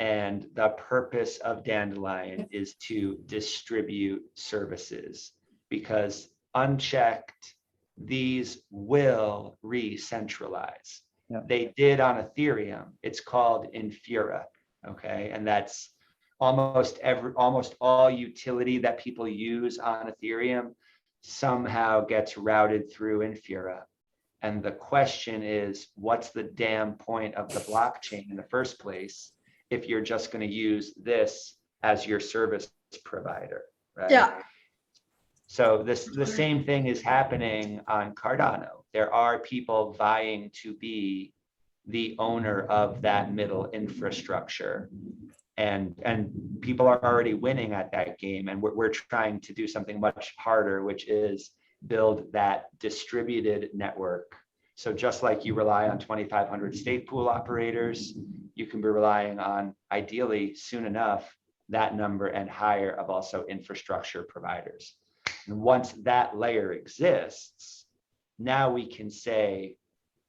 And the purpose of Dandelion is to distribute services, because unchecked, these will re-centralize. Yeah. They did on Ethereum. It's called Infura, okay? And that's almost all utility that people use on Ethereum somehow gets routed through Infura. And the question is, what's the damn point of the blockchain in the first place if you're just going to use this as your service provider, right? Yeah. So the same thing is happening on Cardano. There are people vying to be the owner of that middle infrastructure, and people are already winning at that game. And we're trying to do something much harder, which is build that distributed network. So just like you rely on 2,500 state pool operators, you can be relying on, ideally soon enough, that number and higher of also infrastructure providers. And once that layer exists, now we can say,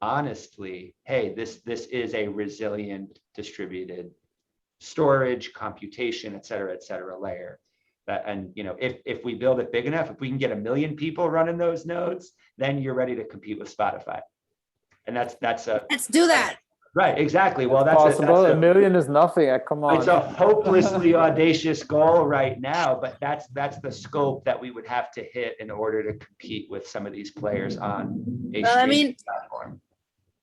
honestly, hey, this is a resilient distributed storage, computation, et cetera, layer. And if we build it big enough, if we can get 1 million people running those nodes, then you're ready to compete with Spotify. And let's do that. Right, exactly. Well, that's possible. 1 million is nothing. Come on. It's a hopelessly audacious goal right now, but that's the scope that we would have to hit in order to compete with some of these players on a platform.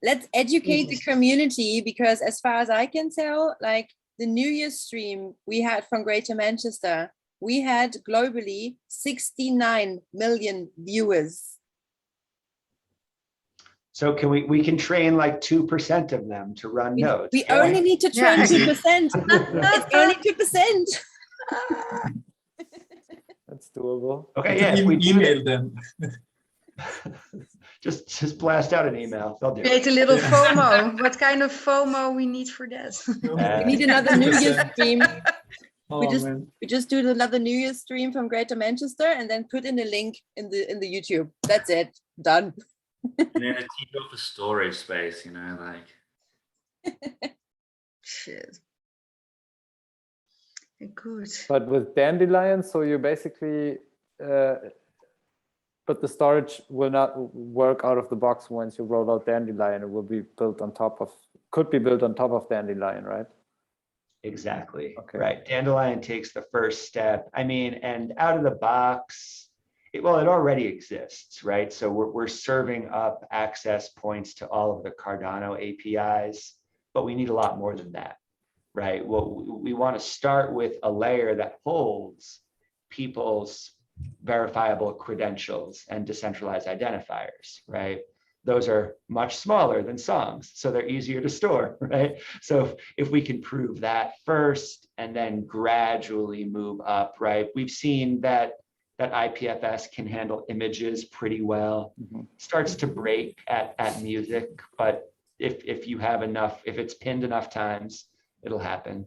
Let's educate the community, because as far as I can tell, like the New Year's stream we had from Greater Manchester, we had globally 69 million viewers. So we can train like 2% of them to run nodes. We only need to train 2%. It's only 2%. That's doable. Okay, yeah. If we email them. just blast out an email. They'll do it. Create a little FOMO. What kind of FOMO we need for that? We need another New Year's stream. we man. just do another New Year's stream from Greater Manchester and then put in a link in the YouTube. That's it. Done. And then a TikTok for storage space, you know, like. Shit. Good. But with Dandelion, so you basically, but the storage will not work out of the box once you roll out Dandelion. It will be built on top of, could be built on top of Dandelion, right? Exactly. Okay. Right. Dandelion takes the first step. I mean, and out of the box, it already exists, right? So we're serving up access points to all of the Cardano APIs, but we need a lot more than that, right? Well, we want to start with a layer that holds people's verifiable credentials and decentralized identifiers, right? Those are much smaller than songs, so they're easier to store, right? So if we can prove that first and then gradually move up, right? We've seen that IPFS can handle images pretty well. Starts to break at music, but if you have enough, if it's pinned enough times, it'll happen.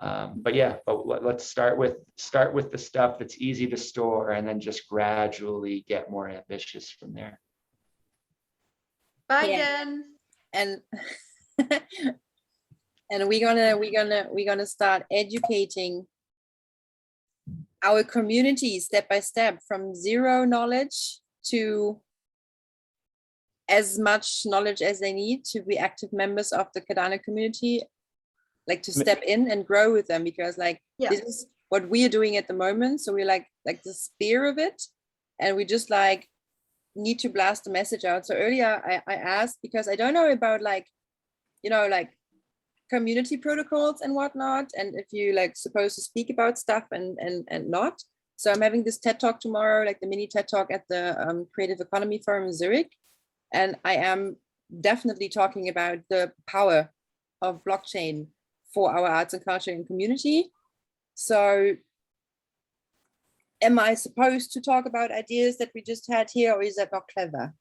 But yeah, let's start with the stuff that's easy to store and then just gradually get more ambitious from there. Bye, Yeah. Dan. And and we're gonna start educating our community step by step from zero knowledge to as much knowledge as they need to be active members of the Cardano community, like to step in and grow with them, because like this is what we are doing at the moment. So we're like the spear of it, and we just like need to blast the message out. So earlier I asked, because I don't know about like, you know, like community protocols and whatnot, and if you like supposed to speak about stuff and not. So I'm having this TED Talk tomorrow, like the mini TED Talk at the Creative Economy Forum in Zurich. And I am definitely talking about the power of blockchain for our arts and culture and community. So am I supposed to talk about ideas that we just had here, or is that not clever?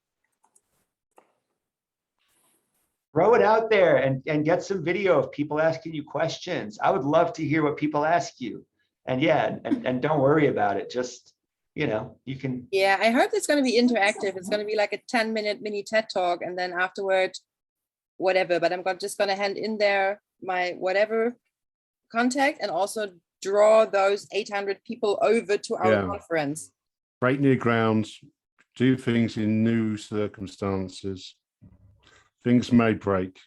Throw it out there and get some video of people asking you questions. I would love to hear what people ask you. And yeah, and don't worry about it. Just, you know, you can. Yeah, I hope it's going to be interactive. It's going to be like a 10-minute mini TED Talk, and then afterward, whatever. But I'm just going to hand in there my whatever contact, and also draw those 800 people over to our conference. Break new grounds, do things in new circumstances. Things may break.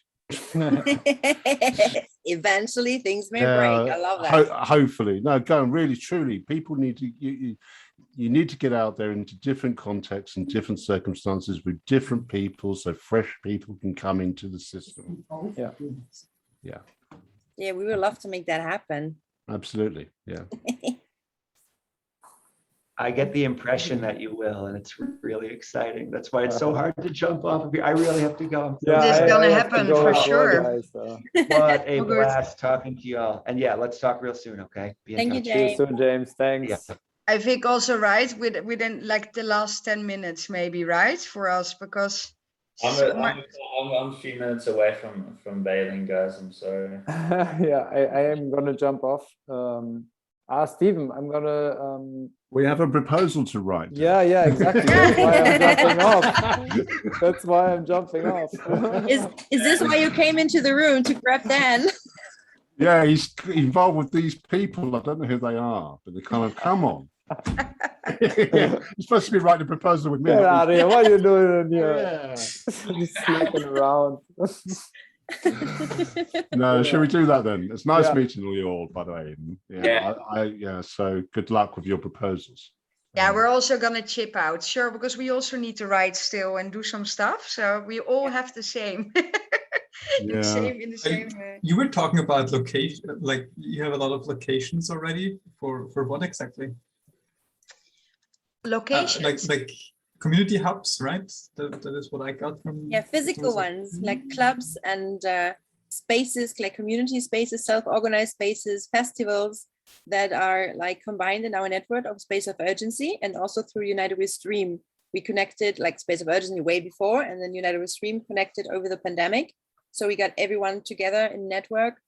Eventually things may break. I love that. Hopefully. No, go on, really, truly. People need to, you need to get out there into different contexts and different circumstances with different people, so fresh people can come into the system. Yeah. Yeah. Yeah, we would love to make that happen. Absolutely. Yeah. I get the impression that you will, and it's really exciting. That's why it's so hard to jump off of here. I really have to go. This is gonna happen for sure. Guys, what a blast talking to you all. And yeah, let's talk real soon, okay? Thank you, See you soon, James. Thanks. Yeah. I think also right within like the last 10 minutes, maybe, right, for us, because I'm a few minutes away from bailing, guys. I'm sorry. Yeah, I am gonna jump off. Stephen, I'm gonna we have a proposal to write. Yeah, exactly. That's why I'm jumping off. That's why I'm jumping off. Is this why you came into the room, to grab Dan? Yeah, he's involved with these people. I don't know who they are, but they kind of come on. You're supposed to be writing a proposal with me. Get out of here. What are you doing in here? Yeah. Just sneaking around. No, shall we do that then? It's nice meeting you all, by the way. Yeah. So good luck with your proposals. Yeah, we're also gonna chip out, sure, because we also need to write still and do some stuff. So we all have the same. in the same way. You were talking about location, like you have a lot of locations already for what exactly? Locations? Like community hubs, right? That is what I got from. Yeah, physical ones like clubs and spaces, like community spaces, self-organized spaces, festivals that are like combined in our network of Space of Urgency, and also through United with Stream. We connected like Space of Urgency way before, and then United with Stream connected over the pandemic. So we got everyone together in network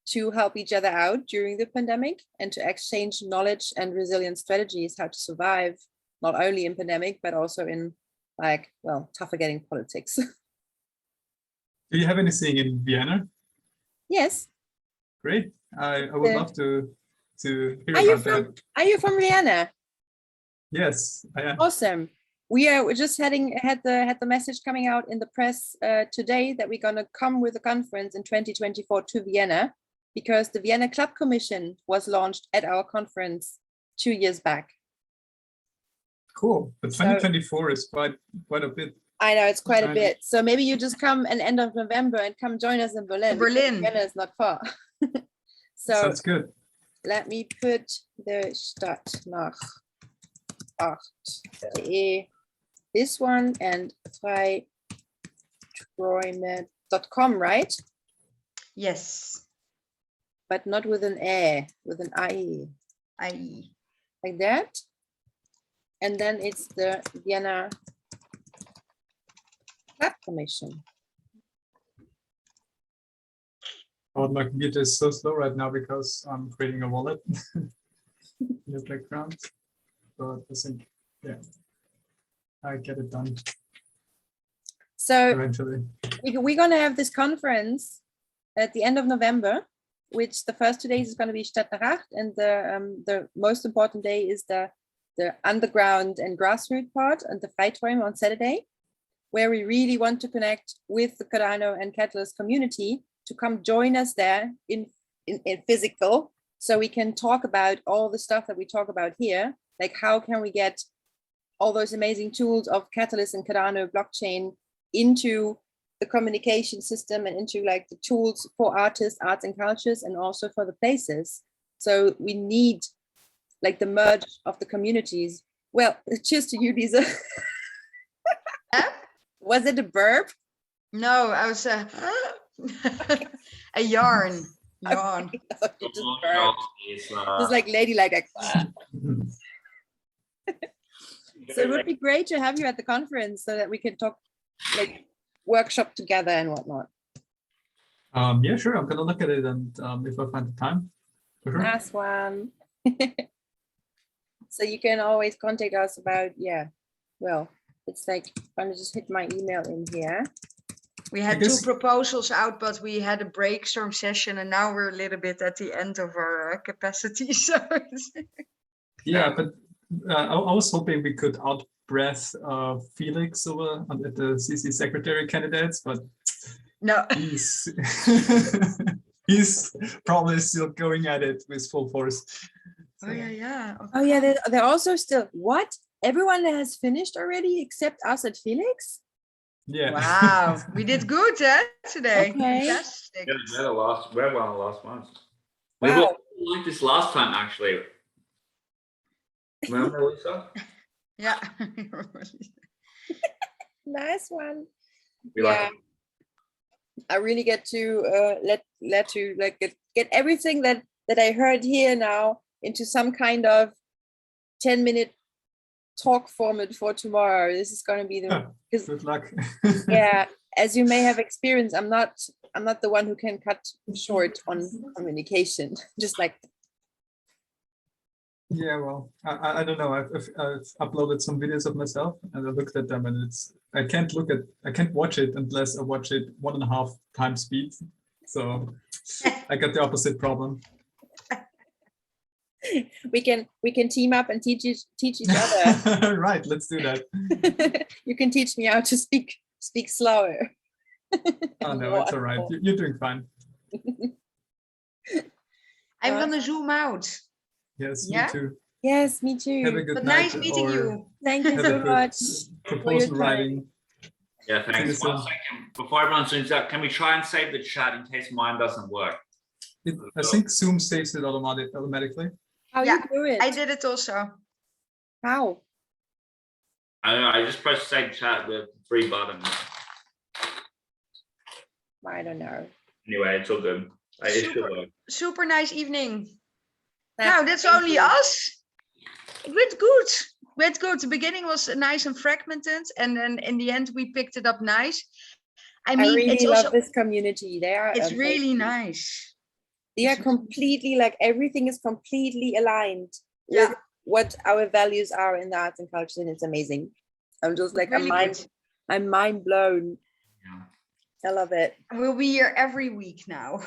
to help each other out during the pandemic and to exchange knowledge and resilient strategies how to survive, not only in pandemic, but also in like, well, tougher getting politics. Do you have anything in Vienna? Yes. Great. I would love to hear about that. Are you from Vienna? Yes, I am. Awesome. We're just had the message coming out in the press today that we're gonna come with a conference in 2024 to Vienna, because the Vienna Club Commission was launched at our conference 2 years back. Cool. But 2024 is quite a bit. I know, it's quite a bit. So maybe you just come at end of November and come join us in Berlin. Vienna is not far. So sounds good. Let me put the Stadt nach Acht. This one and freiträume.com, right? Yes. But not with an E, with an IE. IE. Like that. And then it's the Vienna Club Commission. Oh, my computer is so slow right now because I'm creating a wallet in the background. But I think, yeah, I get it done. So eventually. We're going to have this conference at the end of November, which the first 2 days is going to be Stadt nach Acht, and the most important day is the underground and grassroots part, and the Freiträume on Saturday, where we really want to connect with the Cardano and Catalyst community to come join us there in physical, so we can talk about all the stuff that we talk about here, like how can we get all those amazing tools of Catalyst and Cardano blockchain into the communication system and into like the tools for artists, arts and cultures, and also for the places. So we need like the merge of the communities. Well, cheers to you, Lisa. Was it a burp? No, I was a yarn. Yawn. Just like ladylike. Like, so it would be great to have you at the conference so that we can talk, like workshop together and whatnot. Yeah, sure. I'm gonna look at it, and if I find the time, for sure. Last one. So you can always contact us about, yeah. Well, it's like I'm gonna just hit my email in here. We had 2 proposals out, but we had a brainstorm session, and now we're a little bit at the end of our capacity. So yeah, but I was hoping we could out-breath Felix over at the CC secretary candidates, but no, he's probably still going at it with full force. So. Oh yeah. Okay. Oh yeah, they're also still what? Everyone has finished already except us at Felix. Yeah. Wow, we did good today. Okay. Fantastic. Yeah, we're one of the last ones. We were like this last time, actually. Remember, Lisa? Yeah. Nice one. We yeah. I really get to let to like get everything that I heard here now into some kind of 10-minute talk format for tomorrow. This is going to be the good luck. Yeah, as you may have experienced, I'm not the one who can cut short on communication. Just like, yeah, well, I don't know. I've uploaded some videos of myself and I looked at them, and I can't watch it unless I watch it 1.5 times speed. So I got the opposite problem. We can team up and teach each other. Right, let's do that. You can teach me how to speak slower. Oh no, it's all right. You're doing fine. I'm gonna zoom out. Yes, yeah? Me too. Yes, me too. Have a good but night. Nice meeting you. Thank you so much. Proposal writing. Yeah, thanks. 1 second. Before everyone zooms out, can we try and save the chat in case mine doesn't work? I think Zoom saves it automatically. How you do it? I did it also. How? I don't know. I just pressed save chat with 3 buttons. I don't know. Anyway, it's all good. Super nice evening. Now that's only us. It went good. The beginning was nice and fragmented, and then in the end we picked it up nice. I mean, I really it's love also this community. It's really nice. They are completely like everything is completely aligned Yeah. with what our values are in the arts and culture, and it's amazing. I'm just like Really good. I'm mind blown. Yeah. I love it. We'll be here every week now.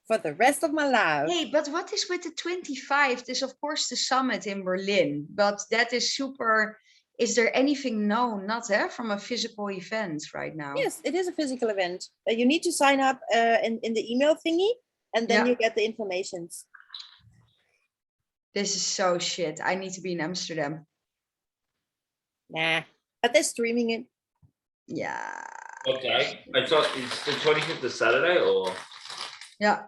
For the rest of my life. Hey, but what is with the 25th? Is of course the summit in Berlin, but that is super. Is there anything known, not from a physical event right now? Yes, it is a physical event. You need to sign up in the email thingy, and then you get the informations. This is so shit. I need to be in Amsterdam. Nah, but they're streaming it. Yeah. Okay. I thought it's the 25th of Saturday or? Yeah.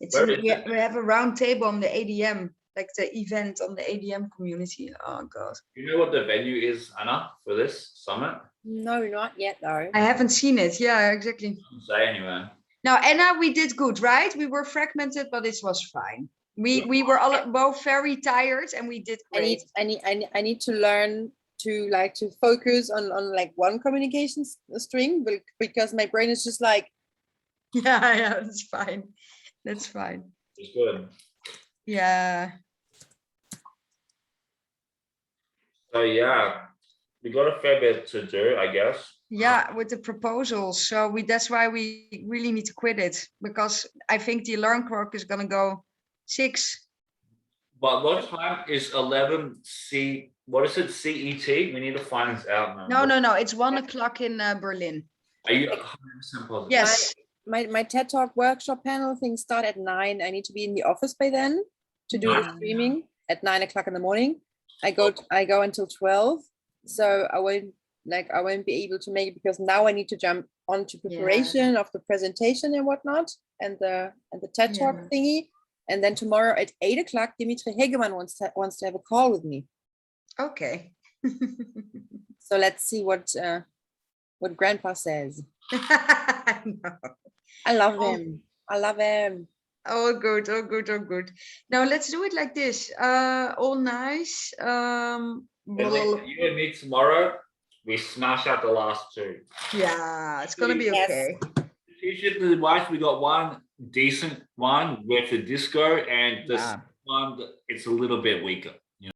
It's we have a round table on the ADM, like the event on the ADM community. Oh God. You know what the venue is, Anna, for this summit? No, not yet though. I haven't seen it. Yeah, exactly. Say anyway. Now, Anna, we did good, right? We were fragmented, but it was fine. We were all both very tired, and we did great. I need to learn to focus on like one communication string, because my brain is just like. Yeah, that's fine. That's fine. It's good. Yeah. So yeah, we got a fair bit to do, I guess. Yeah, with the proposals. So that's why we really need to quit it, because I think the alarm clock is gonna go 6. But what time is 11 C? What is it? CET? We need to find this out now. No. It's 1 o'clock in Berlin. Are you 100% positive? Yes. My TED Talk workshop panel things start at 9. I need to be in the office by then to do the streaming at 9 o'clock in the morning. I go until 12, so I won't be able to make it, because now I need to jump onto preparation of the presentation and whatnot, and the TED Talk thingy. And then tomorrow at 8 o'clock, Dimitri Hegemann wants to have a call with me. Okay. So let's see what Grandpa says. I love him. I love him. Oh, good. Oh, good. Oh, good. Now let's do it like this. All nice. You and me tomorrow, we smash out the last 2. Yeah, it's gonna be okay. T-shirt, we got one decent one with the disco, and this one, it's a little bit weaker.